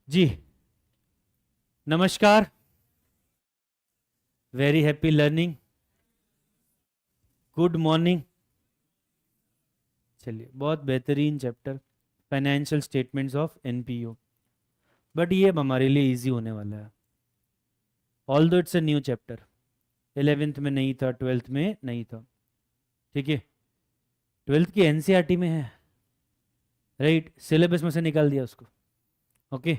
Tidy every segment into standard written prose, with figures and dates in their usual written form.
जी नमस्कार। Very happy learning. Good morning. चलिए, बहुत बेहतरीन chapter financial statements of NPO. But ये अब हमारे लिए इजी होने वाला है। ऑल दो it's a new chapter. 11th में नहीं था, 12th में नहीं था। ठीक है, 12th की एनसीईआरटी में है। राइट, सिलेबस में से निकाल दिया उसको। Okay,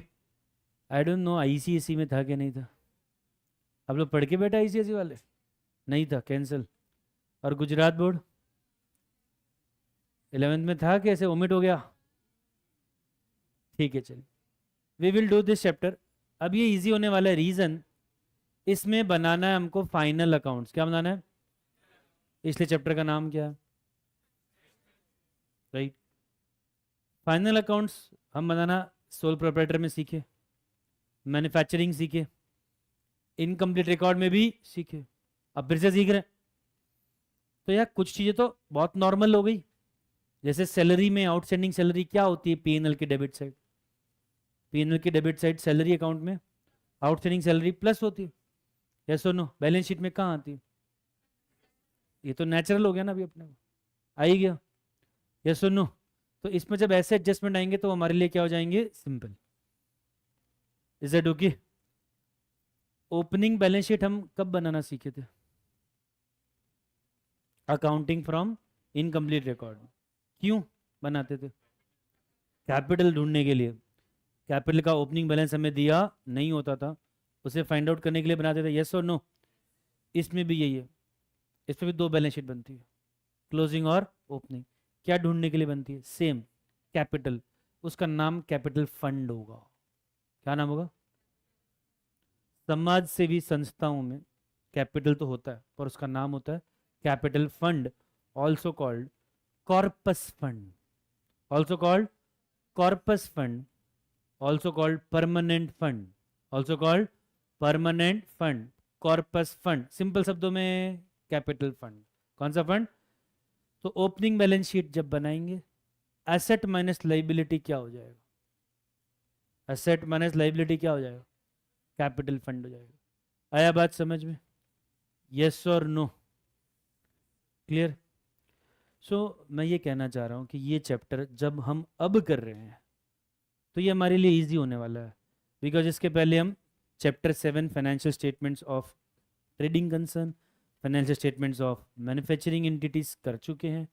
I don't know ICSE में था कि नहीं था। आप लोग पढ़ के बैठे आईसीएसई वाले? नहीं था, कैंसिल। और गुजरात बोर्ड 11th में था, कैसे ओमिट हो गया? ठीक है, चलिए, we will do this chapter. अब ये इजी होने वाला है। रीजन, इसमें बनाना है हमको फाइनल अकाउंट्स। क्या बनाना है? इसलिए चैप्टर का नाम क्या है? राइट, फाइनल अकाउंट्स हम बनाना सोल प्रोप्राइटर में सीखे, मैन्युफैक्चरिंग सीखे, इनकम्प्लीट रिकॉर्ड में भी सीखे, अब फिर से सीख रहे हैं। तो यार कुछ चीज़ें तो बहुत नॉर्मल हो गई। जैसे सैलरी में आउटस्टैंडिंग सैलरी क्या होती है? पीएनएल की डेबिट साइड। पीएनएल की डेबिट साइड सैलरी अकाउंट में आउटस्टैंडिंग सैलरी प्लस होती है। यस और नो? बैलेंस शीट में कहाँ आती है? ये तो नेचुरल हो गया ना, अभी अपने को आ ही गया। यस और नो? तो इसमें जब ऐसे एडजस्टमेंट आएंगे तो हमारे लिए क्या हो जाएंगे? Simple. Is that okay? Opening balance sheet हम कब बनाना सीखे थे? Accounting from incomplete record. क्यों बनाते थे? कैपिटल ढूंढने के लिए। कैपिटल का ओपनिंग बैलेंस हमें दिया नहीं होता था, उसे फाइंड आउट करने के लिए बनाते थे। यस और नो? इसमें भी यही है। इसमें भी दो बैलेंस शीट बनती है, क्लोजिंग और ओपनिंग। क्या ढूंढने के लिए बनती है? Same, capital. उसका नाम कैपिटल फंड होगा। क्या नाम होगा? समाज सेवी संस्थाओं में कैपिटल तो होता है, पर उसका नाम होता है capital fund, also called corpus fund. Also called corpus fund, also called permanent fund, also called permanent fund, corpus fund. Simple शब्दों में कैपिटल फंड। कौन सा फंड? तो ओपनिंग बैलेंस शीट जब बनाएंगे, एसेट माइनस लाइबिलिटी क्या हो जाएगा? एसेट माइनस लाइबिलिटी क्या हो जाएगा? कैपिटल फंड हो जाएगा। आया बात समझ में? यस और नो? क्लियर? सो मैं ये कहना चाह रहा हूँ कि ये चैप्टर जब हम अब कर रहे हैं तो ये हमारे लिए इजी होने वाला है। बिकॉज इसके पहले हम chapter 7 financial statements of trading concern, financial statements of manufacturing entities कर चुके हैं।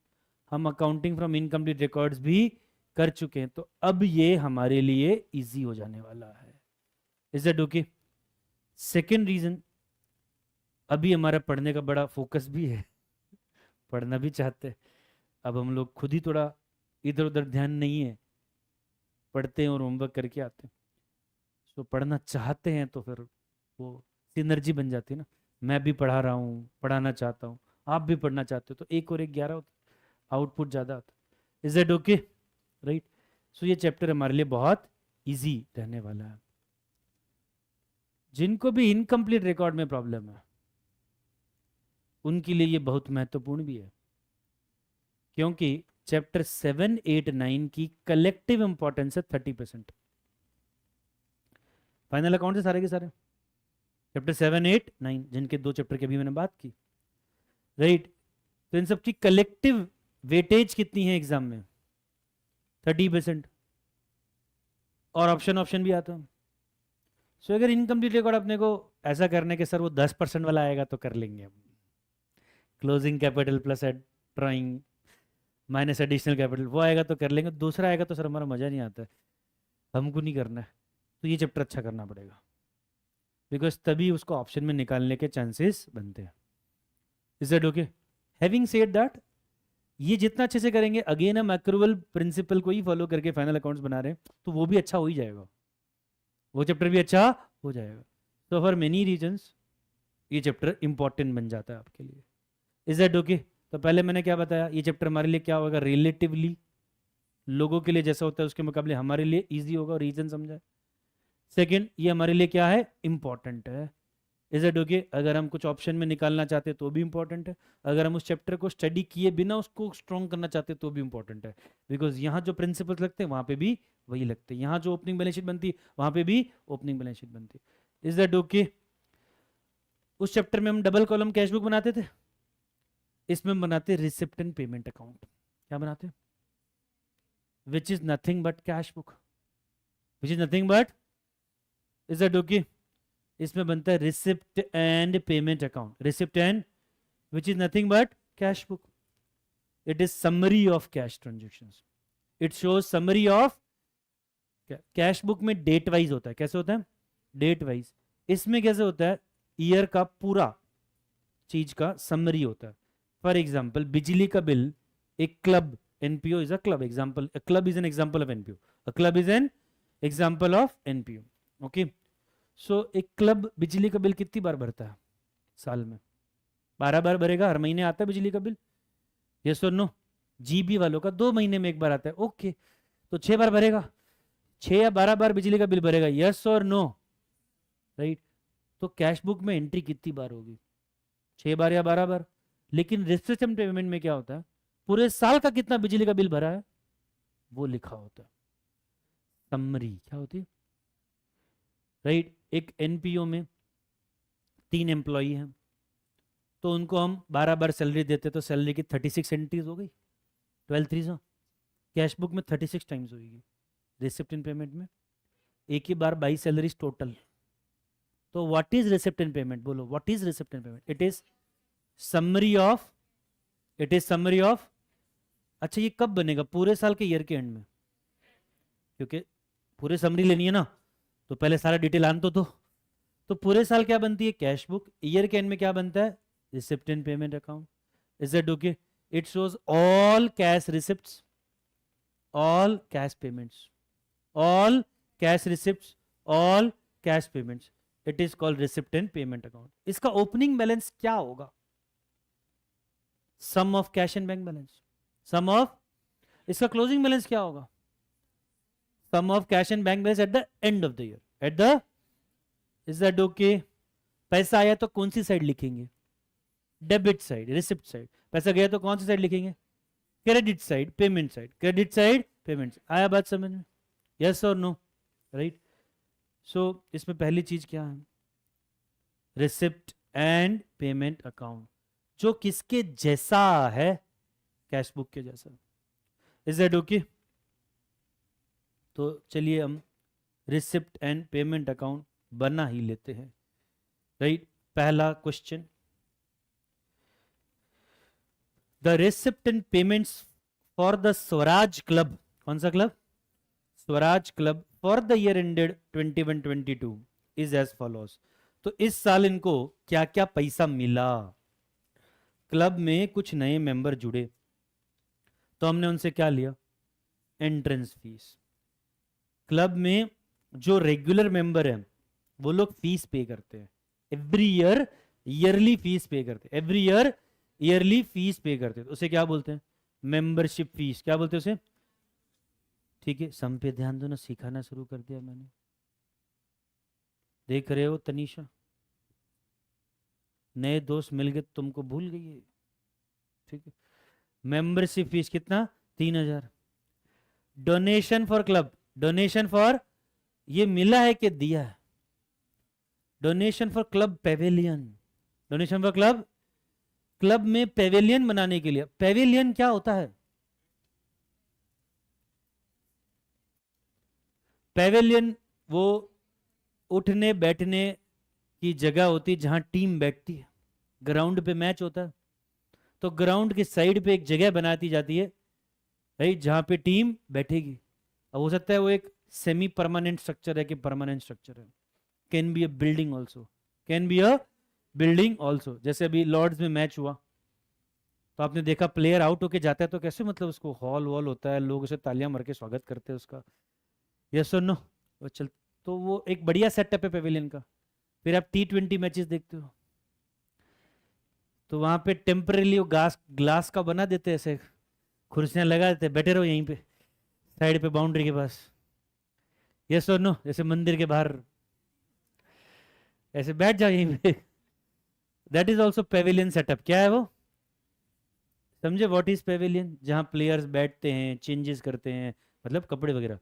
हम अकाउंटिंग फ्रॉम इनकम्प्लीट रिकॉर्ड्स भी कर चुके हैं। तो अब ये हमारे लिए इजी हो जाने वाला है। Is that okay? Second reason, अभी हमारा पढ़ने का बड़ा फोकस भी है, पढ़ना भी चाहते हैं। अब हम लोग खुद ही थोड़ा इधर उधर ध्यान नहीं है, पढ़ते हैं और होमवर्क करके आते हैं। तो पढ़ना चाहते हैं तो फिर वो सिनर्जी बन जाती है ना। मैं भी पढ़ा रहा हूँ, पढ़ाना चाहता हूँ, आप भी पढ़ना चाहते हो, तो एक और एक 11 होता है, आउटपुट ज़्यादा आता है। Is that okay? राइट। सो ये चैप्टर हमारे लिए बहुत इजी रहने वाला है। जिनको भी इनकम्प्लीट रिकॉर्ड में प्रॉब्लम है उनके लिए ये बहुत महत्वपूर्ण भी है, क्योंकि चैप्टर 7, 8, 9 की कलेक्टिव इंपॉर्टेंस है 30%। फाइनल अकाउंट से सारे के सारे चैप्टर 7, 8, 9, जिनके दो चैप्टर की अभी मैंने बात की। राइट, तो इन सब की कलेक्टिव वेटेज कितनी है एग्जाम में? 30%। और ऑप्शन ऑप्शन भी आता है। सो अगर इनकम्प्लीट रिकॉर्ड अपने को ऐसा करने के सर वो 10% वाला आएगा तो कर लेंगे हम। Closing capital plus drawing minus additional capital, वो आएगा तो कर लेंगे। दूसरा आएगा तो सर हमारा मजा नहीं आता है, हमको नहीं करना है। तो ये चैप्टर अच्छा करना पड़ेगा, बिकॉज तभी उसको ऑप्शन में निकालने के चांसेस बनते हैं। Is that okay? Having said that, ये जितना अच्छे से करेंगे, अगेन हम एक्रूवल प्रिंसिपल को ही फॉलो करके फाइनल अकाउंट्स बना रहे हैं, तो वो भी अच्छा हो ही जाएगा, वो चैप्टर भी अच्छा हो जाएगा। तो फॉर मेनी रीजंस ये चैप्टर इंपॉर्टेंट बन जाता है आपके लिए। Is that okay? तो पहले मैंने क्या बताया, ये चैप्टर हमारे लिए क्या होगा? रिलेटिवली लोगों के लिए जैसा होता है उसके मुकाबले हमारे लिए इजी होगा, रीजन समझा। सेकंड, ये हमारे लिए क्या है? इंपॉर्टेंट है। Is it okay? अगर हम कुछ ऑप्शन में निकालना चाहते हैं तो भी इंपॉर्टेंट है। अगर हम उस चैप्टर को स्टडी किए बिना उसको स्ट्रॉन्ग करना चाहते हैं तो भी इंपॉर्टेंट है, बिकॉज यहाँ जो प्रिंसिपल्स लगते हैं वहां पे भी वही लगते हैं। यहाँ जो ओपनिंग बैलेंस शीट बनती है वहाँ पे भी ओपनिंग बैलेंस शीट बनती है। Is that okay? उस चैप्टर में हम डबल कॉलम कैश बुक बनाते थे, इसमें हम बनाते रिसिप्ट एंड पेमेंट अकाउंट। क्या बनाते? Which is nothing but cash book, which is nothing but, is that okay? इसमें बनता है receipt and payment account, receipt and, which is nothing but cash book. It is summary of cash transactions, it shows summary of cash book में date wise होता है। कैसे होता है? Date wise. इसमें कैसे होता है? ईयर का पूरा चीज का समरी होता है। फॉर एग्जाम्पल बिजली का बिल, एक club, NPO is a club example, a club is an example of NPO, a club is an example of NPO। Okay, so एक क्लब बिजली का बिल कितनी बार भरता है साल में? 12 बार भरेगा, हर महीने आता है बिजली का बिल। यस और नो? जीबी वालों का 2 महीने में एक बार आता है। ओके, तो 6 बार भरेगा, 6 या 12 बार बिजली का बिल भरेगा। यस और नो? राइट। तो कैश बुक में एंट्री कितनी बार होगी? 6 बार या 12 बार। लेकिन रिसिप्ट एंड पेमेंट में क्या होता है? पूरे साल का कितना बिजली का बिल भरा है वो लिखा होता है। समरी क्या होती है? राइट। एक एनपीओ में 3 एम्प्लॉई हैं, तो उनको हम 12 बार सैलरी देते, तो सैलरी की 36 एंट्रीज हो गई, 12 3 कैश बुक में 36 टाइम्स होगी। रिसिप्ट एंड पेमेंट में एक ही बार 22 सैलरीज टोटल। तो what is receipt and payment? बोलो, what is receipt and payment? It is summary of, it is summary of. अच्छा, ये कब बनेगा? पूरे साल के ईयर के एंड में, क्योंकि पूरे समरी लेनी है ना, तो पहले सारा डिटेल आन तो दो। तो पूरे साल क्या बनती है? Cash book. ईयर के एंड में क्या बनता है? Receipt and payment account. Is that okay? It shows all cash receipts, all cash payments, all cash receipts, all cash payments. It is called receipt and payment account. इसका opening balance क्या होगा? Sum of cash and bank balance, sum of. इसका closing balance क्या होगा? Sum of cash and bank balance at the end of the year, at the, is that okay? पैसा आया तो कौन सी साइड लिखेंगे? Debit side, receipt side. पैसा गया तो कौन सी साइड लिखेंगे? Credit side, payment side, credit side, payment. आया बात समझ में? यस और नो? राइट। सो इसमें पहली चीज क्या है? रिसिप्ट एंड पेमेंट अकाउंट, जो किसके जैसा है? कैश बुक के जैसा। Is that okay? तो चलिए हम रिसिप्ट एंड पेमेंट अकाउंट बना ही लेते हैं। राइट। पहला question, the receipt and payments for the Swaraj club, कौन सा club? Swaraj club, for the year ended 21-22 is as follows. तो इस साल इनको क्या क्या पैसा मिला? क्लब में कुछ नए मेंबर जुड़े, तो हमने उनसे क्या लिया? Entrance fees. क्लब में जो रेगुलर मेंबर हैं वो लोग फीस पे करते हैं, एवरी ईयर ईयरली फीस पे करते हैं, एवरी ईयर ईयरली फीस पे करते हैं। तो उसे क्या बोलते हैं? Membership fees. क्या बोलते हैं उसे? ठीक है, सम पे ध्यान दो ना, सिखाना शुरू कर दिया मैंने। देख रहे हो तनीषा, नए दोस्त मिल गए, तुमको भूल गई है। ठीक है, मेंबरशिप फीस कितना? 3000। Donation for club, donation for, ये मिला है कि दिया है? Donation for club pavilion, donation for club, club में पेवेलियन बनाने के लिए। पेवेलियन क्या होता है? पेवेलियन वो उठने बैठने की जगह होती है जहां टीम बैठती है। ग्राउंड पे मैच होता है तो ग्राउंड की साइड पे एक जगह बनाती जाती है, राइट, जहां पे टीम बैठेगी। अब हो सकता है वो एक सेमी परमानेंट स्ट्रक्चर है कि परमानेंट स्ट्रक्चर है। Can be a building also, can be a building also. जैसे अभी लॉर्ड्स में मैच हुआ तो आपने देखा प्लेयर आउट होके जाता है तो कैसे, मतलब उसको हॉल वॉल होता है, लोग उसे तालियां मार के स्वागत करते हैं उसका। यस और नो? चल, तो वो एक बढ़िया सेटअप है पेवेलियन का। फिर आप T20 मैचेस देखते हो तो वहां पे टेम्परेली वो ग्लास का बना देते हैं, ऐसे कुर्सियां लगा देते हैं, बैठे रहो यहीं पे साइड पे बाउंड्री के पास। यस और नो? जैसे मंदिर के बाहर ऐसे बैठ जाओ यहीं पे। That is also pavilion setup. क्या है वो? समझे व्हाट इज पेवेलियन? जहां प्लेयर्स बैठते हैं, चेंजेस करते हैं, मतलब कपड़े वगैरह।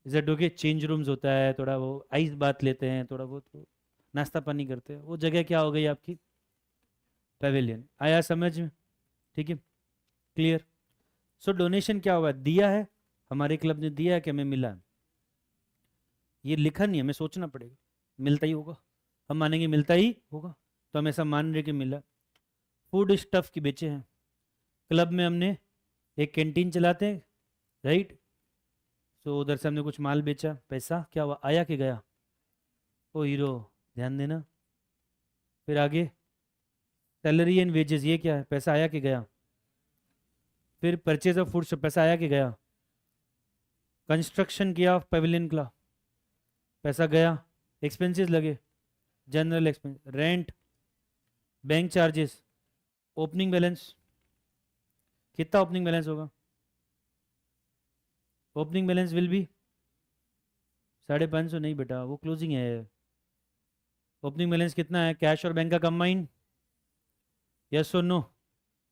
Is that okay? Change rooms होता है, थोड़ा वो आइस बात लेते हैं, थोड़ा बहुत वो नाश्ता पानी करते हैं, वो जगह क्या हो गई आपकी? पेविलियन। आया समझ में? ठीक है, क्लियर। सो डोनेशन क्या हुआ? दिया है, हमारे क्लब ने दिया है कि हमें मिला है। ये लिखा नहीं है, हमें सोचना पड़ेगा। मिलता ही होगा, हम मानेंगे मिलता ही होगा, तो हम ऐसा मान रहे कि मिला। फूड स्टफ की बेचे हैं, क्लब में हमने एक कैंटीन चलाते हैं, राइट? सो उधर से हमने कुछ माल बेचा, पैसा क्या हुआ? आया कि गया? ओ हीरो, ध्यान देना। फिर आगे सैलरी एंड वेजेस, ये क्या है? पैसा आया कि गया? फिर परचेज ऑफ फूड, पैसा आया कि गया? कंस्ट्रक्शन किया पेविलियन का, पैसा गया? एक्सपेंसेस लगे, general expense, rent, bank charges, opening balance. कितना ओपनिंग बैलेंस होगा? ओपनिंग बैलेंस विल बी 550, नहीं बेटा वो क्लोजिंग है। ओपनिंग बैलेंस कितना है? कैश और बैंक का कंबाइन, यस और नो?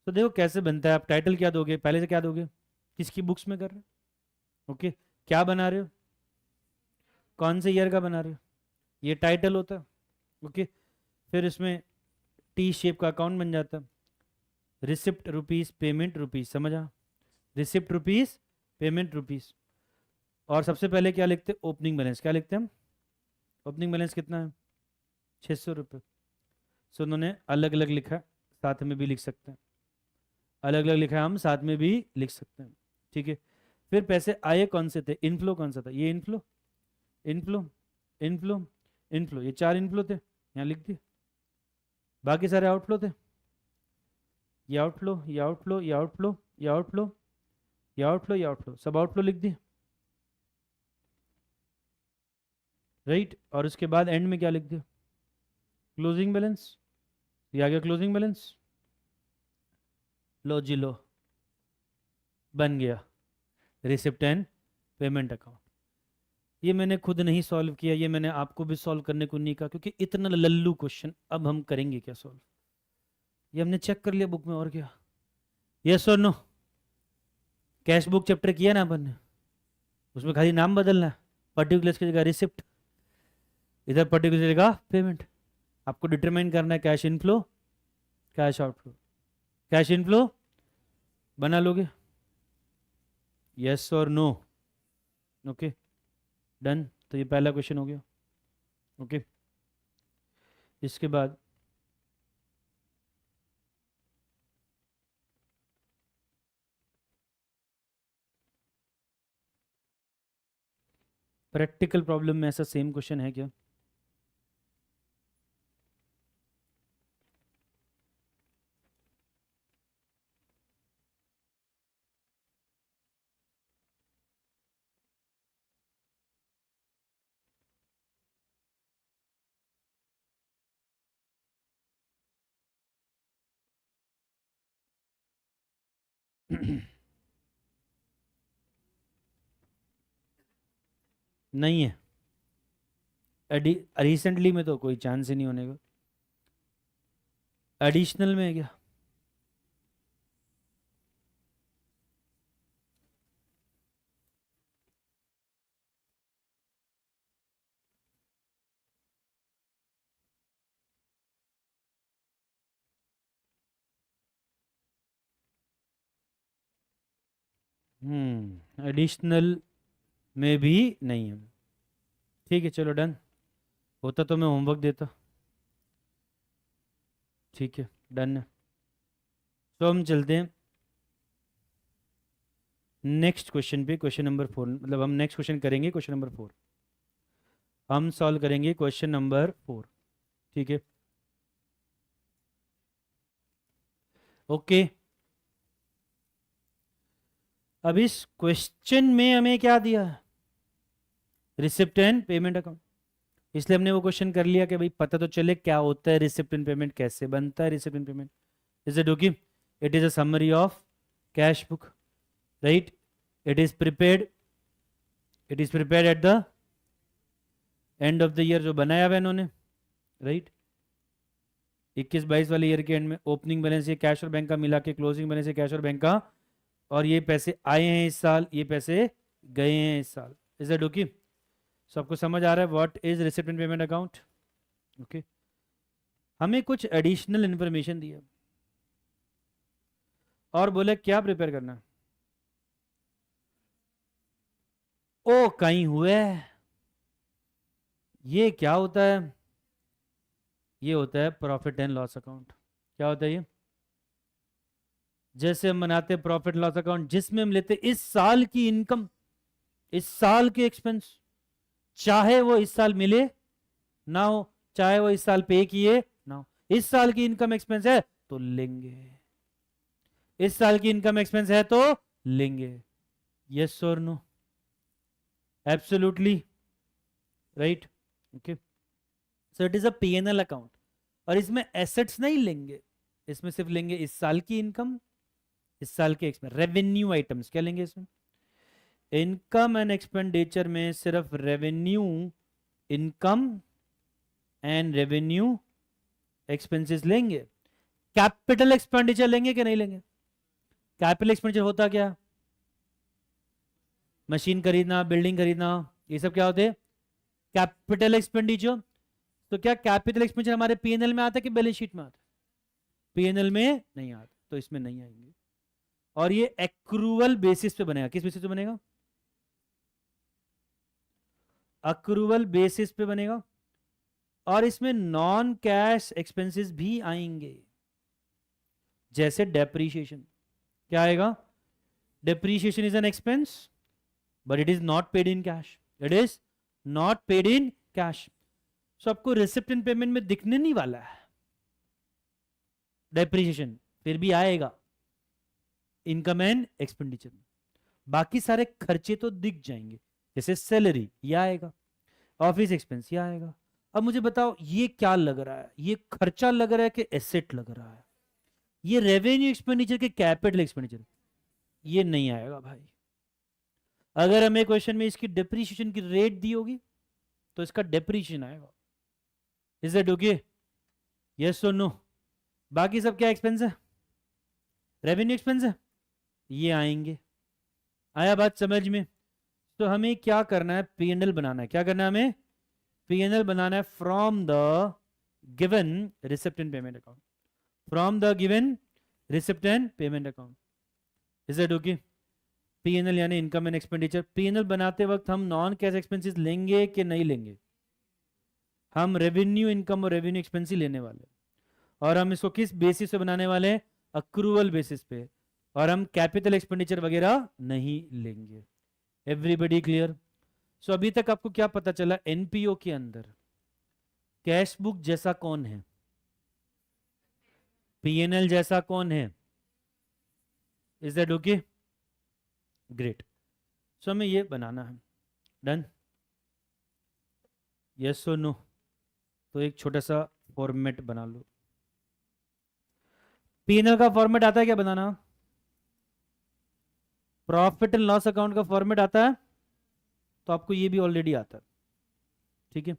तो देखो कैसे बनता है, आप टाइटल क्या दोगे पहले से? क्या दोगे? किसकी बुक्स में कर रहे हो? ओके, क्या बना रहे हो? कौन से ईयर का बना रहे हो? ये टाइटल होता है। ओके, फिर इसमें टी शेप का अकाउंट बन जाता है। रिसिप्ट रुपीस, पेमेंट रुपीस, समझा? Receipt rupees, payment rupees. और सबसे पहले क्या लिखते हैं? Opening balance. क्या लिखते हैं हम? ओपनिंग बैलेंस कितना है? 600 रुपये। सो उन्होंने अलग अलग लिखा है, साथ में भी लिख सकते हैं। अलग अलग लिखा है, हम साथ में भी लिख सकते हैं। ठीक है, फिर पैसे आए कौन से थे? इनफ्लो कौन सा था? ये इनफ्लो, इनफ्लो, इनफ्लो, इनफ्लो, ये 4 इनफ्लो थे, यहाँ लिख दिए। बाकी सारे आउटफ्लो थे, ये आउटफ्लो, ये आउटफ्लो, ये आउटफ्लो, ये आउटफ्लो, ये आउटफ्लो, ये आउटफ्लो, सब आउटफ्लो लिख दिए, राइट? और उसके बाद एंड में क्या लिख दिया? Closing balance. ये आ गया क्लोजिंग बैलेंस। लो जी लो, बन गया रिसिप्ट एंड पेमेंट अकाउंट। ये मैंने खुद नहीं सॉल्व किया, ये मैंने आपको भी सॉल्व करने को नहीं कहा, क्योंकि इतना लल्लू क्वेश्चन अब हम करेंगे क्या सॉल्व? ये हमने चेक कर लिया बुक में, और क्या? यस और नो? कैश बुक चैप्टर किया ना अपन ने, उसमें खाली नाम बदलना है, पर्टिकुलर्स की जगह रिसिप्ट, इधर पर्टिकुलर की जगह पेमेंट। आपको डिटरमाइन करना है cash inflow, cash outflow. Cash inflow बना लोगे, यस और नो? Okay, done. तो ये पहला क्वेश्चन हो गया। ओके, इसके बाद प्रैक्टिकल प्रॉब्लम में ऐसा सेम क्वेश्चन है क्या? नहीं है, रिसेंटली में तो कोई चांस ही नहीं होने का। एडिशनल में है क्या? एडिशनल में भी नहीं है। ठीक है, चलो डन। होता तो मैं होमवर्क देता। ठीक है, डन है। तो हम चलते हैं नेक्स्ट क्वेश्चन पे, क्वेश्चन नंबर 4, मतलब हम नेक्स्ट क्वेश्चन करेंगे क्वेश्चन नंबर 4। हम सॉल्व करेंगे क्वेश्चन नंबर 4। ठीक है, ओके। अब इस क्वेश्चन में हमें क्या दिया है? Receipt and payment account. इसलिए हमने वो क्वेश्चन कर लिया कि भाई पता तो चले क्या होता है रिसिप्ट एंड पेमेंट, कैसे बनता है receipt and payment. Is it okay? It is a summary of cash book, right? It is prepared, it is prepared eight the end of the year, जो बनाया हुआ इन्होंने, राइट? 21-22 वाले ईयर के end में ओपनिंग बैलेंस ये cash और bank का मिला के, क्लोजिंग बैलेंस ये कैश और बैंक का, और ये पैसे आए हैं इस साल, ये पैसे गए हैं इस साल। Is that okay? सबको समझ आ रहा है what is receipt payment account? Okay, हमें कुछ एडिशनल इंफॉर्मेशन दी है और बोले क्या प्रिपेयर करना है। ओ कहीं हुए, ये क्या होता है? ये होता है प्रॉफिट एंड लॉस अकाउंट। क्या होता है ये? जैसे हम बनाते हैं प्रॉफिट लॉस अकाउंट जिसमें हम लेते इस साल की इनकम, इस साल के एक्सपेंस, चाहे वो इस साल मिले ना हो, चाहे वो इस साल पे किए ना हो, इस साल की इनकम एक्सपेंस है तो लेंगे, इस साल की इनकम एक्सपेंस है तो लेंगे। यस और no? Absolutely right. Okay, so it is a PNL account और इसमें एसेट्स नहीं लेंगे, इसमें सिर्फ लेंगे इस साल की इनकम, इस साल के एक्सपेंस, रेवेन्यू आइटम्स। क्या लेंगे इसमें? इनकम एंड एक्सपेंडिचर में सिर्फ revenue, income and revenue expenses लेंगे। कैपिटल एक्सपेंडिचर लेंगे कि नहीं लेंगे? कैपिटल एक्सपेंडिचर होता क्या? मशीन खरीदना, बिल्डिंग खरीदना, ये सब क्या होते हैं? Capital expenditure. तो क्या कैपिटल एक्सपेंडिचर हमारे पीएनएल में आता है कि बैलेंस शीट में आता है? पीएनएल में नहीं आता, तो इसमें नहीं आएंगे। और ये एक्रूवल बेसिस पे बनेगा। किस बेसिस पे बनेगा? अक्रूवल बेसिस पे बनेगा। और इसमें नॉन कैश एक्सपेंसेस भी आएंगे, जैसे डेप्रीशिएशन। क्या आएगा? Depreciation is an expense but it is not paid in cash, it is not paid in cash. So आपको रिसिप्ट इन पेमेंट में दिखने नहीं वाला है डेप्रीशिएशन, फिर भी आएगा इनकम एंड एक्सपेंडिचर में। बाकी सारे खर्चे तो दिख जाएंगे, जैसे सैलरी ये आएगा, ऑफिस एक्सपेंस ये आएगा। अब मुझे बताओ ये क्या लग रहा है? ये खर्चा लग रहा है कि एसेट लग रहा है? ये रेवेन्यू एक्सपेंडिचर के कैपिटल एक्सपेंडिचर? ये नहीं आएगा भाई। अगर हमें क्वेश्चन में इसकी डेप्रीशिएशन की रेट दी होगी तो इसका डेप्रीशिएशन आएगा। Is it okay? यस और नो? बाकी सब क्या एक्सपेंस है? रेवेन्यू एक्सपेंस है, ये आएंगे। आया बात समझ में? तो हमें क्या करना है? पीएनएल बनाना है। क्या करना है हमें? पीएनएल बनाना है from the given receipt and payment account, from the given receipt and payment account. Is it okay? PNL यानी इनकम एंड एक्सपेंडिचर। पीएनएल बनाते वक्त हम नॉन कैश एक्सपेंसेस लेंगे कि नहीं लेंगे? हम रेवेन्यू इनकम और रेवेन्यू एक्सपेंस ही लेने वाले, और हम इसको किस बेसिस पे बनाने वाले हैं? अक्रूवल बेसिस पे। और हम कैपिटल एक्सपेंडिचर वगैरह नहीं लेंगे। Everybody clear? सो अभी तक आपको क्या पता चला? एनपीओ के अंदर कैश बुक जैसा कौन है? पीएनएल जैसा कौन है? Is that okay? ग्रेट। सो हमें ये बनाना है। डन? यस और नो? तो एक छोटा सा फॉर्मेट बना लो। पीएनएल का फॉर्मेट आता है क्या बनाना? प्रॉफिट एंड लॉस अकाउंट का फॉर्मेट आता है? तो आपको ये भी ऑलरेडी आता है, ठीक है?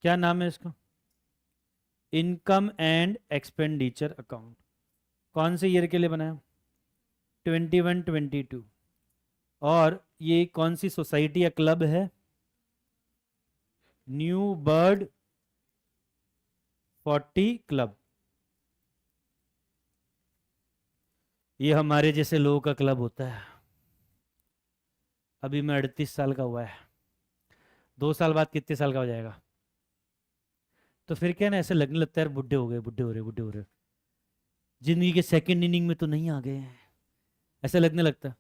क्या नाम है इसका? Income and expenditure account. कौन से ईयर के लिए बनाया? 21-22। और ये कौन सी सोसाइटी या क्लब है? New bird 40 club. ये हमारे जैसे लोगों का क्लब होता है। अभी मैं 38 साल का हुआ है, 2 साल बाद कितने साल का हो जाएगा? तो फिर क्या ना, ऐसे लगने लगता है यार बुढ़े हो गए, बुढ़े हो रहे, बुढ़े हो रहे, जिंदगी के सेकंड इनिंग में तो नहीं आ गए हैं, ऐसा लगने लगता है,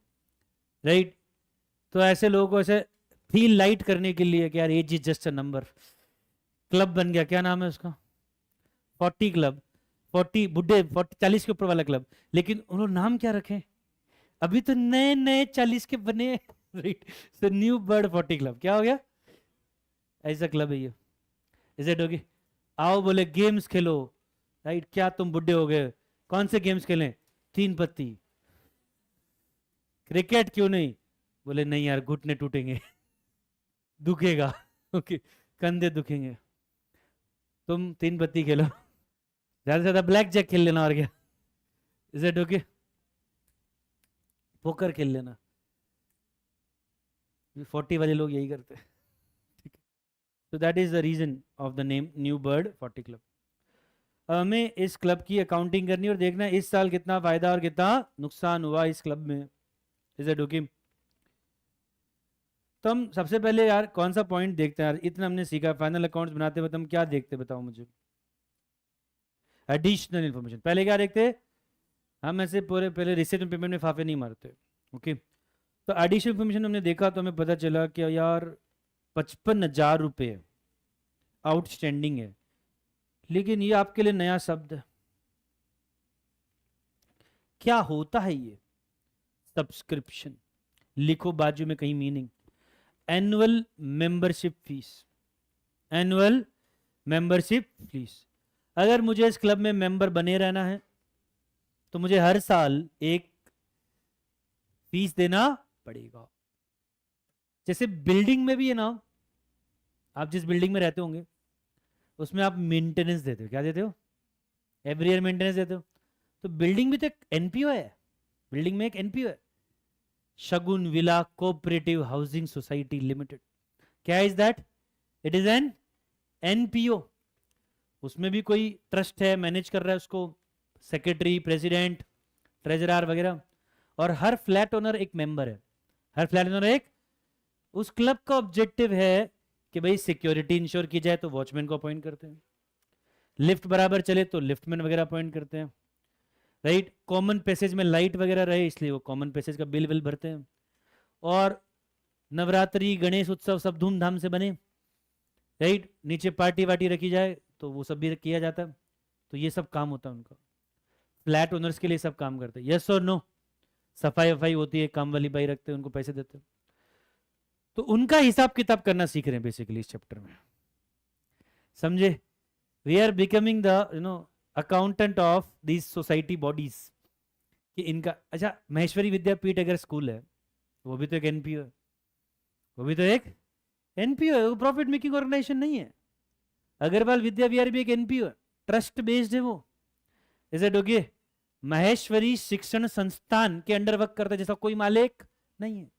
राइट? तो ऐसे लोगों को ऐसे फील लाइट करने के लिए कि यार age is just a number, club बन गया। क्या नाम है उसका? 40 क्लब। 40 बुढ़े, 40 के ऊपर वाला क्लब। लेकिन उन्होंने नाम क्या रखे? अभी तो नए नए 40 के बने, right? So new bird 40 club. क्या हो गया? ऐसा क्लब है ये। Is it okay? आओ बोले गेम्स खेलो, राइट? क्या तुम बुढ़े हो गए? कौन से गेम्स खेलें? 3 पत्ती। क्रिकेट क्यों नहीं? बोले नहीं यार घुटने टूटेंगे, दुखेगा, ओके, कंधे दुखेंगे। तुम 3 पत्ती खेलो, ज्यादा से ज्यादा ब्लैक जैक खेल लेना, और क्या? Is it okay? पोकर खेल लेना, 40 वाले लोग यही करते हैं, ठीक है। तो that is the reason of the name new bird 40 club. हमें इस क्लब की अकाउंटिंग करनी और देखना है इस साल कितना फायदा और कितना नुकसान हुआ इस क्लब में। Is it okay? तो हम सबसे पहले यार कौन सा पॉइंट देखते हैं यार, इतना हमने सीखा, फाइनल अकाउंट्स बनाते वक्त हम क्या देखते बताओ मुझे? Additional information. पहले क्या देखते? हम ऐसे पूरे पहले रिसीट पेमेंट में फाफे नहीं मारते, ओके। तो एडिशनल इन्फॉर्मेशन हमने देखा तो हमें पता चला कि यार 55,000 रुपये आउटस्टैंडिंग है। लेकिन ये आपके लिए नया शब्द है, क्या होता है ये? सब्सक्रिप्शन। लिखो बाजू में कहीं meaning, annual membership fees, annual membership fees. अगर मुझे इस क्लब में मेंबर बने रहना है तो मुझे हर साल एक फीस देना पड़ेगा। जैसे बिल्डिंग में भी है ना, आप जिस बिल्डिंग में रहते होंगे उसमें आप मेंटेनेंस देते हो, क्या देते हो? एवरी ईयर मेंटेनेंस देते हो। तो बिल्डिंग भी तो एक एनपीओ है, बिल्डिंग में एक एनपीओ है, Shagun villa cooperative housing society limited. क्या is that? It is an NPO. उसमें भी कोई ट्रस्ट है, मैनेज कर रहा है उसको, सेक्रेटरी, प्रेसिडेंट, ट्रेजरर वगैरह, और हर फ्लैट ओनर एक मेंबर है, हर फ्लैट ओनर एक। उस क्लब का ऑब्जेक्टिव है कि भाई सिक्योरिटी इंश्योर की जाए तो वॉचमैन को अपॉइंट करते हैं, लिफ्ट बराबर चले तो लिफ्टमैन वगैरह अपॉइंट करते हैं, राइट। कॉमन पैसेज में लाइट वगैरह रहे इसलिए वो कॉमन पैसेज का बिल भरते हैं, और नवरात्रि गणेश उत्सव सब धूमधाम से बने, राइट। नीचे पार्टी वार्टी रखी जाए तो वो सब भी किया जाता है। तो ये सब काम होता है उनका, फ्लैट ओनर्स के लिए सब काम करते हैं। यस और नो? सफाई वफाई होती है, काम वाली बाई रखते हैं, उनको पैसे देते हैं। तो उनका हिसाब किताब करना सीख रहे हैं बेसिकली इस चैप्टर में, समझे? We are becoming the accountant of these society bodies, कि इनका। अच्छा, महेश्वरी विद्यापीठ अगर स्कूल है वो भी तो एक एनपीओ है, वो भी तो एक एनपीओ है, वो प्रॉफिट मेकिंग ऑर्गेनाइजेशन नहीं है। अग्रवाल विद्या विहार भी एक एनपीओ है, ट्रस्ट बेस्ड है वो। Is it okay? महेश्वरी शिक्षण संस्थान के अंडर वर्क करता है, जैसा कोई मालिक नहीं है।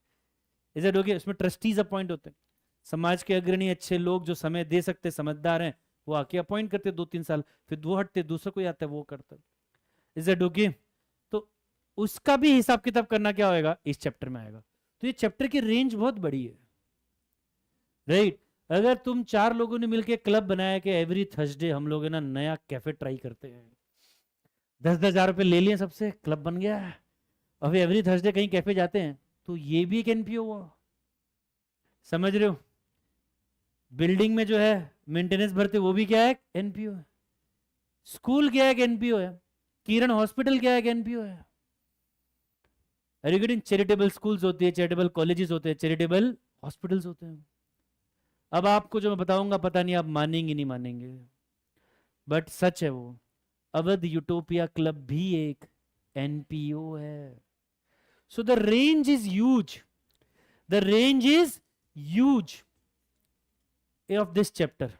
Is it okay? उसमें ट्रस्टीज अपॉइंट होते हैं, समाज के अग्रणी अच्छे लोग जो समय दे सकते, समझदार हैं, वो आके अपॉइंट करते 2-3 साल, फिर वो हटते, दूसरा कोई आता है वो करता है। Is it okay? तो उसका भी हिसाब किताब करना क्या होगा इस चैप्टर में आएगा। तो ये चैप्टर की रेंज बहुत बड़ी है, राइट। अगर तुम 4 लोगों ने मिलकर क्लब बनाया कि एवरी थर्सडे हम लोग है ना नया कैफे ट्राई करते हैं, 10,000 रुपए ले लिए सबसे, क्लब बन गया, अभी एवरी थर्सडे कहीं कैफे जाते हैं, तो ये भी एक एनपीओ हुआ, समझ रहे हो? बिल्डिंग में जो है मेंटेनेंस भरते वो भी क्या है? एनपीओ है। स्कूल क्या है? एनपीओ है। किरण हॉस्पिटल क्या है? एनपीओ है। चैरिटेबल स्कूल्स होती है, चैरिटेबल कॉलेजेस होते हैं, चैरिटेबल हॉस्पिटल्स होते हैं। अब आपको जो मैं बताऊंगा पता नहीं आप मानेंगे नहीं मानेंगे, बट सच है वो, अवध यूटोपिया क्लब भी एक एनपीओ है। So the range is huge, the range is huge of this chapter.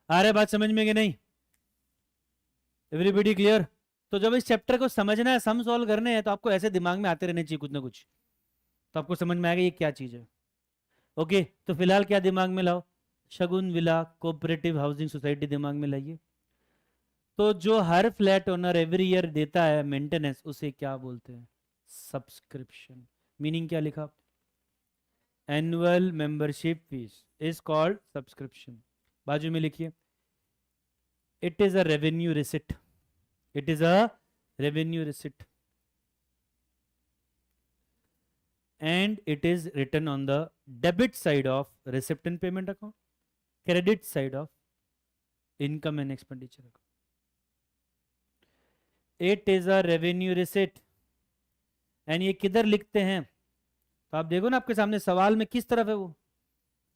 आ रहा है बात समझ में कि नहीं? Everybody clear? तो जब इस चैप्टर को समझना है, सम सॉल्व करने हैं, तो आपको ऐसे दिमाग में आते रहने चाहिए कुछ ना कुछ, तो आपको समझ में आएगा ये क्या चीज है। ओके, तो फिलहाल क्या दिमाग में लाओ? शगुन विला कोऑपरेटिव हाउसिंग सोसाइटी दिमाग में लाइए। तो जो हर फ्लैट ओनर एवरी ईयर देता है मेंटेनेंस, उसे क्या बोलते हैं? सब्सक्रिप्शन। मीनिंग क्या लिखा? Annual membership fees is called subscription. बाजू में लिखिए, it is a revenue receipt, it is a revenue receipt and it is written on the debit side of receipt and payment account, credit side of income and expenditure account. It is a revenue receipt and ये किधर लिखते हैं? तो आप देखो ना आपके सामने सवाल में किस तरफ है वो,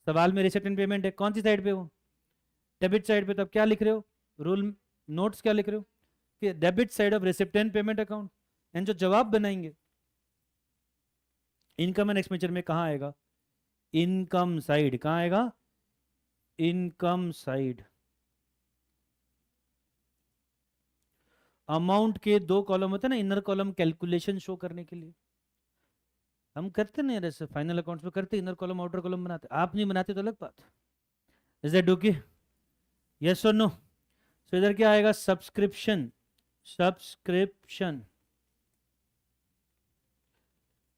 सवाल में रिसिप्ट एंड पेमेंट है, कौन सी साइड पे वो? डेबिट साइड पे। तो आप क्या लिख रहे हो? रूल नोट्स क्या लिख रहे हो कि debit side of receipt and payment account. And जो जवाब बनाएंगे इनकम एंड एक्सपेंडिचर में कहां आएगा? Income side. कहां आएगा? Income side. अमाउंट के 2 कॉलम होते हैं ना, इनर कॉलम कैलकुलेशन शो करने के लिए हम करते नहीं, ऐसे फाइनल अकाउंट्स में करते, इनर कॉलम आउटर कॉलम बनाते, आप नहीं बनाते तो अलग बात। Is that okay? यस और नो? सो इधर क्या आएगा? Subscription, subscription.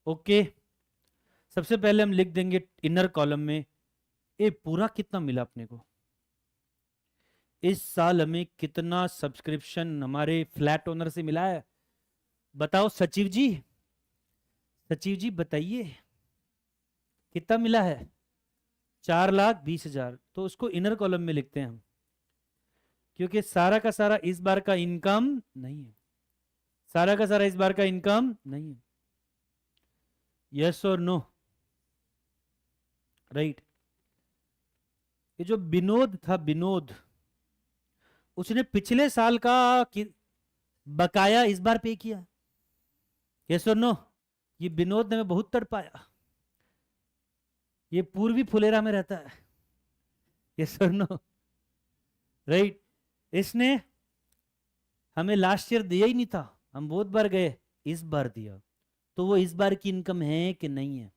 ओके, सबसे पहले हम लिख देंगे इनर कॉलम में ये पूरा कितना मिला अपने को, इस साल हमें कितना सब्सक्रिप्शन हमारे फ्लैट ओनर से मिला है, बताओ सचिव जी, सचिव जी बताइए कितना मिला है? 4,20,000। तो उसको इनर कॉलम में लिखते हैं हम, क्योंकि सारा का सारा इस बार का इनकम नहीं है, सारा का सारा इस बार का इनकम नहीं है। यस और नो? राइट। ये जो विनोद था, विनोद, उसने पिछले साल का बकाया इस बार पे किया। यस और नो? ये विनोद ने हमें बहुत तड़पाया, ये पूर्वी फुलेरा में रहता है। यस और नो? राइट। इसने हमें लास्ट ईयर दिया ही नहीं था, हम बहुत बार गए, इस बार दिया, तो वो इस बार की इनकम है कि नहीं है?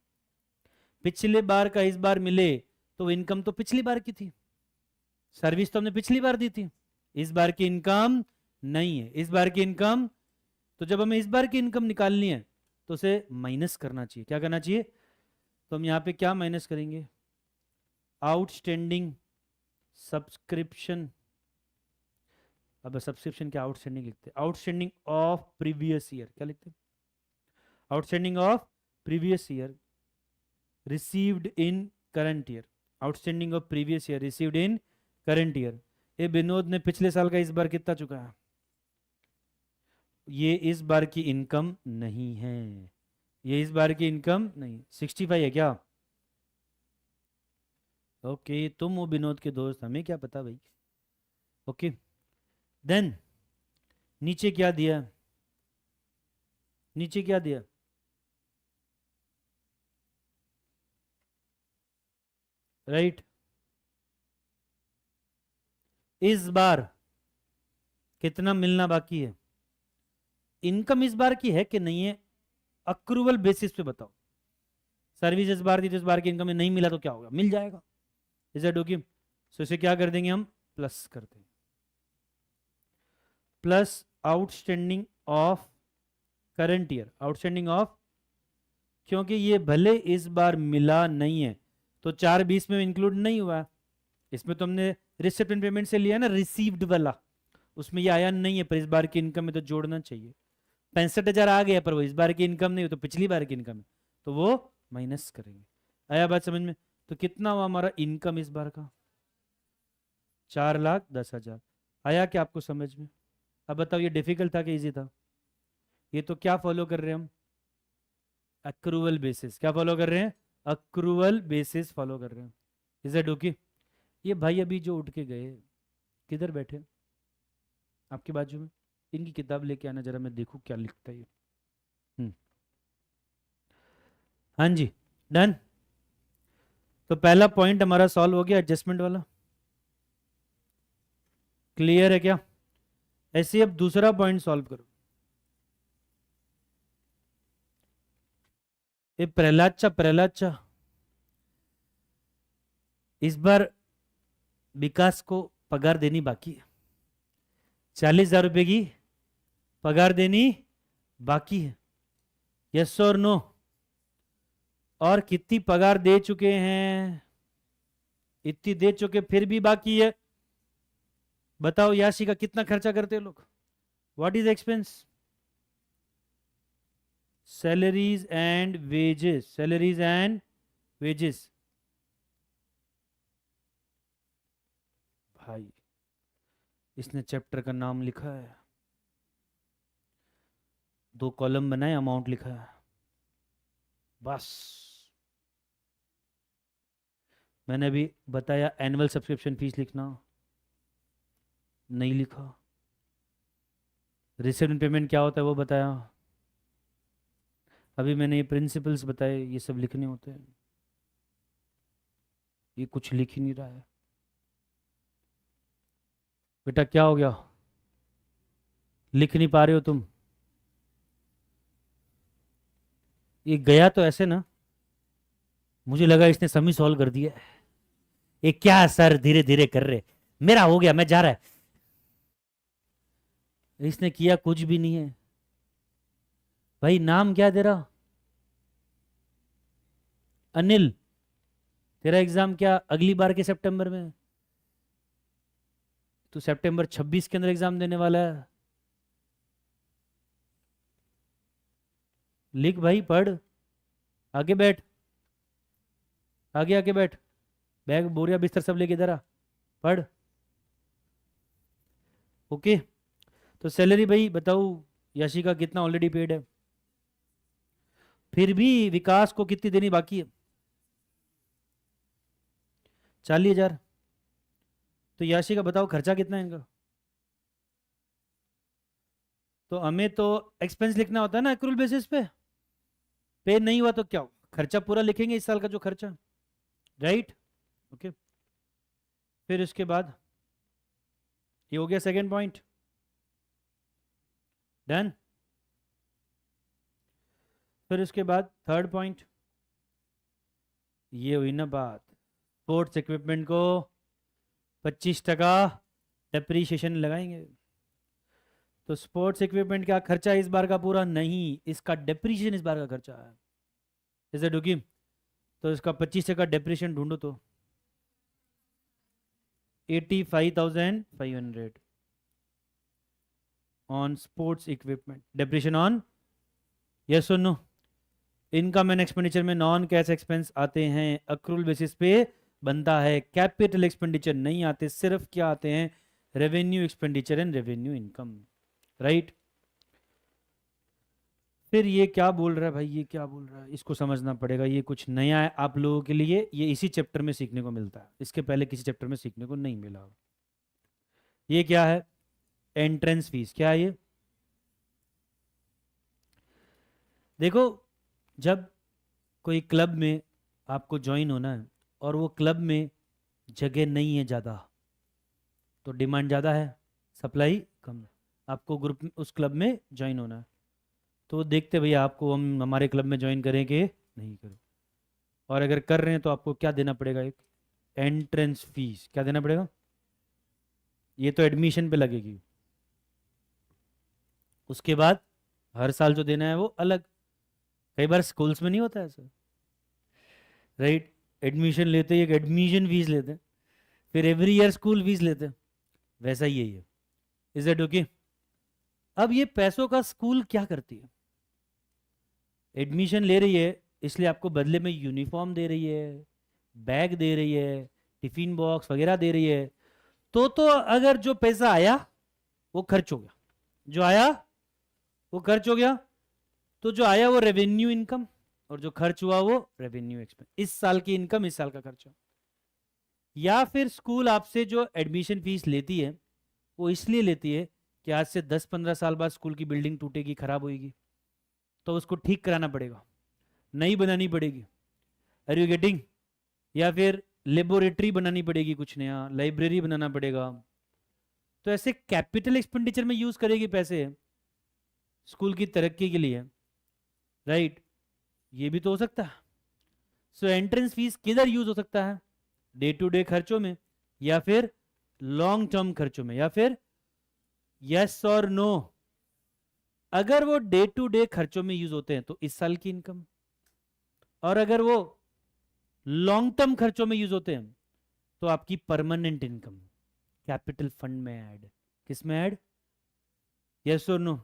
पिछले बार का इस बार मिले तो वो इनकम तो पिछली बार की थी, सर्विस तो हमने पिछली बार दी थी, इस बार की इनकम नहीं है, इस बार की इनकम। तो जब हमें इस बार की इनकम निकालनी है तो उसे माइनस करना चाहिए। क्या करना चाहिए? तो हम यहाँ पे क्या माइनस करेंगे? Outstanding subscription. अब सब्सक्रिप्शन क्या, आउटस्टैंडिंग लिखते हैं, आउटस्टैंडिंग ऑफ प्रीवियस ईयर। क्या लिखते हैं? Outstanding of previous year received in current year, outstanding of previous year received in current year. ये विनोद ने पिछले साल का इस बार कितना चुकाया? ये इस बार की इनकम नहीं है, ये इस बार की इनकम नहीं। 65 है क्या? ओके, तुम वो विनोद के दोस्त, हमें क्या पता भाई। ओके, देन नीचे क्या दिया? नीचे क्या दिया? राइट। इस बार कितना मिलना बाकी है? इनकम इस बार की है कि नहीं है? अक्रूवल बेसिस पे बताओ। सर्विस इस बार दी तो इस बार की इनकम में नहीं मिला तो क्या होगा? मिल जाएगा। Is that okay? सो इसे क्या कर देंगे हम? प्लस कर देंगे, plus outstanding of current year, outstanding of, क्योंकि ये भले इस बार मिला नहीं है तो 4,20 में इंक्लूड नहीं हुआ, इसमें तो हमने रिसिप्ट एंड पेमेंट से लिया ना, रिसीव्ड वाला, उसमें ये आया नहीं है, पर इस बार की इनकम में तो जोड़ना चाहिए। 65,000 आ गया, पर वो इस बार की इनकम नहीं हो तो पिछली बार की इनकम है, तो वो माइनस करेंगे। आया बात समझ में? तो कितना हुआ हमारा इनकम इस बार का? 4,10,000। आया क्या आपको समझ में? अब बताओ ये डिफिकल्ट था कि इजी था? ये तो क्या फॉलो कर रहे हैं हम? Accrual basis. क्या फॉलो कर रहे हैं? अक्रूवल बेसिस फॉलो कर रहे हैं। Is that okay? ये भाई अभी जो उठ के गए, किधर बैठे? आपके बाजू में। इनकी किताब लेके आना जरा, मैं देखूं क्या लिखता है ये। हम्म, हाँ जी, डन। तो पहला पॉइंट हमारा सॉल्व हो गया, एडजस्टमेंट वाला। क्लियर है क्या? ऐसे ही अब दूसरा पॉइंट सॉल्व करो। ये प्रहलाद चा इस बार विकास को पगार देनी बाकी है, 40,000 रुपए की पगार देनी बाकी है। यस और नो? और कितनी पगार दे चुके हैं? इतनी दे चुके, फिर भी बाकी है। बताओ याशी का कितना खर्चा करते हैं लोग? What is expense? Salaries and wages, salaries and wages. भाई इसने चैप्टर का नाम लिखा है, 2 कॉलम बनाए, अमाउंट लिखा है, बस। मैंने अभी बताया एनुअल सब्सक्रिप्शन फीस लिखना, नहीं लिखा। रिसिप्ट पेमेंट क्या होता है वो बताया। अभी मैंने ये प्रिंसिपल्स बताए, ये सब लिखने होते हैं, ये कुछ लिख ही नहीं रहा है। बेटा क्या हो गया? लिख नहीं पा रहे हो तुम? ये गया तो ऐसे ना, मुझे लगा इसने समी सॉल्व कर दिया। ये क्या सर धीरे धीरे कर रहे, मेरा हो गया, मैं जा रहा है। इसने किया कुछ भी नहीं है भाई। नाम क्या दे रहा? अनिल। तेरा एग्जाम क्या अगली बार के सितंबर में है? तू सितंबर 26 के अंदर एग्जाम देने वाला है। लिख भाई, पढ़, आगे बैठ, आगे आगे बैठ, बैग बोरिया बिस्तर सब लेके इधर आ, पढ़। ओके। तो सैलरी भाई बताओ, यशी का कितना ऑलरेडी पेड है? फिर भी विकास को कितनी देनी बाकी है? 40,000। तो याशी का बताओ खर्चा कितना है इनका? तो हमें तो एक्सपेंस लिखना होता है ना एक्रूल बेसिस पे। पे नहीं हुआ तो क्या हो, खर्चा पूरा लिखेंगे इस साल का जो खर्चा, राइट? ओके। फिर उसके बाद ये हो गया सेकेंड पॉइंट, डन। फिर उसके बाद थर्ड पॉइंट, ये हुई ना बात, स्पोर्ट्स इक्विपमेंट को 25% डेप्रीशिएशन लगाएंगे। तो स्पोर्ट्स इक्विपमेंट का खर्चा इस बार का पूरा नहीं, इसका डेप्रीशिएशन इस बार का खर्चा है। इसे डुकी, तो इसका 25% डेप्रीशिएशन ढूंढो तो 85,500 on sports equipment, depreciation on, yes और नो? इनकम एंड एक्सपेंडिचर में नॉन कैश एक्सपेंस आते हैं, अक्रूल बेसिस पे बनता है, कैपिटल एक्सपेंडिचर नहीं आते, सिर्फ क्या आते हैं, revenue expenditure and revenue income, right? फिर ये क्या बोल रहा है भाई, ये क्या बोल रहा है, इसको समझना पड़ेगा। ये कुछ नया है आप लोगों के लिए, ये इसी चैप्टर में सीखने को मिलता है, इसके पहले किसी चैप्टर में सीखने को नहीं मिला। ये क्या है? Entrance fees. क्या है ये? देखो, जब कोई क्लब में आपको ज्वाइन होना है और वो क्लब में जगह नहीं है ज़्यादा, तो डिमांड ज़्यादा है, सप्लाई कम है, आपको ग्रुप उस क्लब में ज्वाइन होना है, तो देखते भैया आपको हम हमारे क्लब में ज्वाइन करें कि नहीं करें। और अगर कर रहे हैं तो आपको क्या देना पड़ेगा? एक एंट्रेंस फीस। क्या देना पड़ेगा? ये तो एडमिशन पे लगेगी, उसके बाद हर साल जो देना है वो अलग। कई बार स्कूल्स में नहीं होता ऐसा, राइट? एडमिशन लेते ही एक एडमिशन फीस लेते हैं, फिर एवरी ईयर स्कूल फीस लेते हैं, वैसा ही है ये। Is it okay? अब ये पैसों का स्कूल क्या करती है? एडमिशन ले रही है, इसलिए आपको बदले में यूनिफॉर्म दे रही है, बैग दे रही है, टिफिन बॉक्स वगैरह दे रही है। तो अगर जो पैसा आया वो खर्च हो गया, जो आया वो खर्च हो गया, तो जो आया वो रेवेन्यू इनकम, और जो खर्च हुआ वो रेवेन्यू एक्सपेंस। इस साल की इनकम इस साल का खर्चा। या फिर स्कूल आपसे जो एडमिशन फीस लेती है वो इसलिए लेती है कि आज से 10-15 साल बाद स्कूल की बिल्डिंग टूटेगी, खराब होगी, तो उसको ठीक कराना पड़ेगा, नई बनानी पड़ेगी। Are you getting? या फिर लेबोरेटरी बनानी पड़ेगी, कुछ नया लाइब्रेरी बनाना पड़ेगा, तो ऐसे कैपिटल एक्सपेंडिचर में यूज करेगी पैसे स्कूल की तरक्की के लिए, राइट? ये भी तो हो सकता है। सो एंट्रेंस फीस किधर यूज हो सकता है? डे टू डे खर्चों में, या फिर लॉन्ग टर्म खर्चों में, या फिर यस और नो? अगर वो डे टू डे खर्चों में यूज होते हैं तो इस साल की इनकम, और अगर वो लॉन्ग टर्म खर्चों में यूज होते हैं तो आपकी परमानेंट इनकम कैपिटल फंड में ऐड। किस में ऐड? यस और नो?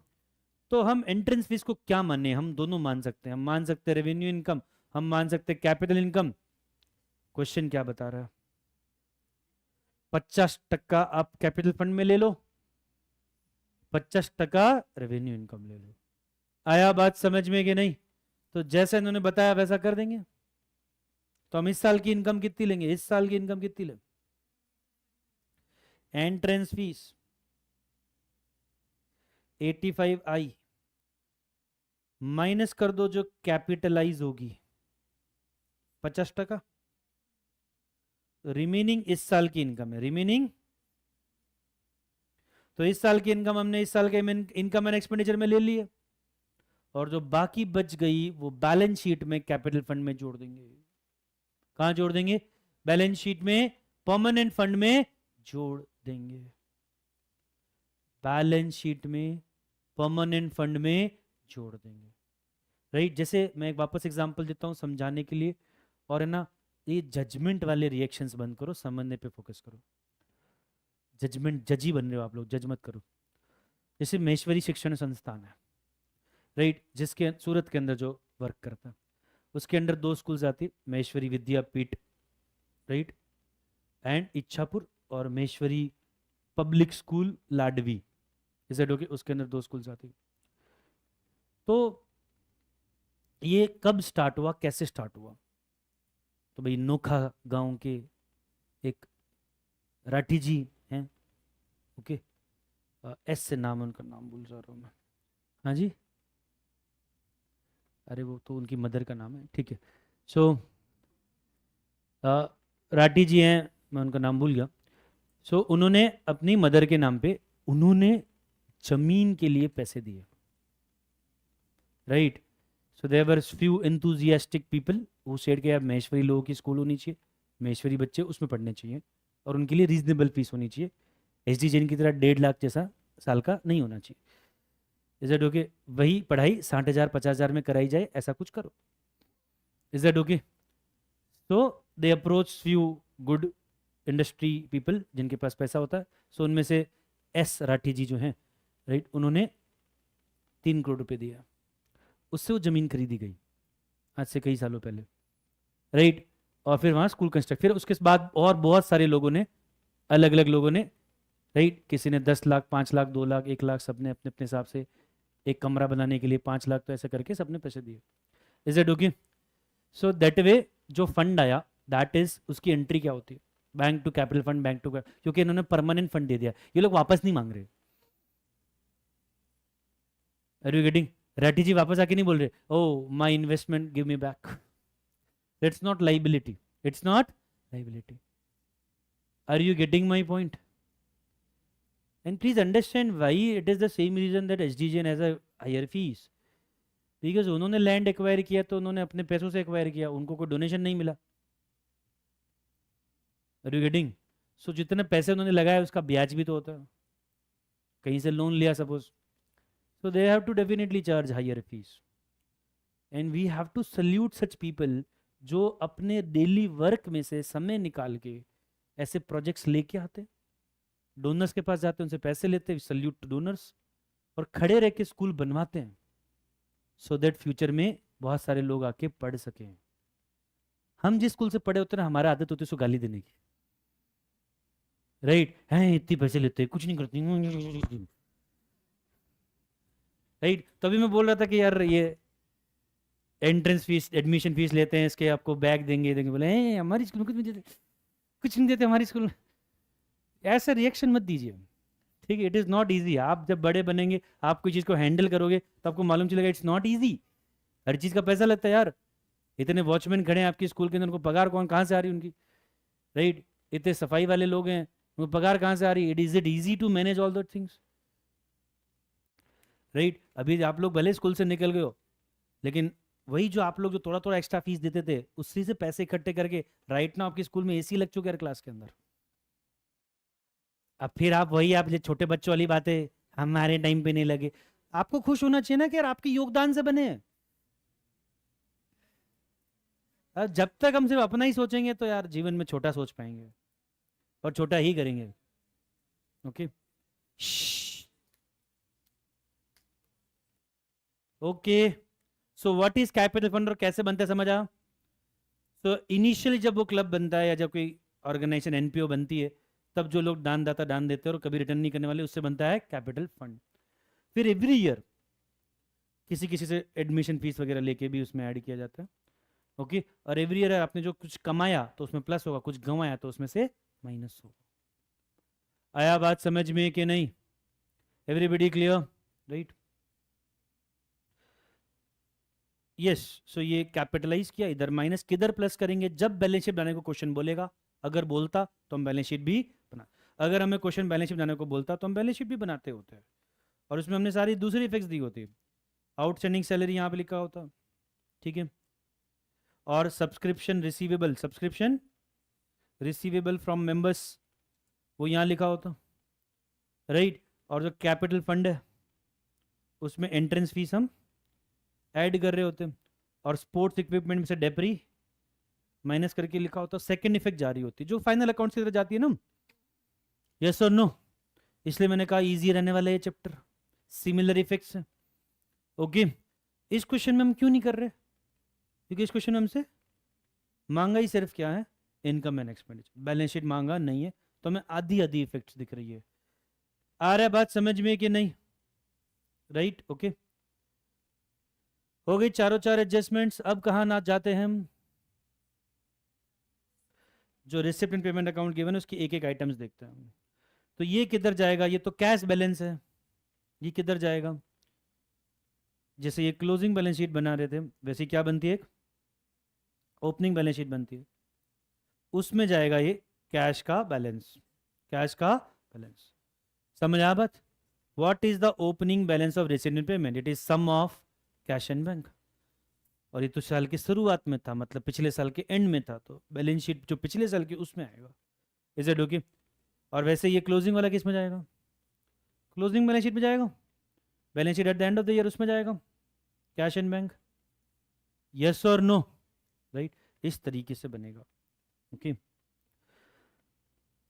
तो हम एंट्रेंस फीस को क्या माने? हम दोनों मान सकते हैं, हम मान सकते हैं रेवेन्यू इनकम, हम मान सकते हैं कैपिटल इनकम। क्वेश्चन क्या बता रहा है? 50% आप कैपिटल फंड में ले लो, 50% रेवेन्यू इनकम ले लो। आया बात समझ में कि नहीं? तो जैसा इन्होंने बताया वैसा कर देंगे। तो हम इस साल की इनकम कितनी लेंगे? इस साल की इनकम कितनी लेंगे? एंट्रेंस फीस 85I माइनस कर दो जो कैपिटलाइज होगी 50%, रिमेनिंग इस साल की इनकम है, रिमेनिंग तो इस साल की इनकम हमने इस साल के इनकम एंड एक्सपेंडिचर में ले लिए, और जो बाकी बच गई वो बैलेंस शीट में कैपिटल फंड में जोड़ देंगे। कहां जोड़ देंगे? बैलेंस शीट में परमानेंट फंड में जोड़ देंगे। बैलेंस शीट में परमानेंट फंड में जोड़ देंगे, राइट। जैसे मैं एक वापस एग्जांपल देता हूं समझाने के लिए, और है ना, ये जजमेंट वाले रिएक्शंस बंद करो, समझने पे फोकस करो। जजमेंट, जजी बन रहे हो आप लोग, जज मत करो। जैसे महेश्वरी शिक्षण संस्थान है, राइट, जिसके सूरत के अंदर जो वर्क करता है, उसके अंडर 2 स्कूल्स आती, महेश्वरी विद्यापीठ, राइट, एंड इच्छापुर, और Maheshwari public school Ladvi, is that okay? उसके अंदर 2 स्कूल्स आती। तो ये कब स्टार्ट हुआ, कैसे स्टार्ट हुआ? तो भाई नोखा गांव के एक राठी जी हैं, ओके, एस से नाम है उनका, नाम भूल जा रहा हूँ मैं। हाँ जी, अरे वो तो उनकी मदर का नाम है, ठीक है। सो राठी जी हैं, मैं उनका नाम भूल गया। सो उन्होंने अपनी मदर के नाम पे उन्होंने जमीन के लिए पैसे दिए, right. So there were few enthusiastic people who said कि यार महेश्वरी लोगों की स्कूल होनी चाहिए, महेश्वरी बच्चे उसमें पढ़ने चाहिए, और उनके लिए रीजनेबल फीस होनी चाहिए, एसडी जैन की तरह 1.5 लाख जैसा साल का नहीं होना चाहिए। Is that okay? वही पढ़ाई 60,000 50,000 में कराई जाए, ऐसा कुछ करो। Is that okay? तो they approach few good industry people जिनके पास पैसा होता है। सो उनमें से एस राठी जी जो हैं, राइट, उन्होंने 3 करोड़ रुपए दिया, उससे वो जमीन खरीदी गई आज से कई सालों पहले, राइट। और फिर वहाँ स्कूल कंस्ट्रक्ट, फिर उसके बाद और बहुत सारे लोगों ने, अलग अलग लोगों ने, राइट, किसी ने 10 लाख 5 लाख 2 लाख 1 लाख, सबने अपने अपने हिसाब से, एक कमरा बनाने के लिए 5 लाख, तो ऐसे करके सबने पैसे दिए। Is it okay? So that way जो फंड आया, दैट इज, उसकी एंट्री क्या होती है? Bank to capital fund, bank to, क्योंकि इन्होंने परमानेंट फंड दे दिया, ये लोग वापस नहीं मांग रहे। Are you getting? Rathi ji वापस आके नहीं बोल रहे oh my investment give me back, it's not liability, it's not liability. Are you getting my point? And please understand why it is the same reason that SDJN has a higher fees. Because उन्होंने land acquire किया तो उन्होंने अपने पैसों से acquire किया, उनको कोई डोनेशन नहीं मिला। Are you getting? सो जितने पैसे उन्होंने लगाए उसका ब्याज भी तो होता है, कहीं से लोन लिया suppose, so they have to definitely charge higher fees. And we have to salute such people जो अपने डेली वर्क में से समय निकाल के ऐसे प्रोजेक्ट्स लेके आते, डोनर्स के पास जाते हैं, उनसे पैसे लेते हैं, सल्यूट टू डोनर्स, और खड़े रह के स्कूल बनवाते हैं, सो दैट फ्यूचर में बहुत सारे लोग आके पढ़ सकें। हम जिस स्कूल से पढ़े होते हैं ना, हमारा आदत होती है उसको गाली देने की, राइट, हैं इतने पैसे लेते हैं कुछ नहीं करते, राइट। तभी मैं बोल रहा था कि यार ये एंट्रेंस फीस, एडमिशन फीस लेते हैं, इसके आपको बैग देंगे देंगे, बोले हमारी स्कूल में कुछ नहीं देते, कुछ नहीं देते हमारी स्कूल में। ऐसा रिएक्शन मत दीजिए, ठीक है? It is not easy. आप जब बड़े बनेंगे, आप कोई चीज़ को हैंडल करोगे तो आपको मालूम चलेगा इट्स नॉट ईजी। हर चीज़ का पैसा लगता है यार। इतने वॉचमैन खड़े हैं आपकी स्कूल के अंदर, उनको पगार कौन कहाँ से आ रही है उनकी, राइट? इतने सफाई वाले लोग हैं, उनको पगार कहाँ से आ रही है? It easy to manage all that things, right? अभी आप लोग भले स्कूल से निकल गए हो, लेकिन वही जो आप लोग जो थोड़ा थोड़ा एक्स्ट्रा फीस देते थे, उसी से पैसे इकट्ठे करके राइट ना आपकी स्कूल में एसी लग चुके हैं क्लास के अंदर। अब फिर आप वही, आप ये छोटे बच्चों वाली बातें, हमारे टाइम पे नहीं लगे। आपको खुश होना चाहिए ना कि यार आपके योगदान से बने हैं। जब तक हम सिर्फ अपना ही सोचेंगे तो यार जीवन में छोटा सोच पाएंगे, और छोटा ही करेंगे। Okay, okay. So what is capital fund और कैसे बनता है, समझ आ? सो इनिशियली जब वो क्लब बनता है या जब कोई ऑर्गेनाइजेशन एनपीओ बनती है, तब जो लोग दान दाता दान देते हैं और कभी रिटर्न नहीं करने वाले, उससे बनता है कैपिटल फंड। फिर एवरी ईयर किसी किसी से एडमिशन फीस वगैरह लेके भी उसमें ऐड किया जाता है, ओके। और एवरी ईयर आपने जो कुछ कमाया तो उसमें प्लस होगा, कुछ गंवाया तो उसमें से माइनस होगा। आया बात समझ में कि नहीं? Everybody clear, right? यस। सो ये कैपिटलाइज किया, इधर माइनस, किधर प्लस करेंगे? जब बैलेंस शीट बनाने को क्वेश्चन बोलेगा, अगर बोलता तो हम बैलेंस शीट भी बना। अगर हमें क्वेश्चन बैलेंस शीट बनाने को बोलता तो हम बैलेंस शीट भी बनाते होते हैं, और उसमें हमने सारी दूसरी इफेक्ट्स दी होती। आउटस्टैंडिंग सैलरी यहाँ पे लिखा होता, ठीक है, और सब्सक्रिप्शन रिसीवेबल फ्रॉम मेंबर्स वो यहाँ लिखा होता, राइट। और जो कैपिटल फंड है उसमें एंट्रेंस फीस हम ऐड कर रहे होते हैं, और स्पोर्ट्स इक्विपमेंट में से डेप्री माइनस करके लिखा होता, सेकंड इफेक्ट जारी होती है जो फाइनल अकाउंट्स की तरह जाती है ना। यस और नो? इसलिए मैंने कहा इजी रहने वाला है ये चैप्टर, सिमिलर इफेक्ट्स है। ओके, इस क्वेश्चन में हम क्यों नहीं कर रहे? क्योंकि इस क्वेश्चन में हमसे मांगा ही सिर्फ क्या है, income and expenditure, balance sheet मांगा नहीं है, तो हमें आधी आधी इफेक्ट्स दिख रही है। आ रहा है बात समझ में कि नहीं? राइट, ओके, हो गई चारों चार एडजस्टमेंट्स। अब कहाँ ना जाते हैं हम, जो receipt and payment account given है उसकी एक एक आइटम्स देखते हैं। तो ये किधर जाएगा? ये तो कैश बैलेंस है, ये किधर जाएगा? जैसे ये क्लोजिंग बैलेंस शीट बना रहे थे वैसे क्या बनती है, एक ओपनिंग बैलेंस शीट बनती है, उसमें जाएगा ये कैश का बैलेंस, कैश का बैलेंस। समझ आ बात? What is the opening balance of received and payment? It is sum of cash and bank. और ये तो साल की शुरुआत में था, मतलब पिछले साल के एंड में था, तो बैलेंस शीट जो पिछले साल की उसमें आएगा। Is it okay? और वैसे ये क्लोजिंग वाला किस में जाएगा? क्लोजिंग बैलेंस शीट में जाएगा, balance sheet at the end of the year उसमें जाएगा, कैश एंड बैंक। यस और नो? राइट, इस तरीके से बनेगा। ओके,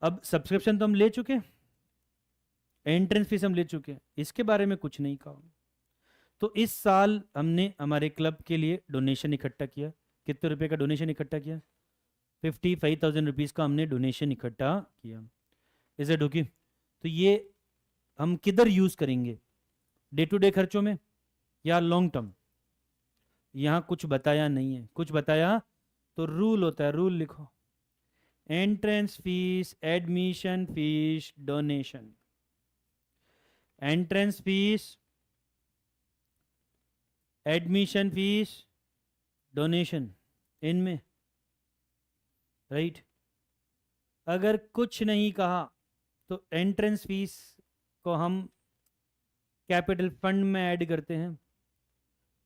अब सब्सक्रिप्शन तो हम ले चुके, एंट्रेंस फीस हम ले चुके हैं, इसके बारे में कुछ नहीं कहा। तो इस साल हमने हमारे क्लब के लिए डोनेशन इकट्ठा किया। कितने रुपए का डोनेशन इकट्ठा किया? 55,000 रुपीज़ का हमने डोनेशन इकट्ठा किया। Is it okay? तो ये हम किधर यूज़ करेंगे, डे टू डे खर्चों में या लॉन्ग टर्म? यहाँ कुछ बताया नहीं है, कुछ बताया तो रूल होता है, रूल लिखो, entrance fees, admission fees, donation. Entrance fees, admission fees, donation, इनमें, राइट। अगर कुछ नहीं कहा तो एंट्रेंस फीस को हम कैपिटल फंड में ऐड करते हैं,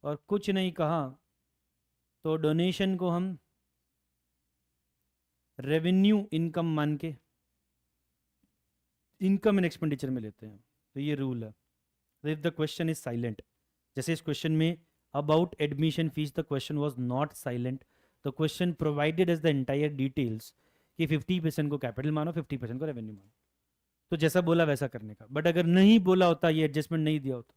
और कुछ नहीं कहा तो डोनेशन को हम रेवेन्यू इनकम मान के इनकम एंड एक्सपेंडिचर में लेते हैं। तो ये रूल है। If the question is silent, जैसे इस क्वेश्चन में about admission fees the question was not silent, the question provided as the entire details कि 50% को कैपिटल मानो, 50% को रेवेन्यू मानो, तो जैसा बोला वैसा करने का। बट अगर नहीं बोला होता, ये एडजस्टमेंट नहीं दिया होता,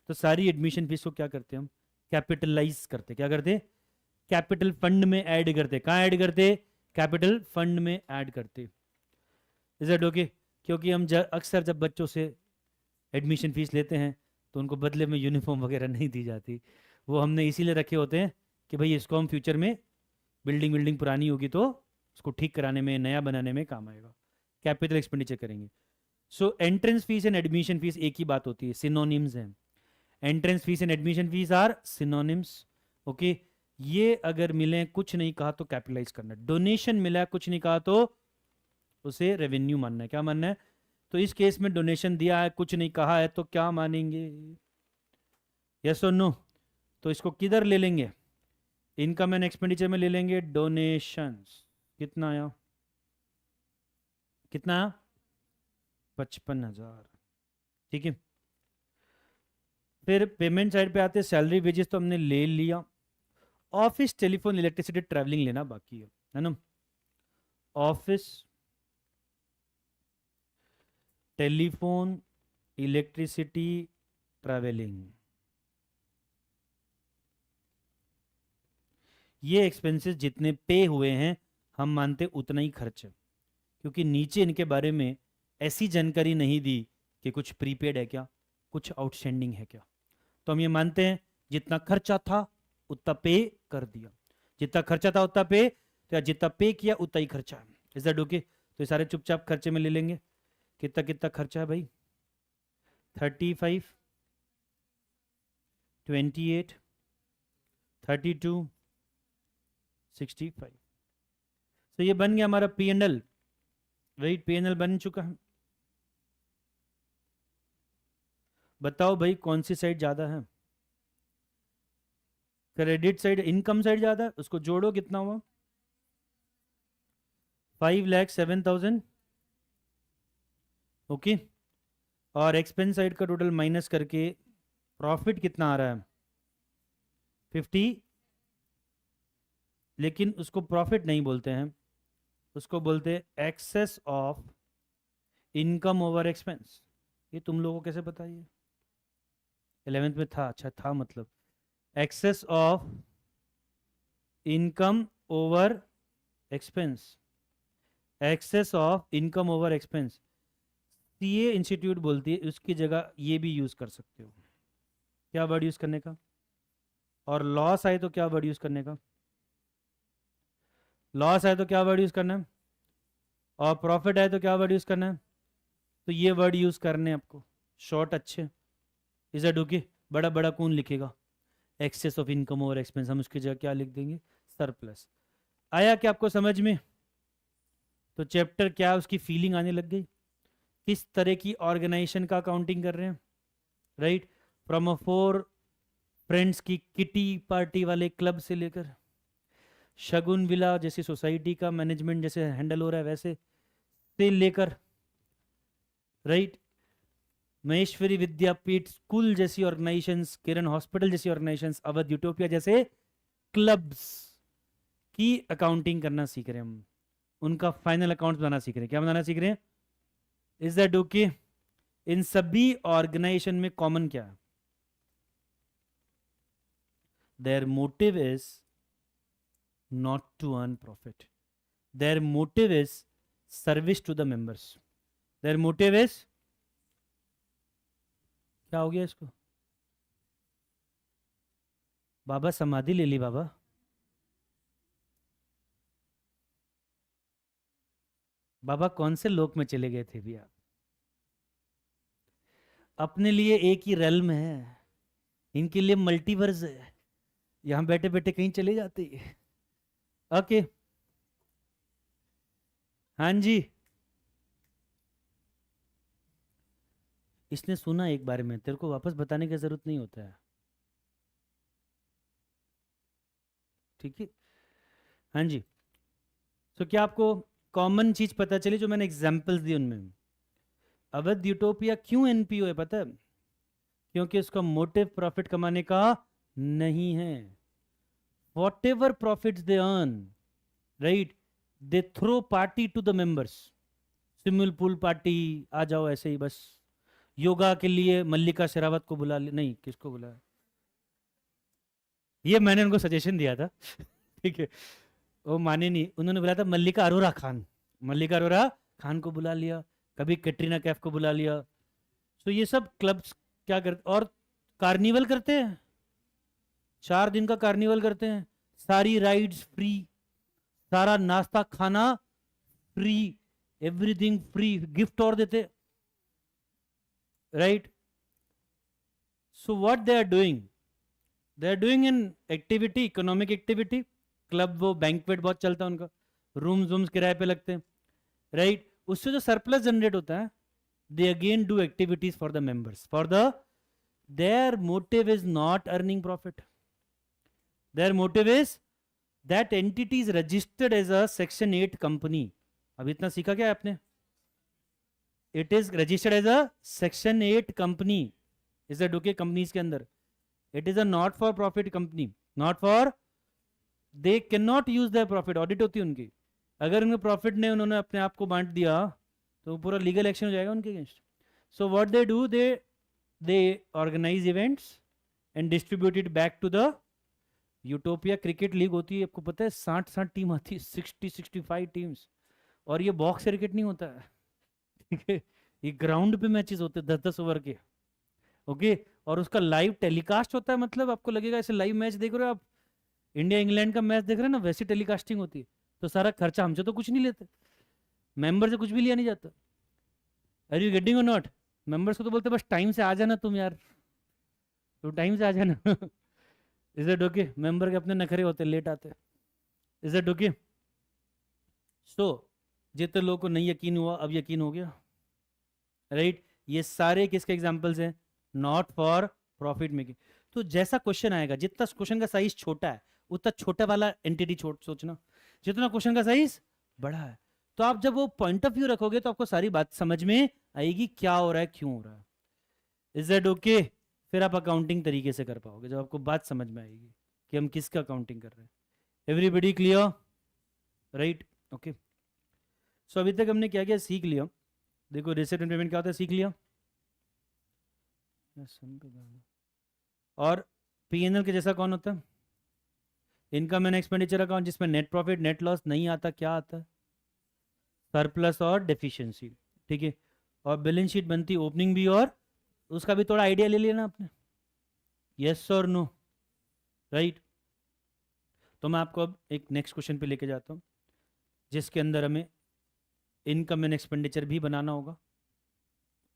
तो सारी एडमिशन फीस को क्या करते हम, कैपिटलाइज करते। क्या करते? कैपिटल फंड में ऐड करते। कहाँ ऐड करते? कैपिटल फंड में ऐड करते। Is it okay? क्योंकि हम अक्सर जब बच्चों से एडमिशन फीस लेते हैं तो उनको बदले में यूनिफॉर्म वगैरह नहीं दी जाती, वो हमने इसीलिए रखे होते हैं कि भाई इसको हम फ्यूचर में बिल्डिंग पुरानी होगी तो उसको ठीक कराने में, नया बनाने में काम आएगा, कैपिटल एक्सपेंडिचर करेंगे। So entrance fees and admission fees एक ही बात होती है, सिनोनिम्स हैं। Entrance fees and admission fees are synonyms. Okay, ये अगर मिले, कुछ नहीं कहा तो कैपिटलाइज करना, डोनेशन मिला कुछ नहीं कहा तो उसे रेवेन्यू मानना है। क्या मानना है? तो इस केस में डोनेशन दिया है, कुछ नहीं कहा है, तो क्या मानेंगे? यस और नो? तो इसको किधर ले लेंगे? इनकम एंड एक्सपेंडिचर में ले लेंगे, डोनेशंस। कितना आया? कितना आया? 55,000। ठीक है, फिर पेमेंट साइड पे आते हैं, सैलरी वेजेस तो हमने ले लिया, ऑफिस टेलीफोन इलेक्ट्रिसिटी ट्रैवलिंग लेना बाकी है ना। ऑफिस टेलीफोन इलेक्ट्रिसिटी ट्रैवलिंग, ये एक्सपेंसेस जितने पे हुए हैं हम मानते उतना ही खर्च है, क्योंकि नीचे इनके बारे में ऐसी जानकारी नहीं दी कि कुछ प्रीपेड है क्या, कुछ आउटस्टैंडिंग है क्या। तो हम ये मानते हैं जितना खर्चा था उतना पे कर दिया, जितना खर्चा था उतना पे, तो जितना पे किया उतना ही खर्चा है। Is that okay? तो ये सारे चुपचाप खर्चे में ले लेंगे। कितना कितना खर्चा है भाई? 35, 28, 32, 65। तो ये बन गया हमारा P&L। राइट, P&L बन चुका है। बताओ भाई कौन सी साइड ज्यादा है? क्रेडिट साइड, इनकम साइड ज्यादा है, उसको जोड़ो कितना हुआ? 5,07,000। ओके, और एक्सपेंस साइड का टोटल माइनस करके प्रॉफिट कितना आ रहा है? 50। लेकिन उसको प्रॉफिट नहीं बोलते हैं, उसको बोलते हैं excess of income over expense. ये तुम लोगों को कैसे पता? ये 11th में था, अच्छा था मतलब। Excess of income over expense, excess of income over expense, CA institute बोलती है, उसकी जगह ये भी यूज कर सकते हो। क्या वर्ड यूज करने का? और लॉस आए तो क्या वर्ड यूज करने का? लॉस आए तो क्या वर्ड यूज करना है? और प्रॉफिट आए तो क्या वर्ड यूज करना है? तो ये वर्ड यूज करने हैं आपको, शॉर्ट अच्छे। Is that okay? बड़ा बड़ा कौन लिखेगा? Excess of income over expense, हम उसकी जगह क्या लिख देंगे? सरप्लस। आया क्या आपको समझ में? तो चैप्टर क्या, उसकी फीलिंग आने लग गई, किस तरह की ऑर्गेनाइजेशन का अकाउंटिंग कर रहे हैं। Right, from a four friends की किटी पार्टी वाले क्लब से लेकर शगुन विला जैसी सोसाइटी का मैनेजमेंट जैसे हैंडल हो रहा है वैसे से लेकर, राइट, महेश्वरी विद्यापीठ स्कूल जैसी ऑर्गेनाइजेशंस, किरण हॉस्पिटल जैसी ऑर्गेनाइजेशंस, अवध यूटोपिया जैसे क्लब्स की अकाउंटिंग करना सीख रहे हैं हम, उनका फाइनल अकाउंट बनाना सीख रहे हैं। क्या बनाना सीख रहे हैं? Is that okay? इन सभी ऑर्गेनाइजेशन में कॉमन क्या है? Their motive is not to earn profit, their motive is service to the members, their motive is, क्या हो गया इसको? बाबा समाधि ले ली बाबा। बाबा कौन से लोक में चले गए थे भी आप? अपने लिए एक ही रेल्म है, इनके लिए मल्टीवर्स है, यहां बैठे बैठे कहीं चले जाते हैं। ओके, हाँ जी। इसने सुना एक बार में, तेरे को वापस बताने की जरूरत नहीं होता है। ठीक है, हाँ जी। तो क्या आपको कॉमन चीज पता चली जो मैंने एग्जांपल्स दी उनमें? अवध यूटोपिया क्यों एनपीओ है पता है? क्योंकि उसका मोटिव प्रॉफिट कमाने का नहीं है। Whatever profit they earn, right, they throw party to the members. Swimming pool party, आ जाओ ऐसे ही बस। योगा के लिए मल्लिका शेरावत को बुला ले, नहीं किसको बुलाया, ये मैंने उनको सजेशन दिया था। ठीक है, वो माने नहीं, उन्होंने बुलाया था मल्लिका अरोरा खान, मल्लिका अरोरा खान को बुला लिया, कभी कैटरीना कैफ को बुला लिया। तो ये सब क्लब्स क्या करते, और कार्निवल करते हैं, 4 दिन का कार्निवल करते हैं, सारी राइड्स फ्री, सारा नाश्ता खाना फ्री, एवरीथिंग फ्री, गिफ्ट और देते, right. So what they are doing, they are doing an activity, economic activity. Club, वो बैंक्वेट बहुत चलता है उनका, रूम्स वूम्स किराए पे लगते हैं, राइट। उससे जो सरप्लस जनरेट होता है, they again do activities for the members, for the, their motive is not earning profit, their motive is that entity is registered as a section 8 company। अब इतना सीखा क्या है आपने? it is registered as a section 8 company, is that okay? Companies के अंदर it is a not for profit company, not for, they cannot use their profit, audit होती है उनकी। अगर उनके प्रॉफिट ने उन्होंने अपने आप को बांट दिया तो पूरा लीगल एक्शन हो जाएगा उनके against. So what they do, they organize events and distribute it back to the utopia. Cricket league होती है, आपको पता है 60 टीम आती है, 65 टीम्स, और ये बॉक्स क्रिकेट नहीं होता है। ठीक है, ये ग्राउंड पे मैचेस होते हैं 10-10 ओवर के। ओके, और उसका लाइव टेलीकास्ट होता है, मतलब आपको लगेगा ऐसे लाइव मैच देख रहे हो आप, इंडिया इंग्लैंड का मैच देख रहे हो ना, वैसी टेलीकास्टिंग होती है। तो सारा खर्चा हमसे तो कुछ नहीं लेते, मेंबर से कुछ भी लिया नहीं जाता। आर यू गेटिंग और नॉट? मेंबर्स को तो बोलते बस टाइम से आ जाना तुम यार, तो टाइम से आ जाना। Is it okay? मेंबर के अपने नखरे होते, लेट आते। Is it okay? सो जितने लोगों को नहीं यकीन हुआ अब यकीन हो गया, राइट। ये सारे किसके एग्जांपल्स हैं? Not for profit making. तो जैसा क्वेश्चन आएगा, जितना क्वेश्चन का साइज छोटा है उतना छोटा वाला एंटिटी सोचना, जितना क्वेश्चन का साइज बड़ा है, तो आप जब वो पॉइंट ऑफ व्यू रखोगे तो आपको सारी बात समझ में आएगी, क्या हो रहा है, क्यों हो रहा है। Is that okay? फिर आप अकाउंटिंग तरीके से कर पाओगे जब आपको बात समझ में आएगी कि हम किसका अकाउंटिंग कर रहे हैं। Everybody clear? Right, okay. So अभी तक हमने क्या क्या सीख लिया? देखो, रिसिप्ट एंड पेमेंट क्या होता है, सीख लिया। और पीएनएल के जैसा कौन होता है? इनकम एंड एक्सपेंडिचर अकाउंट, जिसमें नेट प्रॉफिट नेट लॉस नहीं आता, क्या आता है? सरप्लस और डेफिशिएंसी, ठीक है। और बैलेंस शीट बनती ओपनिंग भी, और उसका भी थोड़ा आइडिया ले लेना आपने, यस और नो, राइट। तो मैं आपको अब एक नेक्स्ट क्वेश्चन पे लेके जाता हूँ, जिसके अंदर हमें इनकम एंड एक्सपेंडिचर भी बनाना होगा,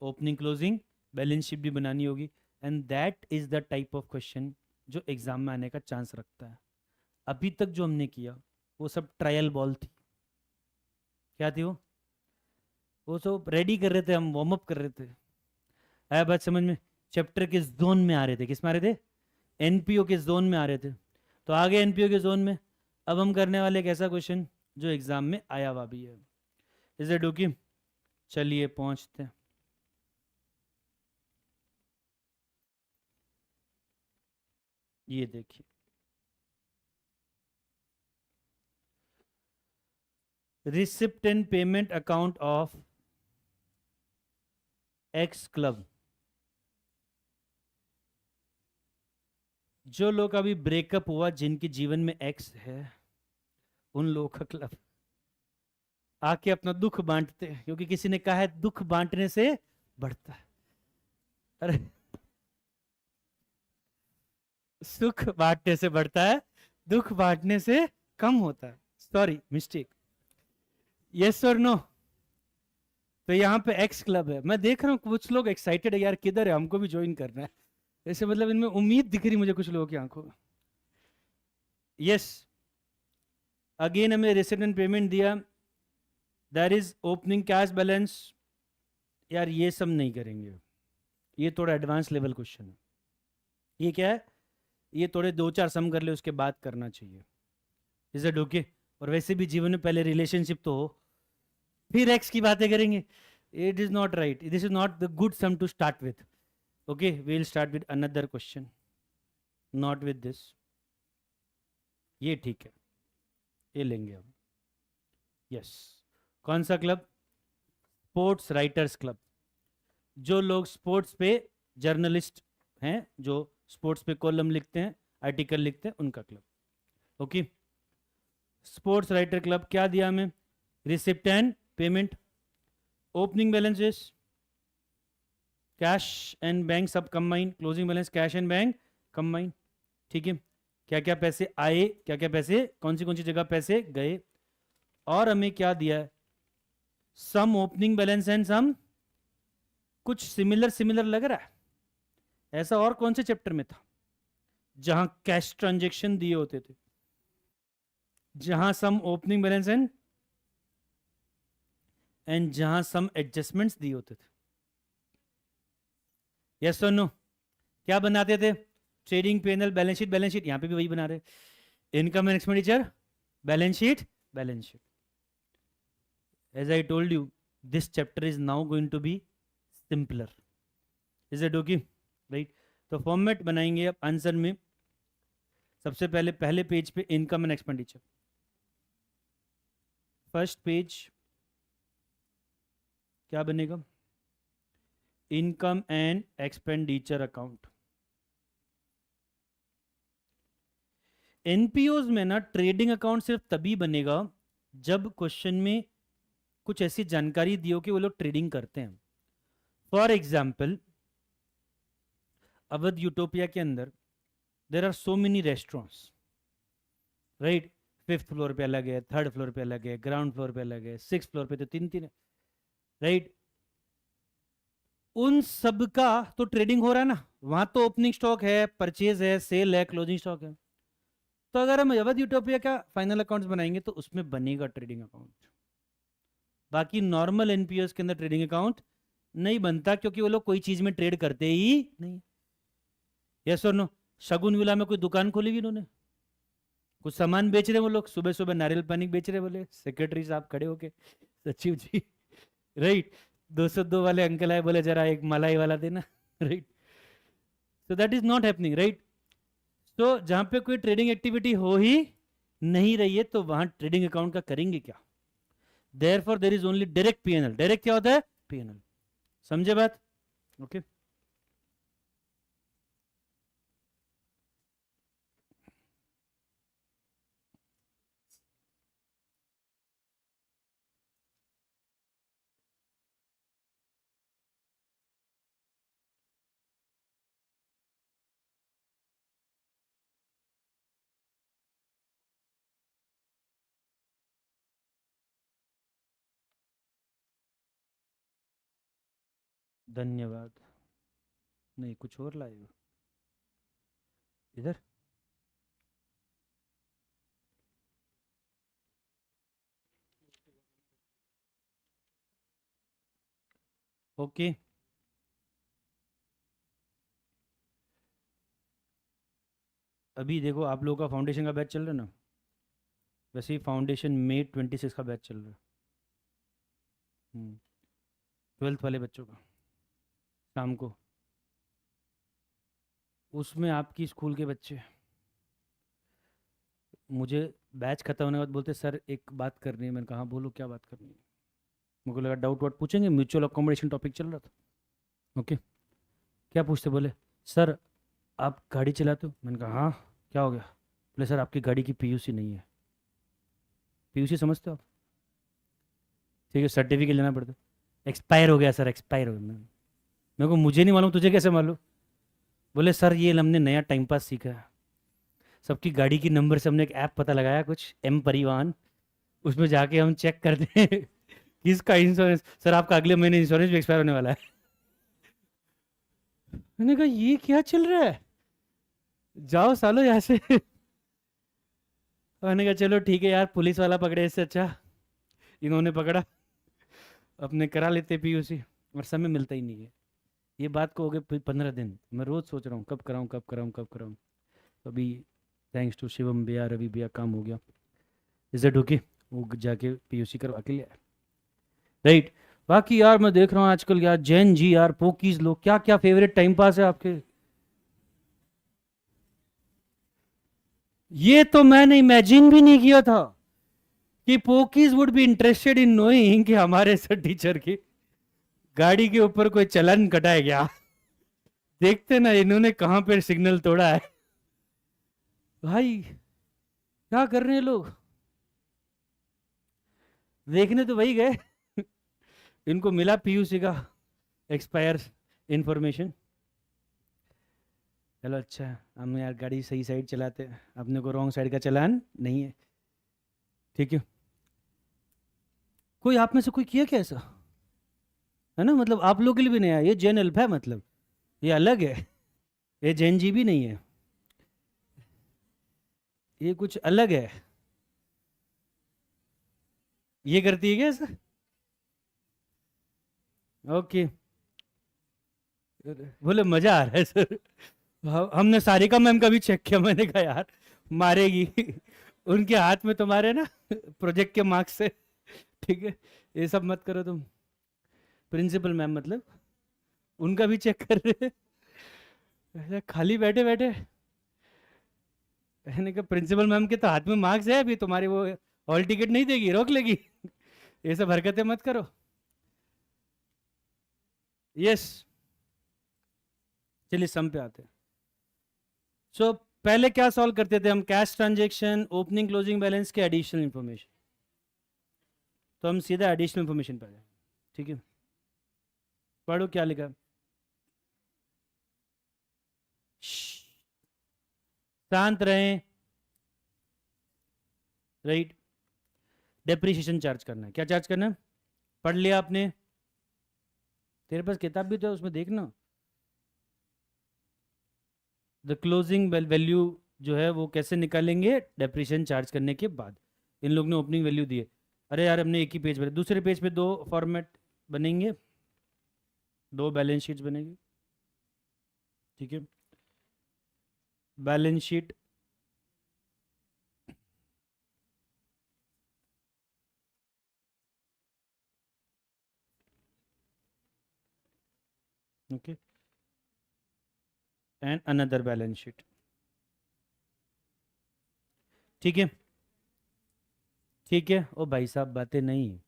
ओपनिंग क्लोजिंग बैलेंस शीट भी बनानी होगी, and that is the type of question जो एग्जाम में आने का चांस रखता है। अभी तक जो हमने किया वो सब ट्रायल बॉल थी। क्या थी वो सब रेडी कर रहे थे, हम वार्म अप कर रहे थे। आया बात समझ में? चैप्टर किस जोन में आ रहे थे, किस में आ रहे थे? एनपीओ के जोन में आ रहे थे। तो आगे एनपीओ के जोन में अब हम करने वाले एक ऐसा क्वेश्चन जो एग्जाम में आया हुआ भी है। Is it okay? चलिए पहुंचते हैं। ये देखिए, receipt and payment account of x club. जो लोग अभी ब्रेकअप हुआ, जिनके जीवन में एक्स है, उन लोगों का क्लब आके अपना दुख बांटते हैं, क्योंकि किसी ने कहा है दुख बांटने से बढ़ता है। अरे, सुख बांटने से बढ़ता है, दुख बांटने से कम होता है। Sorry, mistake. यस और नो? तो यहाँ पे एक्स क्लब है। मैं देख रहा हूँ कुछ लोग एक्साइटेड है, यार किधर है, हमको भी ज्वाइन करना है। ऐसे मतलब इनमें उम्मीद दिख रही मुझे कुछ लोगों की आंखों में। यस, अगेन हमें रिसिप्ट एंड पेमेंट दिया, that is opening cash balance. यार ये सब नहीं करेंगे, ये थोड़ा एडवांस लेवल क्वेश्चन है। ये क्या है? ये थोड़े 2-4 सम कर ले, उसके बाद करना चाहिए। Is it okay? और वैसे भी जीवन में पहले रिलेशनशिप तो हो, फिर एक्स की बातें करेंगे। It is not right, this is not the good sum to start with. Okay, we will start with another question, not with this. ये ठीक है, ये लेंगे हम। यस, कौन सा क्लब? Sports writers club. जो लोग स्पोर्ट्स पे जर्नलिस्ट हैं, जो स्पोर्ट्स पे कॉलम लिखते हैं, आर्टिकल लिखते हैं, उनका club. Okay, sports writer club. क्या दिया हमें? Receipt and payment, opening balances, cash and bank सब combine, closing balance cash and bank combine, ठीक है। क्या क्या पैसे आए, क्या क्या पैसे, कौन सी जगह पैसे गए। और हमें क्या दिया है? सम ओपनिंग बैलेंस एंड सम। कुछ सिमिलर सिमिलर लग रहा है? ऐसा और कौन से चैप्टर में था जहां कैश ट्रांजेक्शन दिए होते थे, जहां सम ओपनिंग बैलेंस एंड जहां सम एडजस्टमेंट्स दिए होते थे? यस और नो? क्या बनाते थे? Trading panel, balance sheet, balance sheet. यहां पे भी वही बना रहे, income and expenditure, balance sheet, balance sheet. As I told you, this chapter is now going to be simpler. Is it okay? Right. तो फॉर्मेट बनाएंगे अब आंसर में। सबसे पहले पहले पेज पे income and expenditure, first page क्या बनेगा? Income and expenditure account. NPOs में ना ट्रेडिंग अकाउंट सिर्फ तभी बनेगा जब क्वेश्चन में कुछ ऐसी जानकारी दी हो कि वो लोग ट्रेडिंग करते हैं। फॉर एग्जाम्पल, अवध यूटोपिया के अंदर there are so many restaurants, right. 5th floor पे अलग है, 3rd फ्लोर पे अलग है, ग्राउंड फ्लोर पे अलग है, 6th फ्लोर पे तो 3-3 है, राइट। उन सब का तो ट्रेडिंग हो रहा है ना, वहां तो ओपनिंग स्टॉक है, परचेज है, सेल है, क्लोजिंग स्टॉक है। तो अगर हम अवध यूटोपिया का फाइनल अकाउंट्स बनाएंगे तो उसमें बनेगा ट्रेडिंग अकाउंट। बाकी नॉर्मल एनपीओस के अंदर ट्रेडिंग अकाउंट नहीं बनता, क्योंकि वो लोग कोई चीज में ट्रेड करते ही नहीं। यस और नो? शगुन विला में कोई दुकान खोली हुई इन्होंने, कुछ सामान बेच रहे वो लोग, सुबह सुबह नारियल पानी बेच रहे, बोले सेक्रेटरी साहब खड़े होके, सचिव जी, राइट, 202 वाले अंकल आए, बोले जरा एक मलाई वाला देना, right. So that is not happening, right. तो जहां पे कोई ट्रेडिंग एक्टिविटी हो ही नहीं रही है, तो वहां ट्रेडिंग अकाउंट का करेंगे क्या? Therefore there is only direct P&L. Direct क्या होता है? पीएनएल। समझे बात? ओके। धन्यवाद। नहीं, कुछ और लाए हो इधर? ओके। अभी देखो, आप लोगों का फाउंडेशन का बैच चल रहा है ना, वैसे ही फाउंडेशन May 26 का बैच चल रहा है, 12th वाले बच्चों का, शाम को। उसमें आपकी स्कूल के बच्चे मुझे बैच खत्म होने के बाद बोलते, सर एक बात करनी है। मैंने कहा हाँ, बोलो क्या बात करनी है। मुझे लगा डाउट वाउट पूछेंगे, म्यूचुअल अकोमोडेशन टॉपिक चल रहा था। ओके। क्या पूछते? बोले सर आप गाड़ी चलाते हो? मैंने कहा हाँ, क्या हो गया? बोले सर आपकी गाड़ी की पीयूसी नहीं है। पीयूसी समझते हो आप? ठीक है, सर्टिफिकेट लेना पड़ता है। एक्सपायर हो गया सर, एक्सपायर हो गया। मेरे को मुझे नहीं मालूम, तुझे कैसे मालूम? बोले सर ये हमने नया टाइम पास सीखा है, सबकी गाड़ी की नंबर से हमने एक ऐप पता लगाया, कुछ एम परिवहन, उसमें जाके हम चेक करते हैं किसका इंश्योरेंस। सर आपका अगले महीने इंश्योरेंस भी एक्सपायर होने वाला है। मैंने कहा ये क्या चल रहा है, जाओ सालो यहाँ से। मैंने कहा चलो ठीक है यार, पुलिस वाला पकड़े इससे अच्छा इन्होंने पकड़ा, अपने करा लेते पीयूसी। और समय मिलता ही नहीं है। ये बात को हो गए 15 दिन, मैं रोज सोच रहा हूँ कब कराऊँ, कब कराऊँ, कब कराऊँ। तो अभी थैंक्स टू शिवम भैया, रवि भैया, काम हो गया। Is it okay? वो जाके पीयूसी करवा के लिया, राइट। बाकी यार मैं देख रहा हूँ आजकल यार, जैन जी यार, पोकीज लोग, क्या क्या फेवरेट टाइम पास है आपके? ये तो मैंने इमेजिन भी नहीं किया था कि पोकीज would be interested in knowing कि हमारे सर टीचर की गाड़ी के ऊपर कोई चलन कटाया गया। देखते ना इन्होंने कहां पर सिग्नल तोड़ा है। भाई क्या कर रहे हैं लोग, देखने तो वही गए। इनको मिला पीयूसी का एक्सपायर इंफॉर्मेशन। चलो अच्छा है, हम यार गाड़ी सही साइड चलाते हैं, अपने को रॉन्ग साइड का चालान नहीं है। ठीक है। कोई आप में से कोई किया क्या ऐसा? है ना, मतलब आप लोग के लिए भी नहीं है ये, जैन अल्फा है मतलब, ये अलग है, ये जैन जी भी नहीं है, ये कुछ अलग है। ये करती है क्या ऐसा? ओके। बोले मजा आ रहा है सर। हमने सारिका मैम का भी चेक किया, मैंने कहा यार मारेगी। उनके हाथ में तुम्हारे ना प्रोजेक्ट के मार्क्स से। ठीक है, ये सब मत करो तुम। प्रिंसिपल मैम मतलब, उनका भी चेक कर रहे हैं। ऐसे खाली बैठे बैठे। मैंने कहा प्रिंसिपल मैम के तो हाथ में मार्क्स है, अभी तुम्हारी वो हॉल टिकट नहीं देगी, रोक लेगी। ये सब हरकतें मत करो। यस। चलिए सम पे आते हैं। सो पहले क्या सॉल्व करते थे हम? Cash transaction, opening closing balance के एडिशनल इंफॉर्मेशन। तो हम सीधा एडिशनल इंफॉर्मेशन पे आ जाए। ठीक है, पढ़ो क्या लिखा। शांत रहें, राइट। डेप्रिसिएशन चार्ज करना है। क्या चार्ज करना है? पढ़ लिया आपने? तेरे पास किताब भी तो है, उसमें देखना। द क्लोजिंग वैल्यू जो है वो कैसे निकालेंगे? डेप्रिसिएशन चार्ज करने के बाद। इन लोग ने ओपनिंग वैल्यू दी है, अरे यार हमने एक ही पेज बना, दूसरे पेज पे दो फॉर्मेट बनेंगे, दो बैलेंस शीट्स बनेगी, ठीक है। Balance sheet okay, and another balance sheet, ठीक है। ठीक है, ओ भाई साहब बातें नहीं,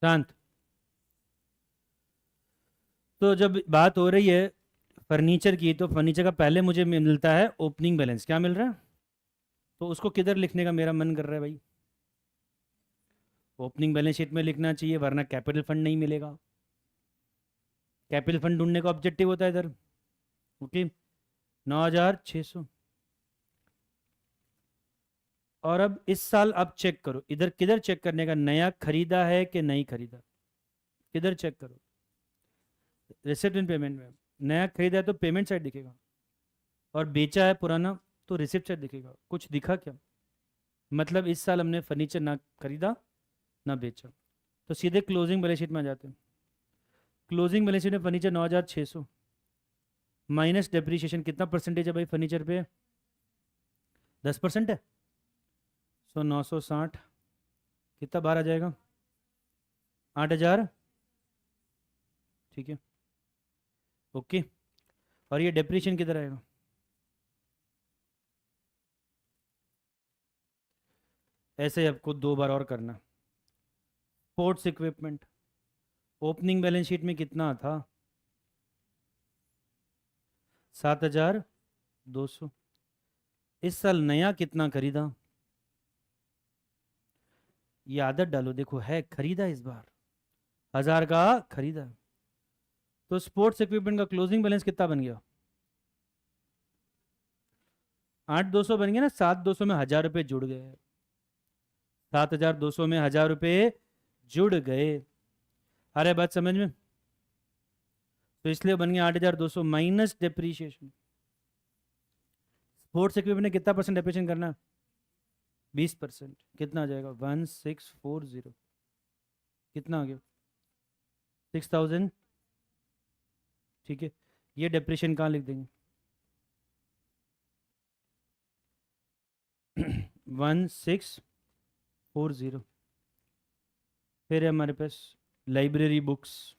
शांत। तो जब बात हो रही है फर्नीचर की, तो फर्नीचर का पहले मुझे मिलता है ओपनिंग बैलेंस, क्या मिल रहा है? तो उसको किधर लिखने का मेरा मन कर रहा है भाई? ओपनिंग बैलेंस शीट में लिखना चाहिए, वरना कैपिटल फंड नहीं मिलेगा। कैपिटल फंड ढूंढने का ऑब्जेक्टिव होता है इधर, ओके। 9,600। और अब इस साल आप चेक करो, इधर किधर चेक करने का, नया खरीदा है कि नहीं खरीदा, किधर चेक करो? रिसिप्ट इन पेमेंट में नया खरीदा है तो पेमेंट साइड दिखेगा, और बेचा है पुराना तो रिसिप्ट साइड दिखेगा। कुछ दिखा क्या? मतलब इस साल हमने फर्नीचर ना खरीदा ना बेचा, तो सीधे क्लोजिंग बैलेंस शीट में आ जाते हैं। क्लोजिंग बैलेंस शीट में फर्नीचर 9,600 माइनस डेप्रीशिएशन, कितना परसेंटेज है भाई फर्नीचर पे? 10% है। 960, कितना बाहर आ जाएगा? 8,000, ठीक है, ओके। और ये डेप्रीशिएशन किधर आएगा? ऐसे ही आपको दो बार और करना। Sports equipment opening balance sheet में कितना था? 7,200। इस साल नया कितना खरीदा? ये आदत डालो, देखो है खरीदा इस बार, 1,000 का खरीदा। तो स्पोर्ट्स इक्विपमेंट का क्लोजिंग बैलेंस कितना बन गया? 8,200 बन गया ना, 7,200 में 1,000 रुपये जुड़ गए, 7,200 में 1,000 रुपये जुड़ गए। अरे बात समझ में? तो इसलिए बन गया 8,200 माइनस डेप्रीशिएशन। स्पोर्ट्स इक्विपमेंट ने कितना परसेंट डेप्रीशिएशन करना? 20%। कितना आ जाएगा? 1,640। कितना आ गया? 6,000, ठीक है। ये डेप्रीशिएशन कहाँ लिख देंगे? 1,640। फिर है हमारे पास लाइब्रेरी बुक्स,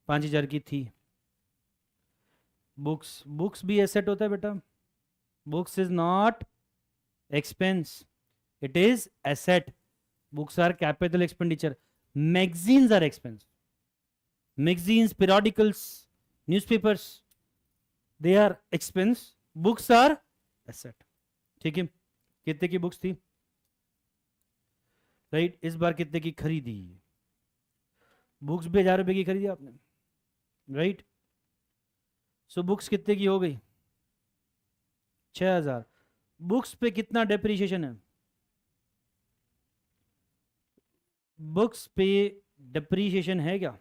5,000 की थी। बुक्स, बुक्स भी एसेट होता है बेटा। Books is not expense, it is asset. Books are capital expenditure. Magazines are expense. Magazines, periodicals, newspapers, they are expense. Books are asset. ठीक है। कितने की बुक्स थी? राइट, इस बार कितने की खरीदी? बुक्स भी 1,000 रुपए की खरीदी आपने, राइट। सो बुक्स कितने की हो गई? 6,000। बुक्स पे कितना डेप्रीशिएशन है? बुक्स पे डेप्रीशिएशन है क्या?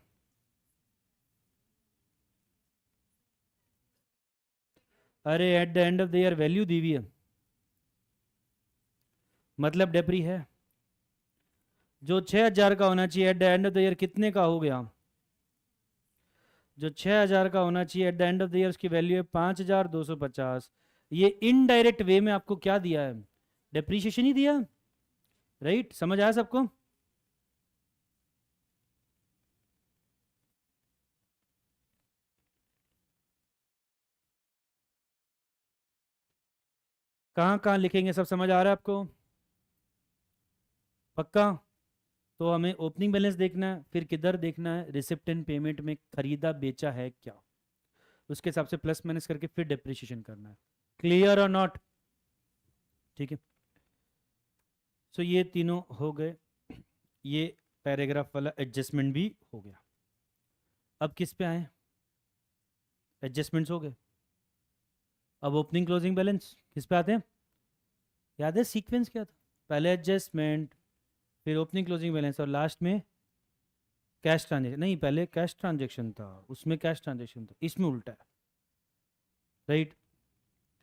अरे at the end of the year value दी हुई है, मतलब डेप्री है। जो 6,000 का होना चाहिए eight the end of the year कितने का हो गया? जो 6,000 का होना चाहिए eight the end of the year उसकी वैल्यू है 5,250। ये इनडायरेक्ट वे में आपको क्या दिया है? डेप्रीशिएशन ही दिया, राइट। समझ आया सबको? कहाँ कहाँ लिखेंगे, सब समझ आ रहा है आपको? पक्का? तो हमें ओपनिंग बैलेंस देखना है, फिर किधर देखना है? रिसिप्ट एंड पेमेंट में खरीदा बेचा है क्या, उसके हिसाब से प्लस माइनस करके फिर डेप्रिशिएशन करना है। क्लियर और नॉट? ठीक है। सो ये तीनों हो गए, ये पैराग्राफ वाला एडजस्टमेंट भी हो गया। अब किस पे आए? एडजस्टमेंट्स हो गए। अब ओपनिंग क्लोजिंग बैलेंस किस पे आते हैं? याद है सीक्वेंस क्या था? पहले एडजस्टमेंट, फिर ओपनिंग क्लोजिंग बैलेंस, और लास्ट में कैश ट्रांजेक्शन। नहीं, पहले कैश ट्रांजेक्शन था, उसमें कैश ट्रांजेक्शन था, इसमें उल्टा है, राइट।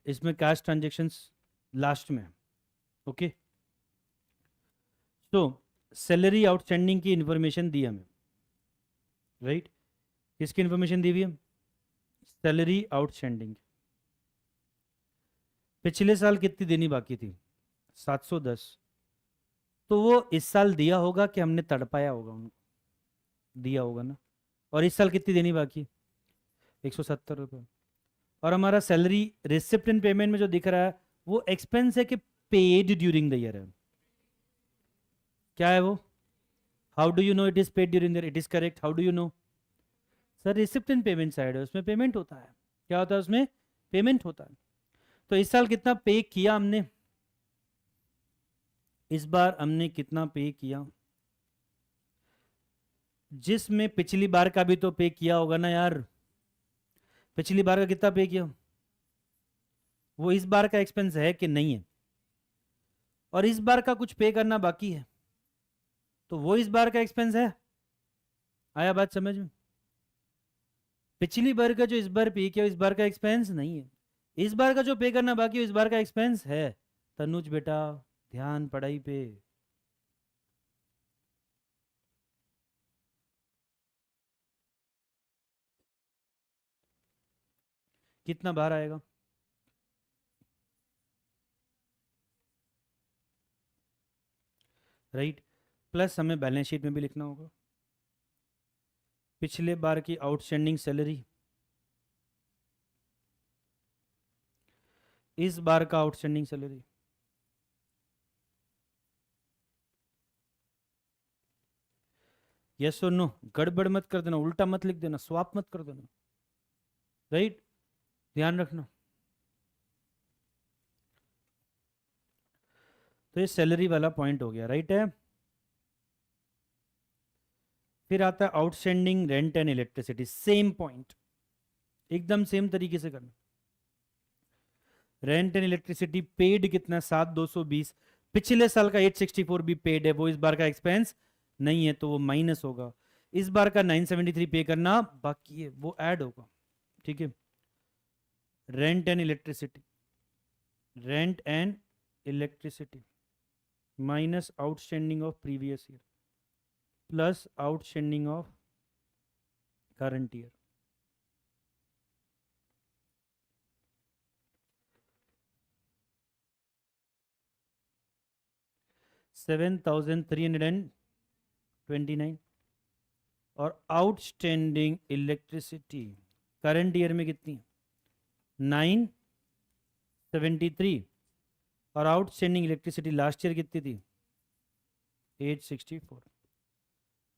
इसमें कैश ट्रांजेक्शन्स लास्ट में। ओके, तो सैलरी आउटस्टैंडिंग की इंफॉर्मेशन दी हमें, राइट? किसकी इंफॉर्मेशन दी हुई है? Salary outstanding. पिछले साल कितनी देनी बाकी थी? 710। तो वो इस साल दिया होगा कि हमने तड़पाया होगा उनको? दिया होगा ना। और इस साल कितनी देनी बाकी? 170 रुपये। और हमारा सैलरी रिसिप्ट इन पेमेंट में जो दिख रहा है वो एक्सपेंस है कि पेड ड्यूरिंग द ईयर है? क्या है वो? How do you know it is paid during the year? It is correct. How do you know? Sir receipt in payment side है, उसमें पेमेंट होता है। क्या होता है उसमें? पेमेंट होता है। तो इस साल कितना पे किया हमने? इस बार हमने कितना पे किया? जिसमें पिछली बार का भी तो पे किया होगा ना यार। पिछली बार का कितना पे किया? वो इस बार का एक्सपेंस है कि नहीं है? और इस बार का कुछ पे करना बाकी है, तो वो इस बार का एक्सपेंस है। आया बात समझ में? पिछली बार का जो इस बार पे किया इस बार का एक्सपेंस नहीं है। इस बार का जो पे करना बाकी है इस बार का एक्सपेंस है। तनुज बेटा ध्यान पढ़ाई पे। कितना बाहर आएगा? राइट। प्लस हमें बैलेंस शीट में भी लिखना होगा पिछले बार की आउटस्टैंडिंग सैलरी, इस बार का आउटस्टैंडिंग सैलरी। यस और नो? गड़बड़ मत कर देना, उल्टा मत लिख देना, स्वाप मत कर देना, राइट? ध्यान रखना। तो ये सैलरी वाला पॉइंट हो गया, राइट है? फिर आता है outstanding rent and electricity. Same point, एकदम सेम तरीके से करना। रेंट एंड इलेक्ट्रिसिटी पेड कितना? 7,220। पिछले साल का 864 भी पेड है, वो इस बार का एक्सपेंस नहीं है, तो वो माइनस होगा। इस बार का 973 पे करना बाकी है, वो ऐड होगा। ठीक है। Rent and electricity, rent and electricity minus outstanding of previous year plus outstanding of current year. $7,329। और आउटस्टैंडिंग इलेक्ट्रिसिटी करंट ईयर में कितनी? 973। और आउटस्टैंडिंग इलेक्ट्रिसिटी लास्ट ईयर कितनी थी? 864।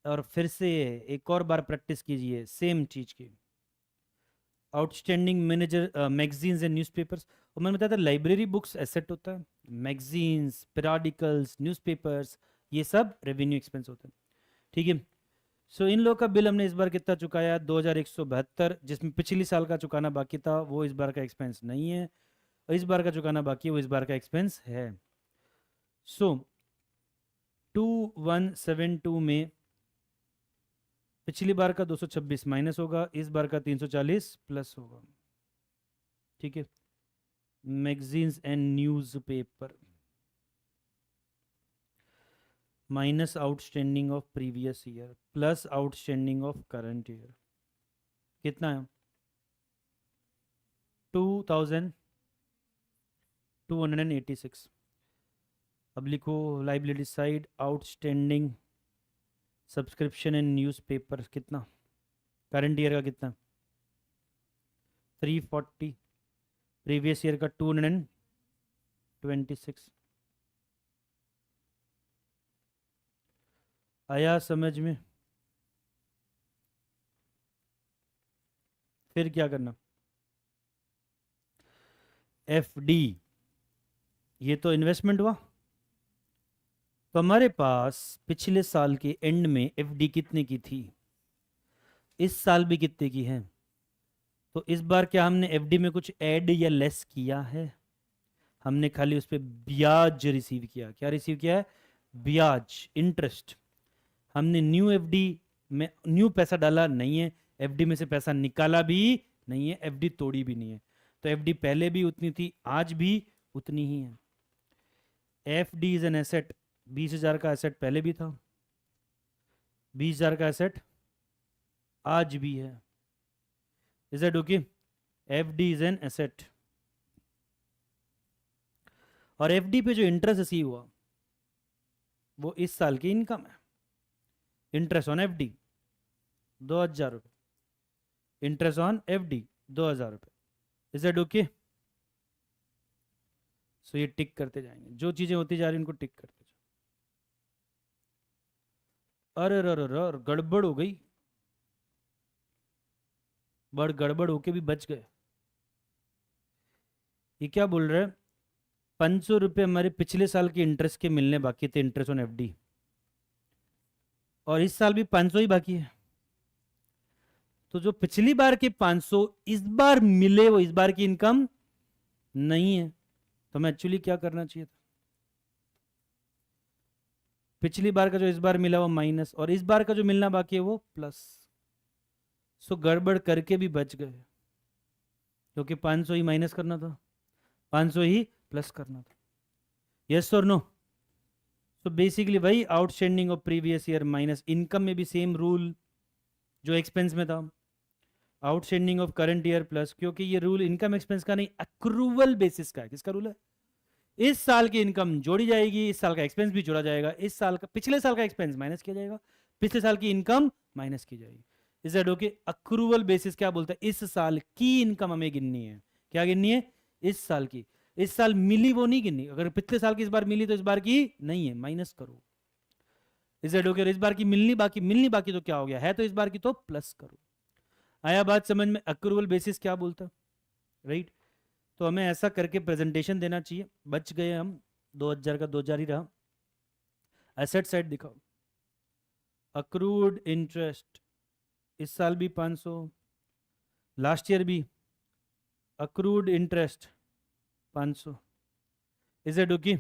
और फिर से एक और बार प्रैक्टिस कीजिए सेम चीज की। Outstanding manager magazines and newspapers. और मैंने बताया था लाइब्रेरी बुक्स एसेट होता है, मैगजीन्स, पेरियोडिकल्स, न्यूज़पेपर्स, ये सब रेवेन्यू एक्सपेंस होता है। ठीक है। सो इन लोगों का बिल हमने इस बार कितना चुकाया? 2,172, जिसमें पिछली साल का चुकाना बाकी था, वो इस बार का एक्सपेंस नहीं है। और इस बार का चुकाना बाकी है, वो इस बार का एक्सपेंस है। सो 2172 में पिछली बार का 226 माइनस होगा, इस बार का 340 प्लस होगा। ठीक है। Magazines and news paper minus outstanding of previous year plus outstanding of current year कितना है? 2,286। अब लिखो liability side outstanding subscription and newspaper कितना? करंट ईयर का कितना? 340। प्रीवियस ईयर का 226। आया समझ में? फिर क्या करना? एफडी, ये तो इन्वेस्टमेंट हुआ। तो हमारे पास पिछले साल के एंड में एफडी कितने की थी? इस साल भी कितने की है? तो इस बार क्या हमने एफडी में कुछ ऐड या लेस किया है? हमने खाली उस पर ब्याज रिसीव किया। क्या रिसीव किया है? ब्याज, इंटरेस्ट। हमने न्यू एफडी में न्यू पैसा डाला नहीं है, एफडी में से पैसा निकाला भी नहीं है, एफडी तोड़ी भी नहीं है। तो एफडी पहले भी उतनी थी, आज भी उतनी ही है। F D is an asset, 20,000 का एसेट पहले भी था, 20,000 का एसेट आज भी है। Is that okay? F D is an asset, और एफ डी पे जो इंटरेस्ट रिसीव हुआ वो इस साल की इनकम है। इंटरेस्ट ऑन एफ डी 2,000 रुपये, इंटरेस्ट ऑन एफ डी 2,000 रुपये। Is that okay? सो ये टिक करते जाएंगे, जो चीजें होती जा रही हैं उनको टिक करते जाओ। अरे अरे गड़बड़ हो गई, बड़ गड़बड़ होके भी बच गए। ये क्या बोल रहे हैं? 500 रुपये हमारे पिछले साल के इंटरेस्ट के मिलने बाकी थे, इंटरेस्ट ऑन एफडी, और इस साल भी 500 ही बाकी है। तो जो पिछली बार के 500 इस बार मिले वो इस बार की इनकम नहीं है। तो हमें एक्चुअली क्या करना चाहिए था? पिछली बार का जो इस बार मिला वो माइनस, और इस बार का जो मिलना बाकी है वो प्लस। सो गड़बड़ करके भी बच गए, क्योंकि 500 ही माइनस करना था, 500 ही प्लस करना था। यस और नो? तो बेसिकली वही outstanding of previous year minus income में भी सेम रूल जो एक्सपेंस में था, outstanding of current year plus, क्योंकि ये रूल इनकम एक्सपेंस का नहीं, अक्रूवल बेसिस का है। किसका रूल है? इस साल की इनकम जोड़ी जाएगी, इस साल का एक्सपेंस भी जोड़ा जाएगा, इस साल का पिछले साल का एक्सपेंस माइनस किया जाएगा, पिछले साल की इनकम माइनस की जाएगी। Is that okay? Accrual basis क्या बोलता है? इस साल की इनकम हमें गिननी है। क्या गिननी है? इस साल की। इस साल मिली वो नहीं गिननी, अगर पिछले साल की इस बार मिली तो इस बार की नहीं है, माइनस करो। Is that okay? इस बार की मिलनी बाकी तो क्या हो गया है, तो इस बार की तो प्लस करो। आया बात समझ में? अक्रूवल बेसिस क्या बोलता, राइट? तो हमें ऐसा करके प्रेजेंटेशन देना चाहिए। बच गए हम, 2,000 का 2,000 ही रहा। एसेट साइड दिखाओ। अक्रूड इंटरेस्ट इस साल भी 500, लास्ट ईयर भी accrued interest 500। Is it okay?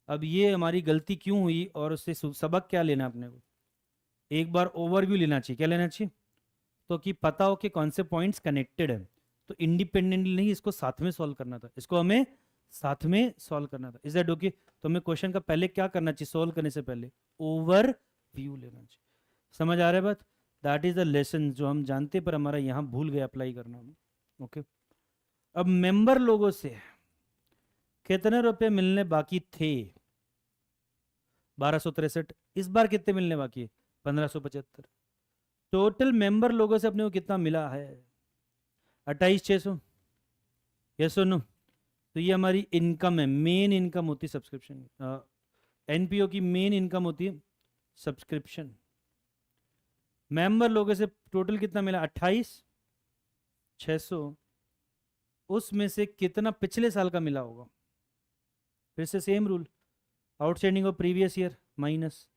अब ये हमारी गलती क्यों हुई और उससे सबक क्या लेना अपने को? एक बार ओवरव्यू लेना चाहिए। क्या लेना चाहिए? तो कि पता हो कि कौन से पॉइंट्स कनेक्टेड है। तो इंडिपेंडेंटली नहीं, इसको साथ में सॉल्व करना था, इसको हमें साथ में सॉल्व करना था। Is that okay? तो हमें क्वेश्चन का पहले क्या करना चाहिए? सॉल्व करने से पहले ओवर व्यू लेना चाहिए। समझ आ रहा है बात? दैट इज द लेसन जो हम जानते पर हमारा यहाँ भूल गए अप्लाई करना। ओके, अब मेंबर लोगों से कितने रुपए मिलने बाकी थे? 1263। इस बार कितने मिलने बाकी है? 1575। टोटल मेंबर लोगों से अपने को कितना मिला है? 28,600। यस और नो? तो ये हमारी इनकम है, मेन इनकम होती है सब्सक्रिप्शन। एनपीओ की मेन इनकम होती है सब्सक्रिप्शन। मेंबर लोगों से टोटल कितना मिला? 28,600। उसमें से कितना पिछले साल का मिला होगा? फिर से same rule, outstanding of previous year minus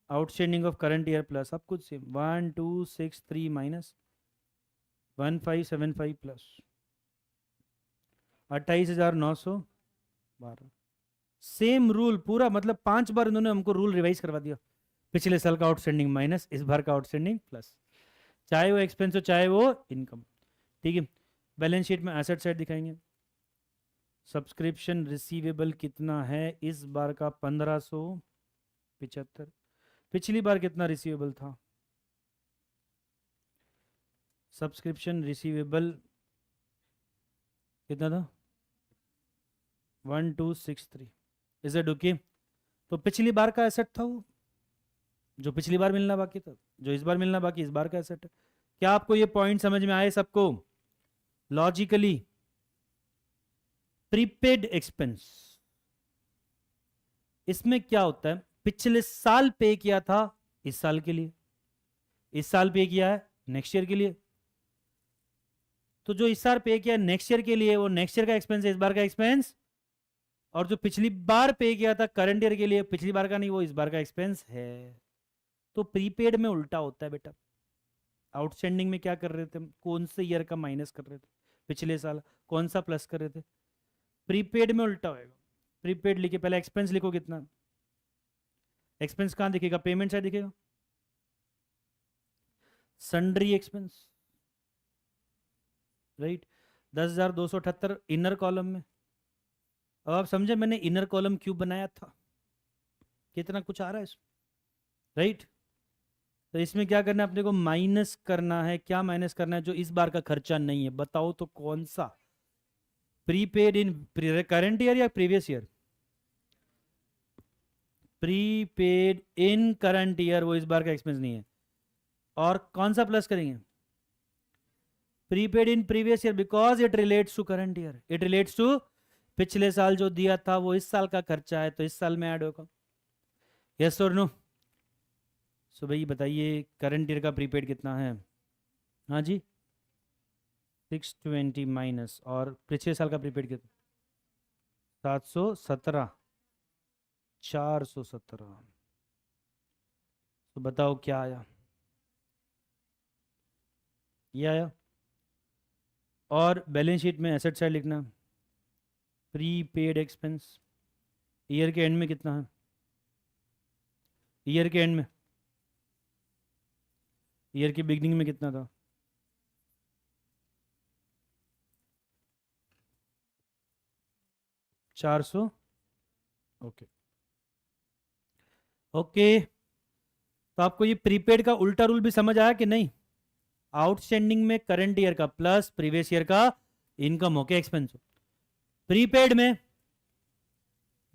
outstanding of current year plus, सब कुछ same. 1,263 minus 1,575 plus 28,912। Same rule पूरा, मतलब 5 बार उन्होंने हमको रूल रिवाइज करवा दिया। पिछले साल का आउटस्टैंडिंग माइनस इस बार का आउटस्टैंडिंग प्लस, चाहे वो एक्सपेंस हो चाहे वो इनकम। ठीक है, बैलेंस शीट में एसेट साइड दिखाएंगे। सब्सक्रिप्शन रिसीवेबल कितना है इस बार का? 1575। पिछली बार कितना रिसीवेबल था? सब्सक्रिप्शन रिसीवेबल कितना था? 1,263। Is it okay? तो पिछली बार का एसेट था वो, जो पिछली बार मिलना बाकी था, जो इस बार मिलना बाकी इस बार का एसेट है। क्या आपको ये पॉइंट समझ में आए सबको? लॉजिकली प्रीपेड एक्सपेंस, इसमें क्या होता है? पिछले साल पे किया था इस साल के लिए, इस साल पे किया है नेक्स्ट ईयर के लिए। तो जो इस साल पे किया नेक्स्ट ईयर के लिए वो नेक्स्ट ईयर का एक्सपेंस है, इस बार का एक्सपेंस। और जो पिछली बार पे किया था करंट ईयर के लिए, पिछली बार का नहीं, वो इस बार का एक्सपेंस है। तो प्रीपेड में उल्टा होता है बेटा। आउटस्टैंडिंग में क्या कर रहे थे? कौन से ईयर का माइनस कर रहे थे? पिछले साल। कौन सा प्लस कर रहे थे? प्रीपेड में उल्टा होएगा। प्रीपेड लिखे, पहले एक्सपेंस लिखो कितना। एक्सपेंस कहां दिखेगा? पेमेंट साइड दिखेगा। Sundry expense, right? 10,278 inner column में, अब आप समझे मैंने इनर कॉलम क्यों बनाया था, कितना कुछ आ रहा है इसमें, राइट। तो इसमें क्या करना है अपने को, माइनस करना है, क्या माइनस करना है, जो इस बार का खर्चा नहीं है, बताओ तो कौन सा, प्रीपेड इन करंट ईयर या प्रीवियस ईयर, प्रीपेड इन करंट ईयर, वो इस बार का एक्सपेंस नहीं है। और कौन सा प्लस करेंगे, prepaid in previous year, because it relates to current year, it relates to पिछले साल जो दिया था वो इस साल का खर्चा है तो इस साल में ऐड होगा। यस और नो। सो भाई बताइए करंट ईयर का प्रीपेड कितना है, हाँ जी 620 माइनस, और पिछले साल का प्रीपेड कितना, 717, 417। तो बताओ क्या आया, ये आया। और बैलेंस शीट में एसेट साइड लिखना, प्रीपेड एक्सपेंस ईयर के एंड में कितना है, ईयर के एंड में, ईयर की बिगनिंग में कितना था, 400। ओके ओके, तो आपको ये प्रीपेड का उल्टा रूल भी समझ आया कि नहीं, आउटस्टैंडिंग में करंट ईयर का प्लस प्रीवियस ईयर का इनकम हो के एक्सपेंस हो, प्रीपेड में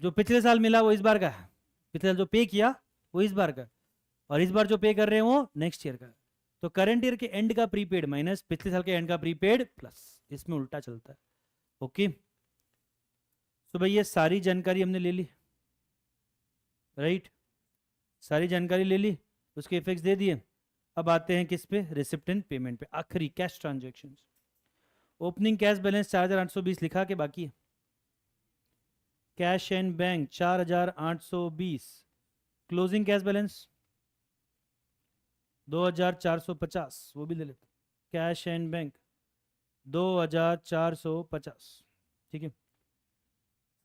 जो पिछले साल मिला वो इस बार का है, पिछले साल जो पे किया वो इस बार का, और इस बार जो पे कर रहे हैं वो नेक्स्ट ईयर का। तो करंट ईयर के एंड का प्रीपेड माइनस पिछले साल के एंड का प्रीपेड प्लस, इसमें उल्टा चलता है। ओके, तो भाई ये सारी जानकारी हमने ले ली, राइट, सारी जानकारी ले ली, उसके इफेक्ट्स दे दिए। अब आते हैं किस पे, रिसिप्ट एंड पेमेंट पे, आखिरी cash transaction. Opening cash balance 4820 लिखा के बाकी है, cash and bank 4820, closing cash balance 2450, वो भी ले लेते, कैश एंड बैंक 2450, ठीक है।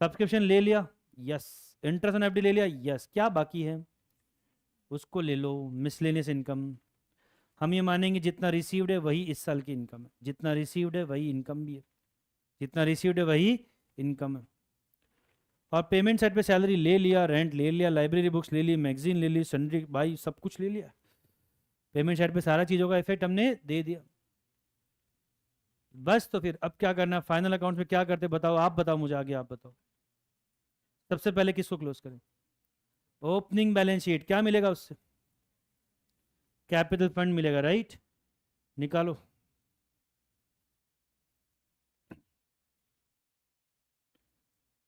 सब्सक्रिप्शन ले लिया, यस, इंटरेस्ट ऑन एफडी ले लिया, यस, क्या बाकी है उसको ले लो, मिसलेनियस इनकम। हम ये मानेंगे जितना रिसीव्ड है वही इस साल की इनकम है, जितना रिसीव्ड है वही इनकम भी है, जितना रिसीव्ड है वही इनकम है। और पेमेंट साइड पे सैलरी ले लिया, रेंट ले लिया, लाइब्रेरी बुक्स ले ली, मैगजीन ले ली, सन्ड्री भाई सब कुछ ले लिया, पेमेंट साइड पे सारा चीज़ों का इफेक्ट हमने दे दिया। बस तो फिर अब क्या करना, फाइनल अकाउंट में क्या करते बताओ, आप बताओ मुझे, आगे आप बताओ। सबसे पहले किसको क्लोज करें, ओपनिंग बैलेंस शीट, क्या मिलेगा उससे, कैपिटल फंड मिलेगा, राइट, निकालो।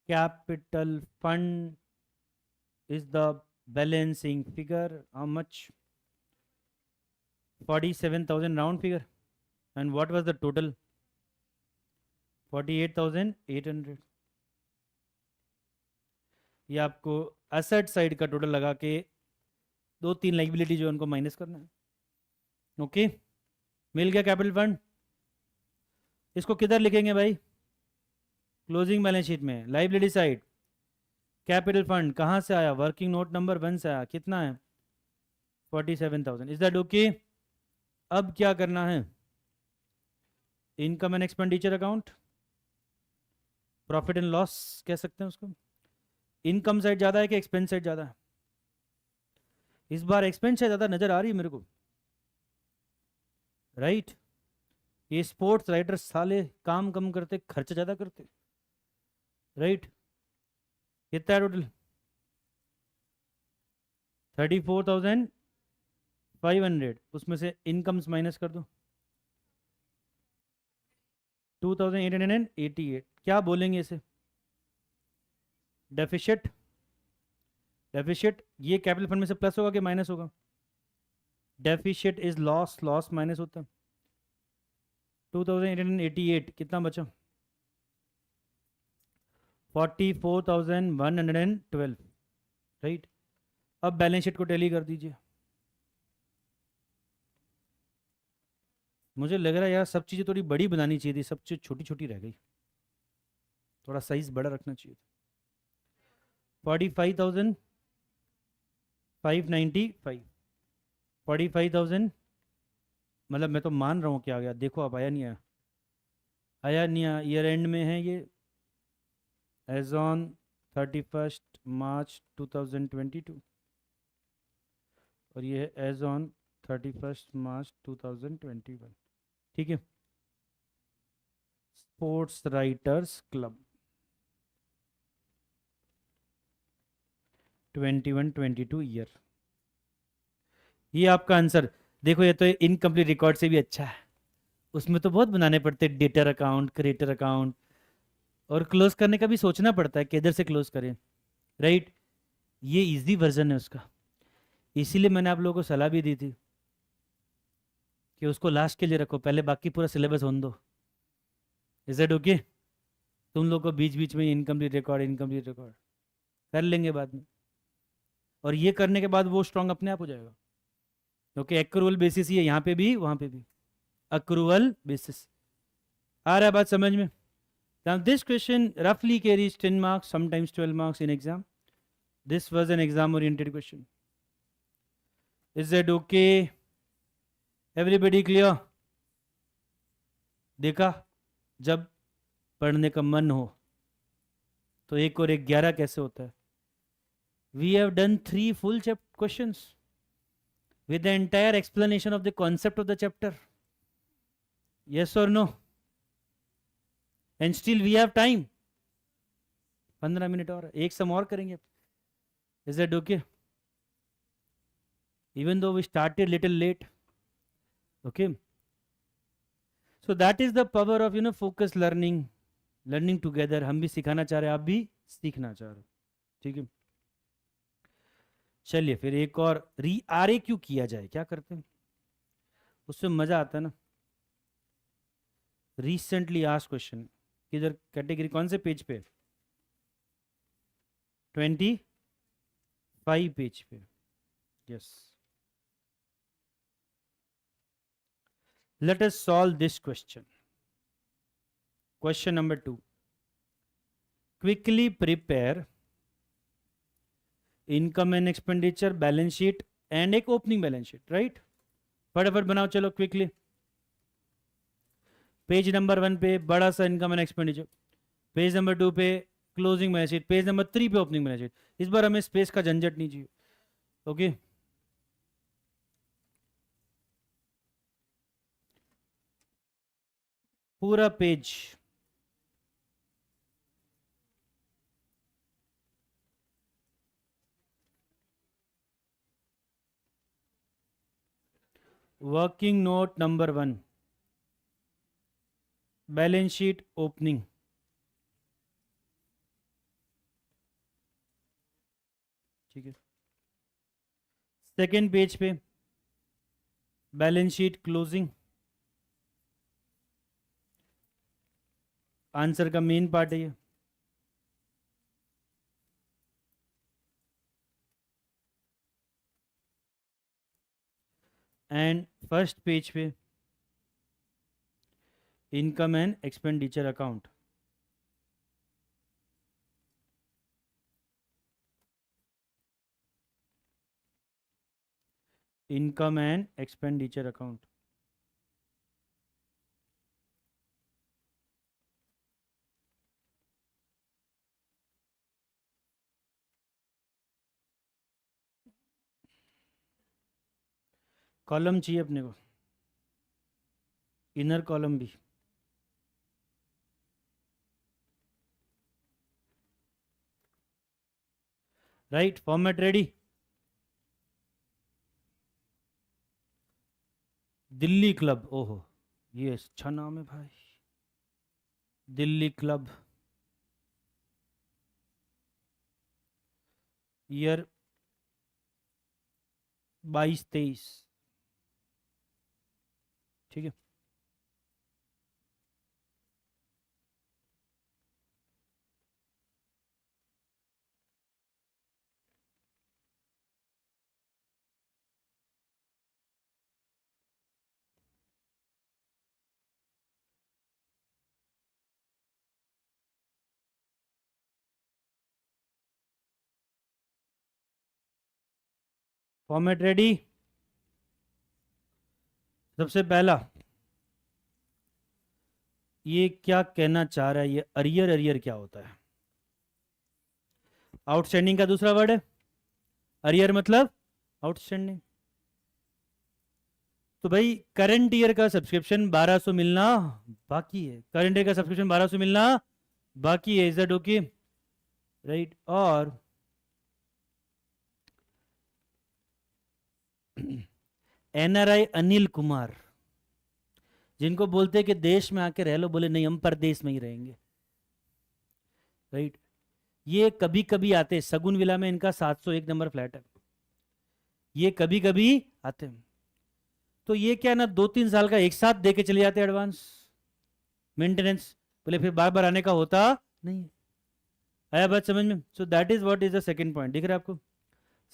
Capital fund is the balancing figure, how much, 47,000 round figure, and what was the total, 48,800। ये आपको असेट साइड का टोटल लगा के दो तीन लाइबिलिटी जो उनको माइनस करना है। ओके, मिल गया कैपिटल फंड। इसको किधर लिखेंगे भाई, क्लोजिंग बैलेंस शीट में, लाइबिलिटी साइड, कैपिटल फंड कहाँ से आया, वर्किंग नोट नंबर 1 से आया, कितना है 47,000, इज दैट ओके। अब क्या करना है, income and expenditure account, profit and loss कह सकते हैं उसको। इनकम साइड ज़्यादा है कि एक्सपेंस साइड ज़्यादा है, इस बार एक्सपेंस साइड ज़्यादा नज़र आ रही है मेरे को, राइट। ये स्पोर्ट्स राइटर साले काम कम करते खर्च ज़्यादा करते, राइट। कितना है टोटल, 34,500, उसमें से इनकम्स माइनस कर दो 2,888, क्या बोलेंगे इसे, डेफिशिट, डेफिशिट ये कैपिटल फंड में से प्लस होगा कि माइनस होगा, deficit is loss, loss minus होता है, 2,888 कितना बचा, 44,112, राइट। अब बैलेंस शीट को टैली कर दीजिए। मुझे लग रहा है यार सब चीज़ें थोड़ी बड़ी बनानी चाहिए थी, सब चीज़ छोटी छोटी रह गई, थोड़ा साइज बड़ा रखना चाहिए था। 45,595, 45,000, मतलब मैं तो मान रहा हूँ क्या आ गया, देखो अब आया नहीं आया, आया नहीं आया, ईयर एंड में है ये एज ऑन 31st March 2022 और ये है एज ऑन 31st March 2021। ठीक है। Sports writers club 21-22 year. ये आपका आंसर। देखो ये तो इनकम्प्लीट रिकॉर्ड से भी अच्छा है। उसमें तो बहुत बनाने पड़ते हैं, डेटर अकाउंट, क्रिएटर अकाउंट, और क्लोज करने का भी सोचना पड़ता है किधर से क्लोज करें, राइट। ये इजी वर्जन है उसका, इसीलिए मैंने आप लोगों को सलाह भी दी थी कि उसको लास्ट के लिए रखो, पहले बाकी पूरा सिलेबस होने दो। Is that okay? तुम लोग को बीच बीच में इनकम्प्लीट रिकॉर्ड कर लेंगे बाद में, और ये करने के बाद वो स्ट्रांग अपने आप हो जाएगा। ओके, एक्रूवल बेसिस ही है यहाँ पे भी वहाँ पे भी, अक्रूवल बेसिस। आ रहा है बात समझ में? Now this question roughly carries 10 marks, sometimes 12 marks in exam. This was an exam oriented question. Is that okay? Everybody clear? देखा, जब पढ़ने का मन हो तो 1 और 1 11 कैसे होता है। We have done 3 full questions with the entire explanation of the concept of the chapter. Yes or no? And still we have time. 15 minute और, एक सम और करेंगे। Is that okay? Even though we started little late. Okay. So that is the power of focus learning together. हम भी सिखाना चाह रहे हैं, आप भी सीखना चाह रहे हो। ठीक है, चलिए फिर एक और आरे क्यों किया जाए, क्या करते हैं, उससे मजा आता है ना। रिसेंटली आस्क्ड क्वेश्चन, किधर कैटेगरी, कौन से पेज पे? 25 पेज पे। Yes, let us solve this question. Question number 2. Quickly prepare income and expenditure balance sheet and एक opening balance sheet, right? फटाफट बनाओ चलो क्विकली। पेज नंबर 1 पे बड़ा सा income and expenditure, page number 2 पे closing balance sheet, page number 3 पे opening balance sheet. इस बार हमें स्पेस का झंझट नहीं चाहिए। ओके, पूरा page working note number 1 balance sheet opening. ठीक है, सेकेंड पेज पे बैलेंस शीट क्लोजिंग, आंसर का मेन पार्ट है ये। एंड फर्स्ट पेज पे income and expenditure account. Income and expenditure account. Column चाहिए अपने को, इनर कॉलम भी। Right, format ready. Delhi club, ओहो ये अच्छा नाम है भाई, दिल्ली क्लब। ईयर 22-23। ठीक है, फॉर्मेट रेडी। सबसे पहला, ये क्या कहना चाह रहा है, ये अरियर क्या होता है? आउटस्टैंडिंग का दूसरा वर्ड है अरियर, मतलब आउटस्टैंडिंग। तो भाई करंट ईयर का सब्सक्रिप्शन 1200 मिलना बाकी है, करंट ईयर का सब्सक्रिप्शन 1200 मिलना बाकी है, इज दैट ओके? राइट। और एनआरआई अनिल कुमार, जिनको बोलते हैं कि देश में आके रह लो, बोले नहीं हम परदेश में ही रहेंगे। राइट। ये कभी कभी आते, सगुन विला में इनका 701 नंबर फ्लैट है, ये कभी कभी आते हैं। तो ये क्या ना 2-3 साल का एक साथ दे के चले जाते एडवांस मेंटेनेंस, बोले फिर बार बार आने का होता नहीं है। आया बात समझ में? So that is what is the second point, दिख रहा है आपको?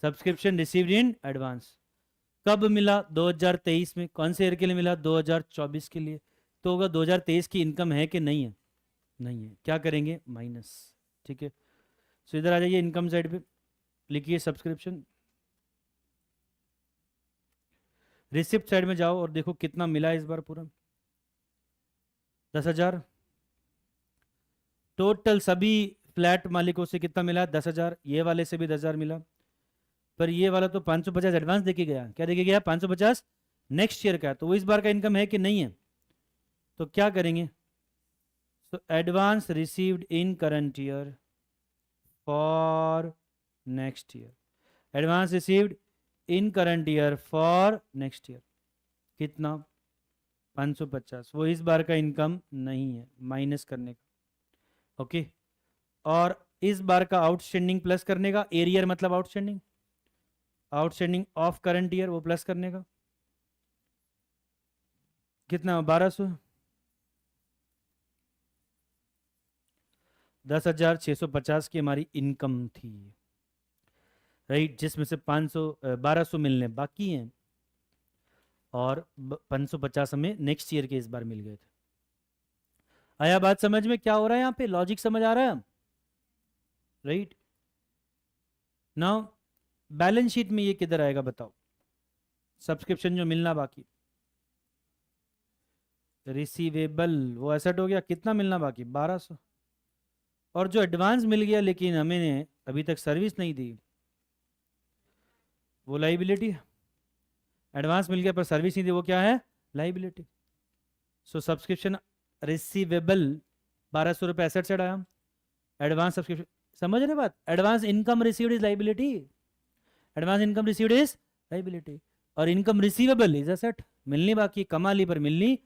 सब्सक्रिप्शन रिसीव्ड इन एडवांस कब मिला? 2023 में। कौन से ईयर के लिए मिला? 2024 के लिए। तो होगा 2023 की इनकम है कि नहीं है? नहीं है। क्या करेंगे? माइनस। ठीक है, सो इधर आ जाइए इनकम साइड पे, लिखिए सब्सक्रिप्शन। रिसिप्ट साइड में जाओ और देखो कितना मिला इस बार पूरा, 10,000। टोटल सभी फ्लैट मालिकों से कितना मिला? 10,000। ये वाले से भी 10,000 मिला, पर ये वाला तो 550 एडवांस देके गया। क्या देके गया? 550 नेक्स्ट ईयर का। तो वो इस बार का इनकम है कि नहीं है? तो क्या करेंगे? तो advance received in current year for next year, advance received in current year for next year कितना? 550। वो इस बार का इनकम नहीं है, माइनस करने का। ओके। और इस बार का आउटस्टैंडिंग प्लस करने का, एरियर मतलब outstanding, outstanding of current year वो प्लस करने का। कितना? 1200। 10,650 की हमारी इनकम थी, राइट, जिसमें से 1200 मिलने बाकी हैं और 550 हमें नेक्स्ट ईयर के इस बार मिल गए थे। आया बात समझ में? क्या हो रहा है यहाँ पे? लॉजिक समझ आ रहा है? राइट। नाउ बैलेंस शीट में ये किधर आएगा बताओ? सब्सक्रिप्शन जो मिलना बाकी, रिसीवेबल वो एसेट हो गया, कितना मिलना बाकी? 1200। और जो एडवांस मिल गया लेकिन हमें अभी तक सर्विस नहीं दी, वो लाइबिलिटी है। एडवांस मिल गया पर सर्विस नहीं दी, वो क्या है? लाइबिलिटी। सो सब्सक्रिप्शन रिसीवेबल 1200 रुपये एसेट साइड आया, एडवांस सब्सक्रिप्शन, समझ रहे बात? Advance income received is liability, advance income received is liability, और इनकम रिसीवेबल इज एसेट। मिलनी बाकी, कमा ली पर मिलनी,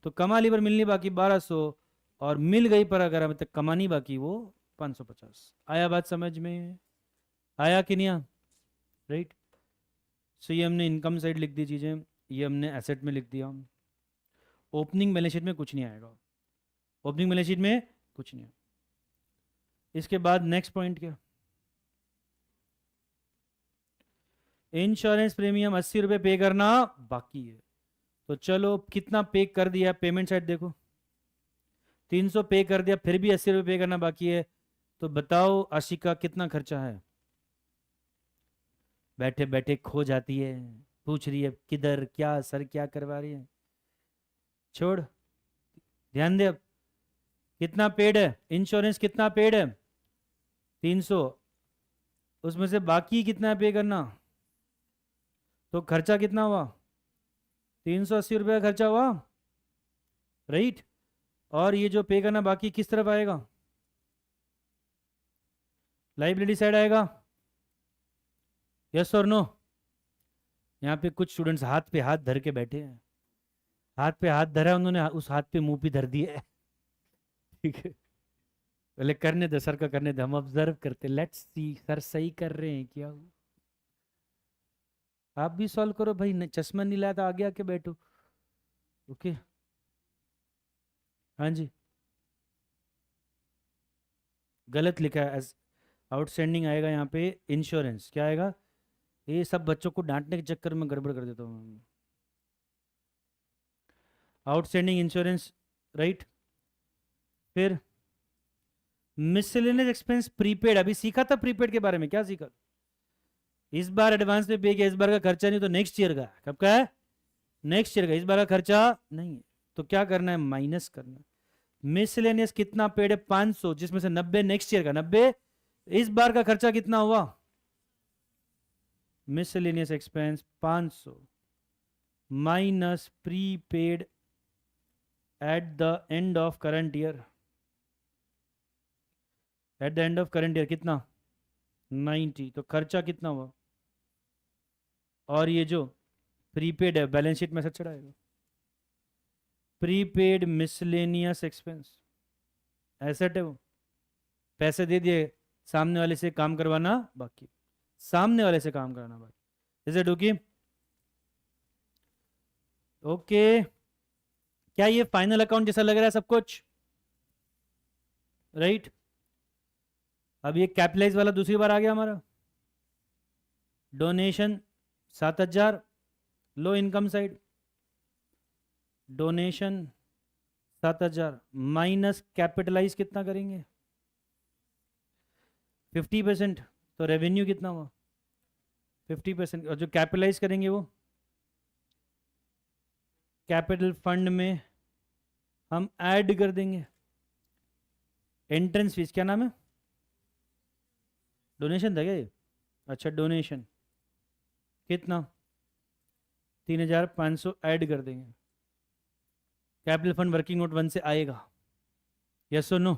तो कमा ली पर मिलनी बाकी 1200, और मिल गई पर अगर हमें तक कमानी बाकी वो 550। आया बात समझ में? आया कि नहीं? राइट। सो ये हमने इनकम साइड लिख दी चीज़ें, ये हमने एसेट में लिख दिया। ओपनिंग बैलेंस शीट में कुछ नहीं आएगा, ओपनिंग बैलेंस शीट में कुछ नहीं है। इसके बाद नेक्स्ट पॉइंट क्या? इंश्योरेंस प्रीमियम 80 रुपये पे करना बाकी है। तो चलो कितना पे कर दिया? पेमेंट साइड देखो, 300 पे कर दिया, फिर भी 80 रुपये पे करना बाकी है। तो बताओ आशिका कितना खर्चा है? बैठे बैठे खो जाती है, पूछ रही है किधर क्या सर क्या करवा रही है। छोड़, ध्यान दे। अब कितना पेड है? इंश्योरेंस कितना पेड है? 300। उसमें से बाकी कितना पे करना? तो खर्चा कितना हुआ? 380 रुपये खर्चा हुआ, राइट। और ये जो पे करना बाकी किस तरफ आएगा? लाइबिलिटी साइड आएगा, यस और नो? यहाँ पे कुछ स्टूडेंट्स हाथ पे हाथ धर के बैठे हैं, हाथ पे हाथ धरा उन्होंने, उस हाथ पे मुंह भी धर दिया है। ठीक है, पहले करने दे सर का, करने दे, हम ऑब्जर्व करते, लेट्स सी सर सही कर रहे हैं क्या। आप भी सॉल्व करो भाई, चश्मा नहीं लाया तो आगे आके बैठो। ओके, हाँ जी, गलत लिखा है, आउटस्टैंडिंग आएगा यहाँ पे इंश्योरेंस। क्या आएगा? ये सब बच्चों को डांटने के चक्कर में गड़बड़ कर देता हूँ। Outstanding insurance, right. फिर मिसलेनियस एक्सपेंस प्रीपेड, अभी सीखा था प्रीपेड के बारे में, क्या सीखा? इस बार एडवांस में पे किया, इस बार का खर्चा नहीं तो नेक्स्ट ईयर का, कब का है? नेक्स्ट ईयर का, इस बार का खर्चा नहीं है, तो क्या करना है? माइनस करना है। मिसलेनियस कितना पेड है? 500, जिसमें से 90 नेक्स्ट ईयर का, 90 इस बार का खर्चा कितना हुआ? Miscellaneous expense 500 minus prepaid eight the end of current year. Eight the end of current year कितना? 90। तो खर्चा कितना हुआ? और ये जो प्रीपेड है बैलेंस शीट में से चढ़ाएगा। प्रीपेड मिसलेनियस एक्सपेंस एसेट है वो, पैसे दे दिए, सामने वाले से काम करवाना बाकी, सामने वाले से काम कराना बाकी। Is it okay? ओके, क्या ये फाइनल अकाउंट जैसा लग रहा है सब कुछ? राइट। अब ये कैपिटलाइज वाला दूसरी बार आ गया हमारा। डोनेशन 7000, लो income side, donation 7000 minus capitalize कितना करेंगे? 50%। तो रेवेन्यू कितना हुआ? 50%। और जो कैपिटलाइज करेंगे वो कैपिटल फंड में हम ऐड कर देंगे। एंट्रेंस फीस क्या नाम है? डोनेशन था क्या ये? अच्छा, डोनेशन कितना? 3500 ऐड कर देंगे। कैपिटल फंड वर्किंग नोट 1 से आएगा। यस और नो?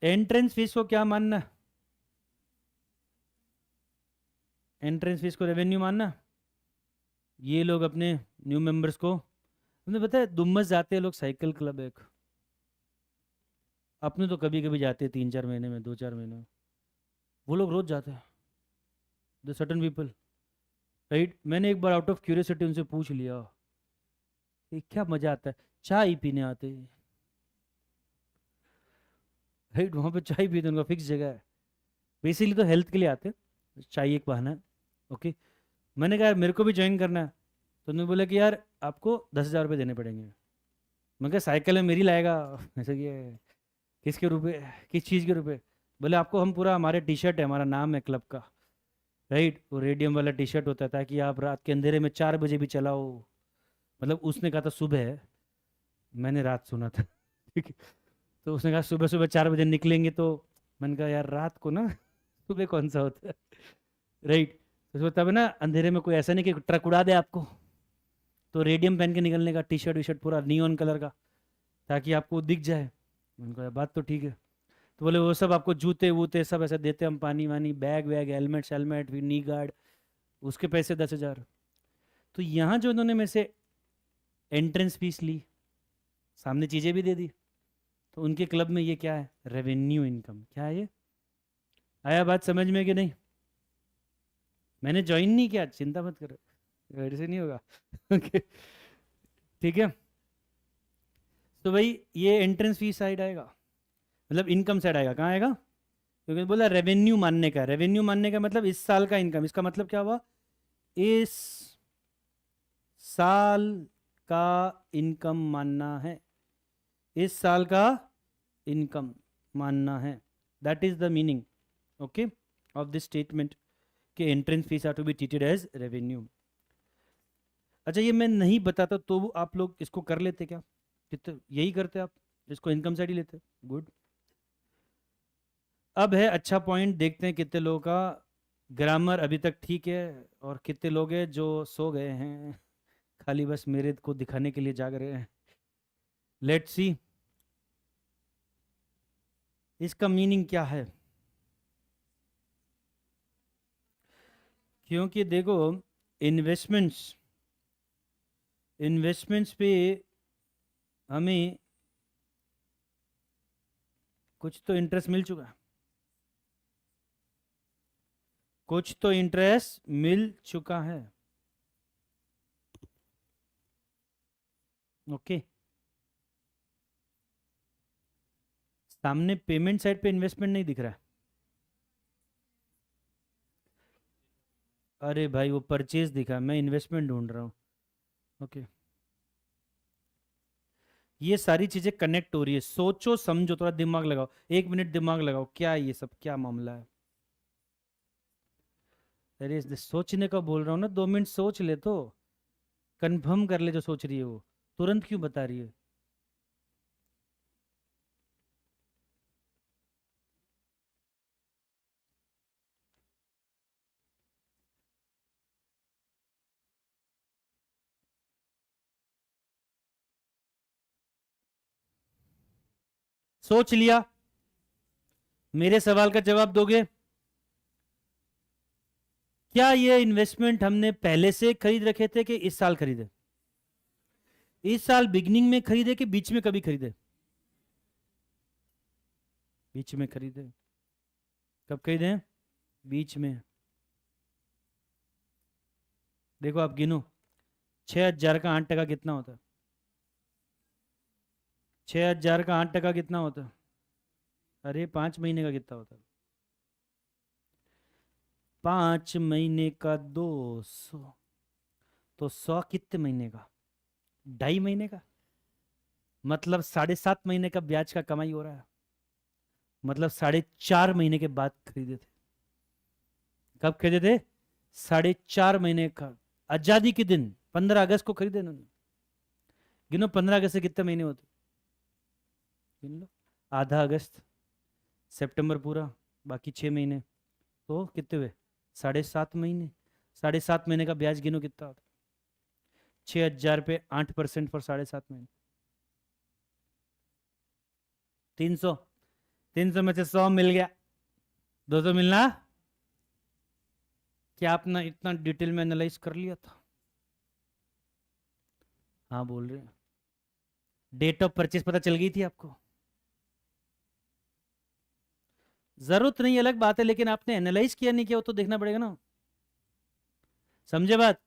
एंट्रेंस फीस को क्या मानना है? एंट्रेंस फीस को रेवेन्यू मानना है। ये लोग अपने न्यू मेंबर्स को, तुम्हें पता है दुम्मस जाते हैं लोग, साइकिल क्लब एक, अपने तो कभी कभी जाते हैं 3-4 महीने में, 2-4 महीने में, वो लोग रोज जाते हैं। The certain people, right. मैंने एक बार आउट ऑफ क्यूरियोसिटी उनसे पूछ लिया कि क्या मजा आता है, चाय पीने आते हैं, राइट। वहाँ पे चाय पीते, उनका फिक्स जगह है। बेसिकली तो हेल्थ के लिए आते हैं, चाय एक बहाना है। ओके, मैंने कहा मेरे को भी ज्वाइन करना है। तो उन्होंने बोला कि यार आपको 10,000 रुपये देने पड़ेंगे। मैं कहा साइकिल में मेरी लाएगा ऐसे कि किसके रुपए, किस चीज़ के रुपए? बोले आपको हम पूरा, हमारे टी शर्ट है, हमारा नाम है क्लब का, राइट, वो रेडियम वाला टी शर्ट होता है ताकि आप रात के अंधेरे में 4 बजे भी चलाओ। मतलब उसने कहा था सुबह है, मैंने रात सुना था ठीक है। तो उसने कहा सुबह सुबह 4 बजे निकलेंगे। तो मैंने कहा यार रात को ना सुबह कौन सा होता है, राइट। तो तब ना अंधेरे में कोई ऐसा नहीं कि ट्रक उड़ा दे आपको, तो रेडियम पहन के निकलने का, टी शर्ट वी शर्ट पूरा नियॉन कलर का, ताकि आपको दिख जाए। मैंने कहा बात तो ठीक है। तो बोले वो सब आपको जूते वूते सब ऐसे देते हम, पानी वानी, बैग वैग, हेलमेट शेलमेट, फिर नी गार्ड, उसके पैसे 10,000। तो यहाँ जो उन्होंने मेरे से एंट्रेंस फीस ली, सामने चीज़ें भी दे दी, तो उनके क्लब में ये क्या है? Revenue income. क्या है ये? आया बात समझ में कि नहीं? मैंने ज्वाइन नहीं किया, चिंता मत करो, मेरे से नहीं होगा ओके, ठीक है। तो भाई ये एंट्रेंस फीस साइड आएगा, मतलब इनकम साइड आएगा। कहाँ आएगा? क्योंकि बोला रेवेन्यू मानने का, रेवेन्यू मानने का मतलब इस साल का इनकम। इसका मतलब क्या हुआ? इस साल का इनकम मानना है, इस साल का इनकम मानना है। That is the meaning, okay, of this statement कि entrance fees are to be treated as revenue. अच्छा, ये मैं नहीं बताता तो आप लोग इसको कर लेते क्या? कितने यही करते आप, इसको इनकम साइड ही लेते? गुड। अब है अच्छा पॉइंट, देखते हैं कितने लोगों का ग्रामर अभी तक ठीक है और कितने लोग हैं जो सो गए हैं, खाली बस मेरे को दिखाने के लिए जाग रहे हैं। लेट्स सी इसका मीनिंग क्या है। क्योंकि देखो इन्वेस्टमेंट्स, इन्वेस्टमेंट्स पे हमें कुछ तो इंटरेस्ट मिल चुका है, कुछ तो इंटरेस्ट मिल चुका है, ओके। सामने पेमेंट साइड पे इन्वेस्टमेंट नहीं दिख रहा है। अरे भाई वो परचेज दिखा, मैं इन्वेस्टमेंट ढूंढ रहा हूँ, ओके। ये सारी चीजें कनेक्ट हो रही है, सोचो समझो, थोड़ा दिमाग लगाओ, 1 मिनट दिमाग लगाओ, क्या ये सब क्या मामला है? अरे सोचने का बोल रहा हूँ ना, 2 मिनट सोच ले तो कंफर्म कर ले जो सोच रही है वो, तुरंत क्यों बता रही है? सोच लिया, मेरे सवाल का जवाब दोगे? क्या ये इन्वेस्टमेंट हमने पहले से खरीद रखे थे कि इस साल खरीदे? इस साल बिगनिंग में खरीदे कि बीच में कभी खरीदे? बीच में खरीदे। कब खरीदे? बीच में। देखो आप गिनो, 6,000 का 8% कितना होता है? 6,000 का 8% कितना होता है? अरे 5 महीने का कितना होता है? 5 महीने का 200, तो 100 कितने महीने का? 2.5 महीने का। मतलब 7.5 महीने का ब्याज का कमाई हो रहा है। मतलब 4.5 महीने के बाद खरीदे थे। कब खरीदे थे? 4.5 महीने का। आजादी के दिन 15 अगस्त को खरीदे इन्होंने। गिनो 15 अगस्त से कितने महीने होते? गिन लो। आधा अगस्त, सितंबर पूरा, बाकी 6 महीने, तो कितने हुए? 7.5 महीने। 7.5 महीने का ब्याज गिनो कितना होता? 6,000 पे 8% फॉर 7.5 महीने, 300। 300 में से 100 मिल गया, 200 मिलना। क्या आपने इतना डिटेल में एनालाइज कर लिया था? हाँ बोल रहे हैं। डेट ऑफ परचेज पता चल गई थी आपको? जरूरत नहीं, अलग बात है, लेकिन आपने एनालाइज किया नहीं किया वो तो देखना पड़ेगा ना। समझे बात?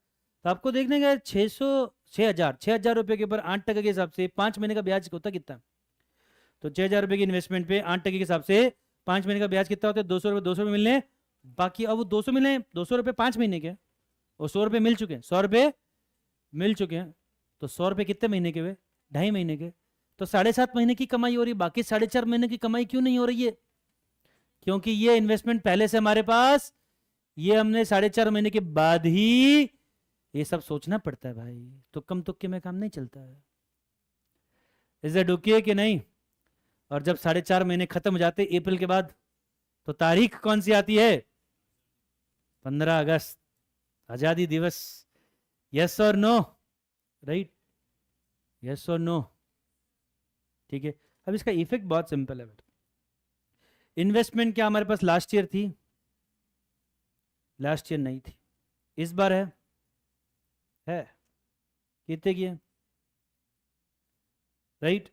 तो आपको देखने का 6,000 रुपए के ऊपर 8% के हिसाब से 5 महीने का ब्याज होता कितना? तो 6,000 रुपए की इन्वेस्टमेंट पे 8% के हिसाब से 5 महीने का ब्याज कितना होता है? 200 रुपये। 200 रुपये मिलने बाकी। अब वो 200 मिलने, 200 रुपये 5 महीने के, और 100 रुपये मिल चुके हैं। 100 रुपये मिल चुके हैं, तो 100 रुपये कितने महीने के हुए? 2.5 महीने के। तो 7.5 महीने की कमाई हो रही है, बाकी 4.5 महीने की कमाई क्यों नहीं हो रही है? क्योंकि ये इन्वेस्टमेंट पहले से हमारे पास, ये हमने 4.5 महीने के बाद ही, ये सब सोचना पड़ता है भाई, तुक्कम तुक्के में काम नहीं चलता है। इज इट ओके कि नहीं? और जब 4.5 महीने खत्म हो जाते अप्रैल के बाद, तो तारीख कौन सी आती है? 15 अगस्त, आजादी दिवस। यस और नो? राइट, यस और नो? ठीक है। अब इसका इफेक्ट बहुत सिंपल है बेटा। इन्वेस्टमेंट क्या हमारे पास लास्ट ईयर थी? लास्ट ईयर नहीं थी। इस बार है कितने की है? राइट।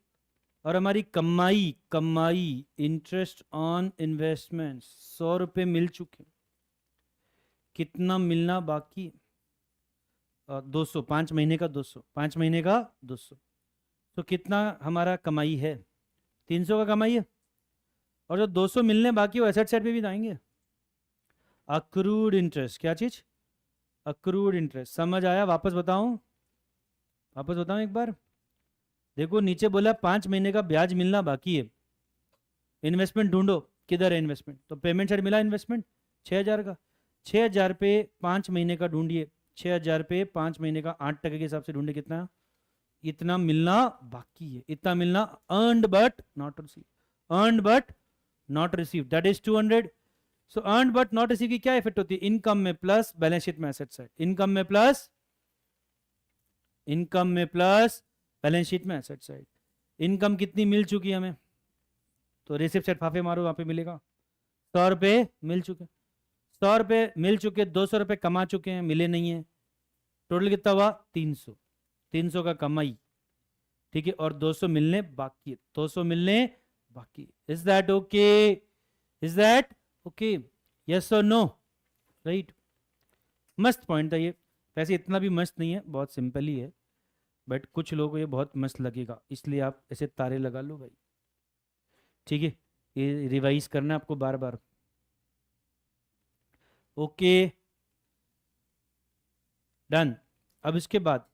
और हमारी कमाई, इंटरेस्ट ऑन इन्वेस्टमेंट 100 रुपये मिल चुके। कितना मिलना बाकी? 200। 5 महीने का 200, 5 महीने का 200, तो कितना हमारा कमाई है? 300 का कमाई है। और जो 200 मिलने बाकी वो एसेट साइड पे भी आएंगे। अक्रूड इंटरेस्ट, क्या चीज? Accrued interest. समझ आया? वापस बताऊं? वापस बताऊं एक बार? देखो नीचे बोला 5 महीने का ब्याज मिलना बाकी है, इन्वेस्टमेंट ढूंढो। किधर है इन्वेस्टमेंट? तो पेमेंट साइड मिला इन्वेस्टमेंट 6,000 का। 6,000 पे 5 महीने का ढूंढिए। 6,000 पे 5 महीने का 8% के हिसाब से ढूंढिए कितना? इतना मिलना बाकी है। इतना मिलना earned but not receive, earned but not receive, that is 200। So earned but not receive की क्या इफेक्ट होती है? इनकम में प्लस, बैलेंस शीट में एसेट साइड। इनकम में प्लस, इनकम में प्लस, बैलेंस शीट में एसेट साइड। इनकम कितनी मिल चुकी है हमें? तो रिसिप्ट साइड फाफे मारो, वहां पे मिलेगा 100 रुपये मिल चुके। 100 रुपये मिल चुके, 200 रुपये कमा चुके हैं, मिले नहीं है। टोटल कितना हुआ? 300। 300 का कमाई, ठीक है, और 200 मिलने बाकी। 200 मिलने बाकी। Is that okay? Is that okay? Yes और नो? राइट। मस्त पॉइंट था ये। वैसे इतना भी मस्त नहीं है, बहुत सिंपल ही है, बट कुछ लोगों को ये बहुत मस्त लगेगा, इसलिए आप ऐसे तारे लगा लो भाई। ठीक है, ये रिवाइज करना है आपको बार बार। Okay, done. अब इसके बाद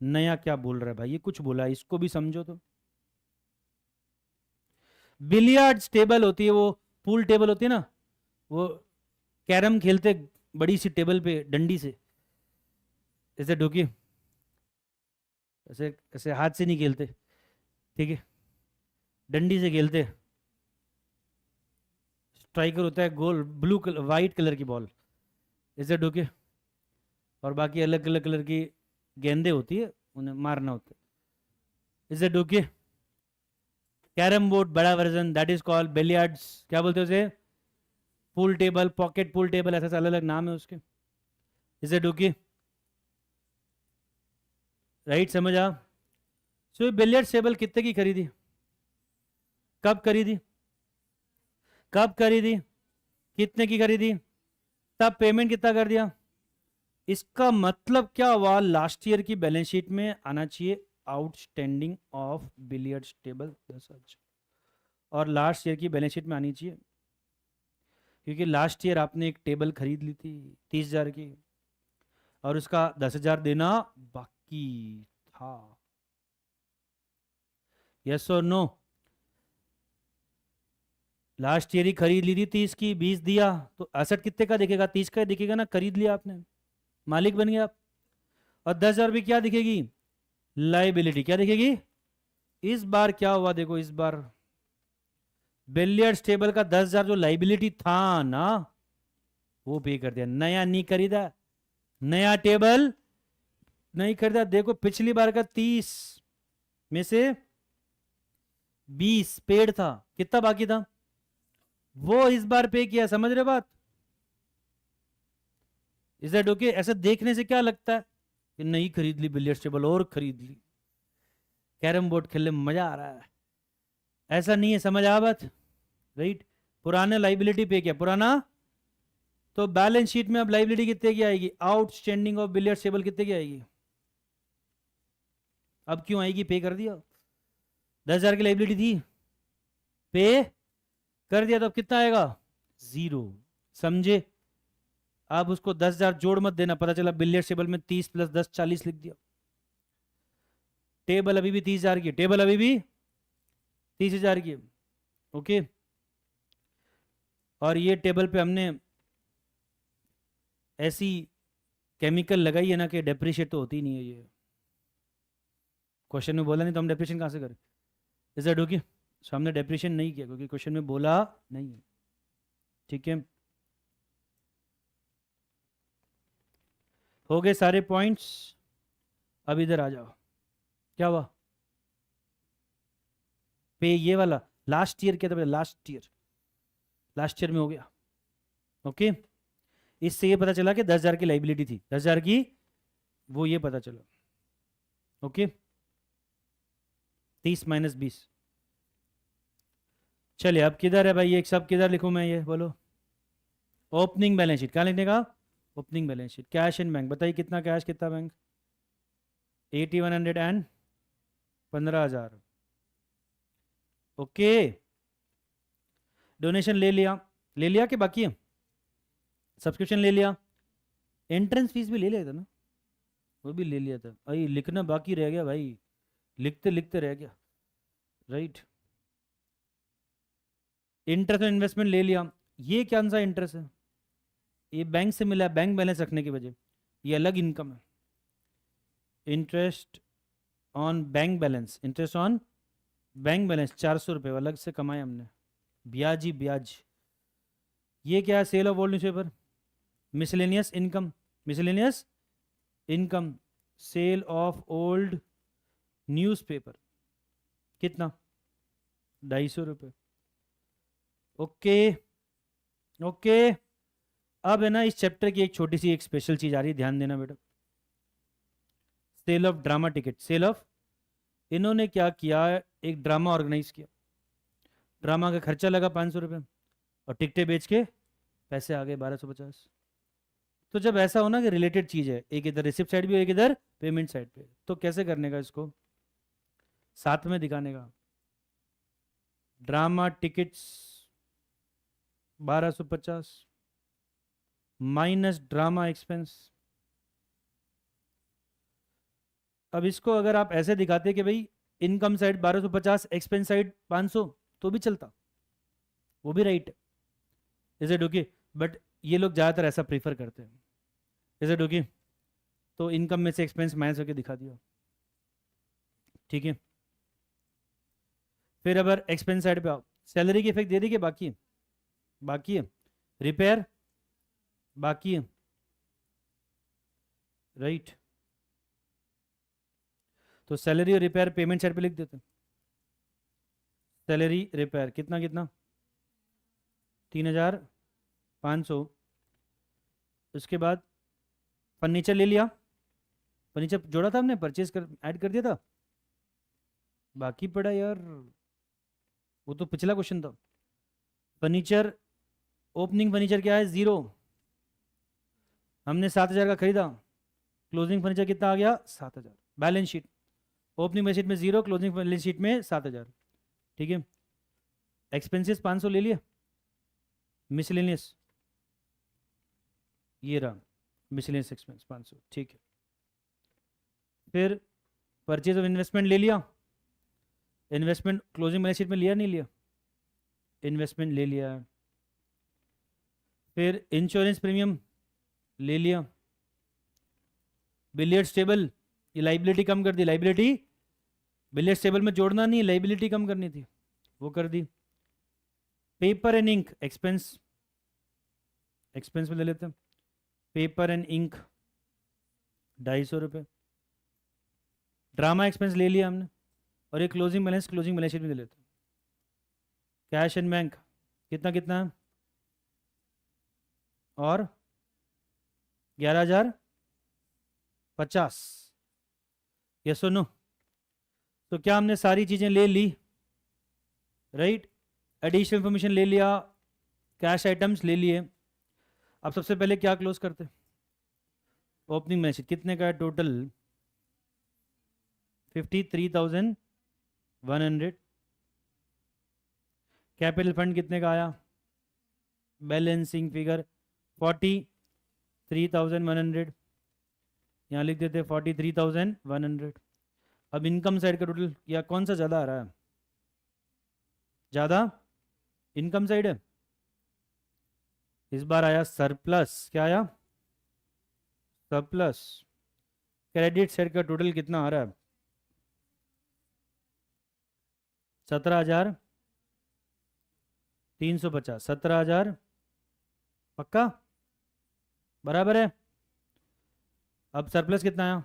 नया क्या बोल रहा है भाई? ये कुछ बोला है, इसको भी समझो तो। बिलियर्ड्स टेबल होती है, वो पूल टेबल होती है ना, वो कैरम खेलते बड़ी सी टेबल पे डंडी से, ऐसे ढोकी, ऐसे ऐसे हाथ से नहीं खेलते, ठीक है, डंडी से खेलते। स्ट्राइकर होता है गोल, ब्लू कलर, वाइट कलर की बॉल, ऐसे ढोके, और बाकी अलग अलग कलर की गेंदे होती है, उन्हें मारना होता है, ऐसे ढोके। कैरम बोर्ड बड़ा version, that is called billiards, क्या बोलते हैं उसे, pool table, pocket pool table, ऐसा अलग अलग नाम है उसके। इसे डुकी, राइट, समझ आ। सो बिलियर्ड्स टेबल कितने की खरीदी, कब खरीदी, कब खरीदी, कितने की खरीदी, तब पेमेंट कितना कर दिया। इसका मतलब क्या हुआ, लास्ट ईयर की बैलेंस शीट में आना चाहिए आउटस्टैंडिंग ऑफ बिलियर्ड्स टेबल 10,000, और लास्ट ईयर की बैलेंस शीट में आनी चाहिए, क्योंकि लास्ट ईयर आपने एक टेबल खरीद ली थी 30,000 की, और उसका 10,000 देना बाकी था। यस और नो, लास्ट ईयर ही खरीद ली थी 30 की, 20 दिया, तो एसेट कितने का दिखेगा, 30 का दिखेगा ना, खरीद लिया आपने, मालिक बन गया आप। और 10,000 रुपये क्या दिखेगी, लाइबिलिटी, क्या दिखेगी। इस बार क्या हुआ देखो, इस बार बिलियर्ड्स टेबल का 10,000 जो लाइबिलिटी था ना, वो पे कर दिया, नया नहीं खरीदा, नया टेबल नहीं खरीदा। देखो पिछली बार का 30 में से 20 पेड था, कितना बाकी था, वो इस बार पे किया, समझ रहे बात। Is that okay. ऐसा देखने से क्या लगता है कि नहीं खरीद ली बिलियर्ड्स टेबल, और खरीद ली, कैरम बोर्ड खेलने में मजा आ रहा है, ऐसा नहीं है, समझ आ बात, राइट। पुराने लाइबिलिटी पे किया, पुराना, तो बैलेंस शीट में अब लाइबिलिटी कितने की आएगी, आउटस्टैंडिंग ऑफ बिलियर्ड्स टेबल कितने की आएगी, अब क्यों आएगी, पे कर दिया, 10,000 की लाइबिलिटी थी, पे कर दिया, तो अब कितना आएगा, 0, समझे। आप उसको 10,000 जोड़ मत देना, पता चला बिलियर्ड्स टेबल में 30 + 10 40 लिख दिया, टेबल अभी भी 30,000 की, टेबल अभी भी 30,000 की, ओके। और ये टेबल पे हमने ऐसी केमिकल लगाई है ना कि डेप्रिशिएट तो होती नहीं है, ये क्वेश्चन में बोला नहीं, तो हम डेप्रिशिएशन कहाँ से करें, इज दैट ओके। सो हमने डेप्रिशिएशन नहीं किया क्योंकि क्वेश्चन में बोला नहीं है, ठीक है। हो गए सारे पॉइंट्स, अब इधर आ जाओ, क्या हुआ, पे ये वाला लास्ट ईयर क्या था, लास्ट ईयर में हो गया, ओके। इससे ये पता चला कि 10,000 की लाइबिलिटी थी, 10,000 की, वो ये पता चला, ओके। 30 - 20, चलिए अब किधर है भाई, ये सब किधर लिखूं मैं, ये बोलो। ओपनिंग बैलेंस शीट, क्या लिखने का, opening balance sheet, cash in bank, बताइए कितना कैश, कितना बैंक, 81,115,000, ओके। डोनेशन ले लिया कि बाकी है, सब्सक्रिप्शन ले लिया, एंट्रेंस फीस भी ले लिया था ना, वो भी ले लिया था भाई, लिखना बाकी रह गया भाई, लिखते लिखते रह गया, राइट। इंटरेस्ट और इन्वेस्टमेंट ले लिया, ये क्या सा इंटरेस्ट है, ये बैंक से मिला है, बैंक बैलेंस रखने की वजह, ये अलग इनकम है, interest on bank balance, interest on bank balance 400 रुपये अलग से कमाए हमने, ब्याज ही ब्याज। ये क्या है, sale of old newspaper, miscellaneous income, miscellaneous income, sale of old newspaper, कितना, 250 रुपये, ओके ओके। अब है ना इस चैप्टर की एक छोटी सी एक स्पेशल चीज आ रही है, ध्यान देना बेटा, sale of drama ticket, sale of, इन्होंने क्या किया, एक ड्रामा ऑर्गेनाइज किया, ड्रामा का खर्चा लगा 500 रुपये, और टिकटें बेच के पैसे आ गए 1250। तो जब ऐसा हो ना कि रिलेटेड चीज है, एक इधर रिसिप्ट साइड भी, एक इधर पेमेंट साइड पे, तो कैसे करने का इसको, साथ में दिखाने का, drama tickets 1250 minus drama expense. अब इसको अगर आप ऐसे दिखाते कि भाई इनकम साइड 1250, एक्सपेंस साइड 500, तो भी चलता, वो भी राइट है, इज इट ओके। बट ये लोग ज़्यादातर ऐसा प्रीफर करते हैं, इज इट ओके। तो इनकम में से एक्सपेंस माइनस करके दिखा दिया, ठीक है। फिर अगर एक्सपेंस साइड पे आओ, सैलरी की इफेक्ट दे दी कि बाकी है, बाकी है, रिपेयर बाकी है, राइट। तो सैलरी और रिपेयर पेमेंट साइड पे लिख देते हैं, सैलरी रिपेयर कितना कितना 3,500। उसके बाद फर्नीचर ले लिया, फर्नीचर जोड़ा था हमने, परचेज कर ऐड कर दिया था, बाकी पड़ा यार, वो तो पिछला क्वेश्चन था। फर्नीचर, ओपनिंग फर्नीचर क्या है 0, हमने 7,000 का खरीदा, क्लोजिंग फर्नीचर कितना आ गया 7,000। Balance sheet, opening balance sheet में 0, क्लोजिंग बैलेंस शीट में 7,000। ठीक है, एक्सपेंसेस 500 ले लिया, मिसलेनियस ये रहा, मिसलेनियस एक्सपेंस 500। ठीक है, फिर परचेज ऑफ इन्वेस्टमेंट ले लिया, इन्वेस्टमेंट क्लोजिंग बैलेंस शीट में लिया नहीं लिया, इन्वेस्टमेंट ले लिया। फिर इंश्योरेंस प्रीमियम ले लिया, बिलियर्ड्स टेबल, ये लाइबिलिटी कम कर दी, लाइबिलिटी बिलियर्ड्स टेबल में जोड़ना नहीं, लाइबिलिटी कम करनी थी, वो कर दी। Paper and ink expense, expense में ले लेते हैं, पेपर एंड इंक 250 रुपये। ड्रामा एक्सपेंस ले लिया हमने, और ये closing balance, closing balance sheet में ले लेते हैं। कैश एंड बैंक कितना कितना है, और 11,050। ये सुनो, तो क्या हमने सारी चीजें ले ली, राइट, एडिशनल इंफॉर्मेशन ले लिया, कैश आइटम्स ले लिए। अब सबसे पहले क्या क्लोज करते, ओपनिंग बैलेंस शीट कितने का है टोटल 53,100। कैपिटल फंड कितने का आया, बैलेंसिंग फिगर 43,100, यहाँ लिख देते 43,100। अब इनकम साइड का टोटल, या कौन सा ज़्यादा आ रहा है, ज़्यादा इनकम साइड है, इस बार आया सरप्लस। क्या आया, सरप्लस। क्रेडिट साइड का टोटल कितना आ रहा है 17,350, 17,000 पक्का, बराबर है। अब सरप्लस कितना आया,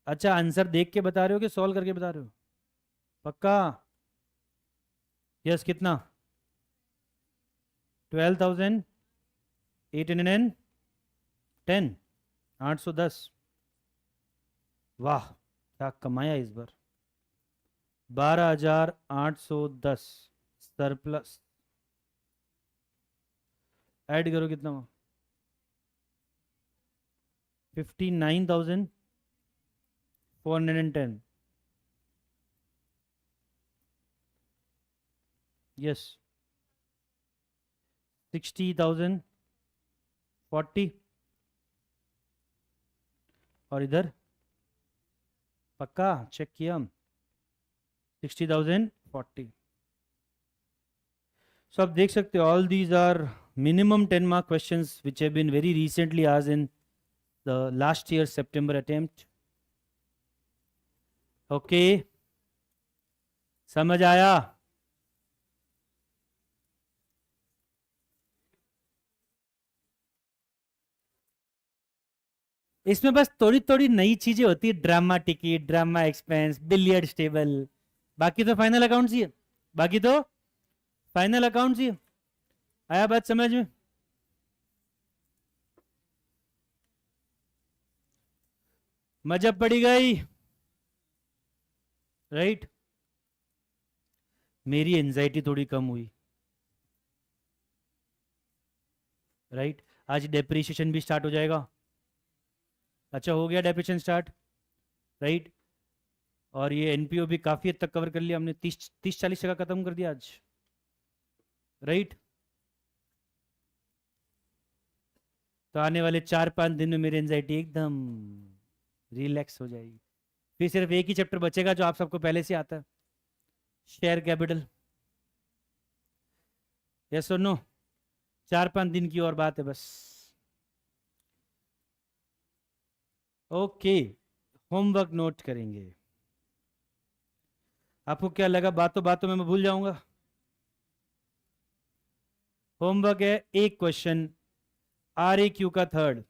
अच्छा आंसर देख के बता रहे हो कि सॉल्व करके बता रहे हो, पक्का, यस कितना 12,810, 810। वाह क्या कमाया इस बार, 12,810 सरप्लस। ऐड करो कितना हुआ 59,410, यस 60,040, और इधर पक्का चेक किया हम 60,040। सो आप देख सकते हो all these are minimum 10 mark questions which have been very recently asked in the last year's September attempt. Okay, समझ आया, इसमें बस थोड़ी थोड़ी नई चीजें होती है, drama ticket, drama expense, billiards table, बाकी तो फाइनल अकाउंट्स ही है, बाकी तो फाइनल अकाउंट्स ही है। आया बात समझ में, मजा पड़ी गई, राइट मेरी एंजाइटी थोड़ी कम हुई, राइट आज डेप्रिसिएशन भी स्टार्ट हो जाएगा, अच्छा हो गया डेप्रिसिएशन स्टार्ट, राइट और ये एनपीओ भी काफी हद तक कवर कर लिया हमने, 30-40% खत्म कर दिया आज, राइट तो आने वाले 4-5 दिन में मेरी एंजाइटी एकदम रिलैक्स हो जाएगी। फिर सिर्फ एक ही चैप्टर बचेगा जो आप सबको पहले से आता है, शेयर कैपिटल, यस और नो, 4-5 दिन की और बात है बस। ओके होमवर्क नोट करेंगे, आपको क्या लगा बातों बातों में मैं भूल जाऊंगा, होमवर्क है एक क्वेश्चन RAQ का 3rd,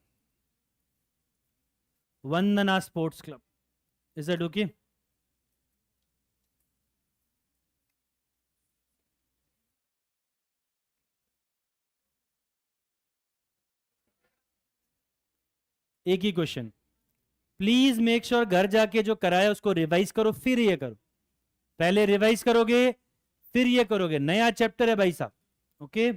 Vandana sports club, is that okay? एक ही क्वेश्चन, प्लीज मेक श्योर घर जाके जो कराया उसको रिवाइज करो, फिर ये करो। पहले रिवाइज करोगे फिर ये करोगे, नया चैप्टर है भाई साहब। ओके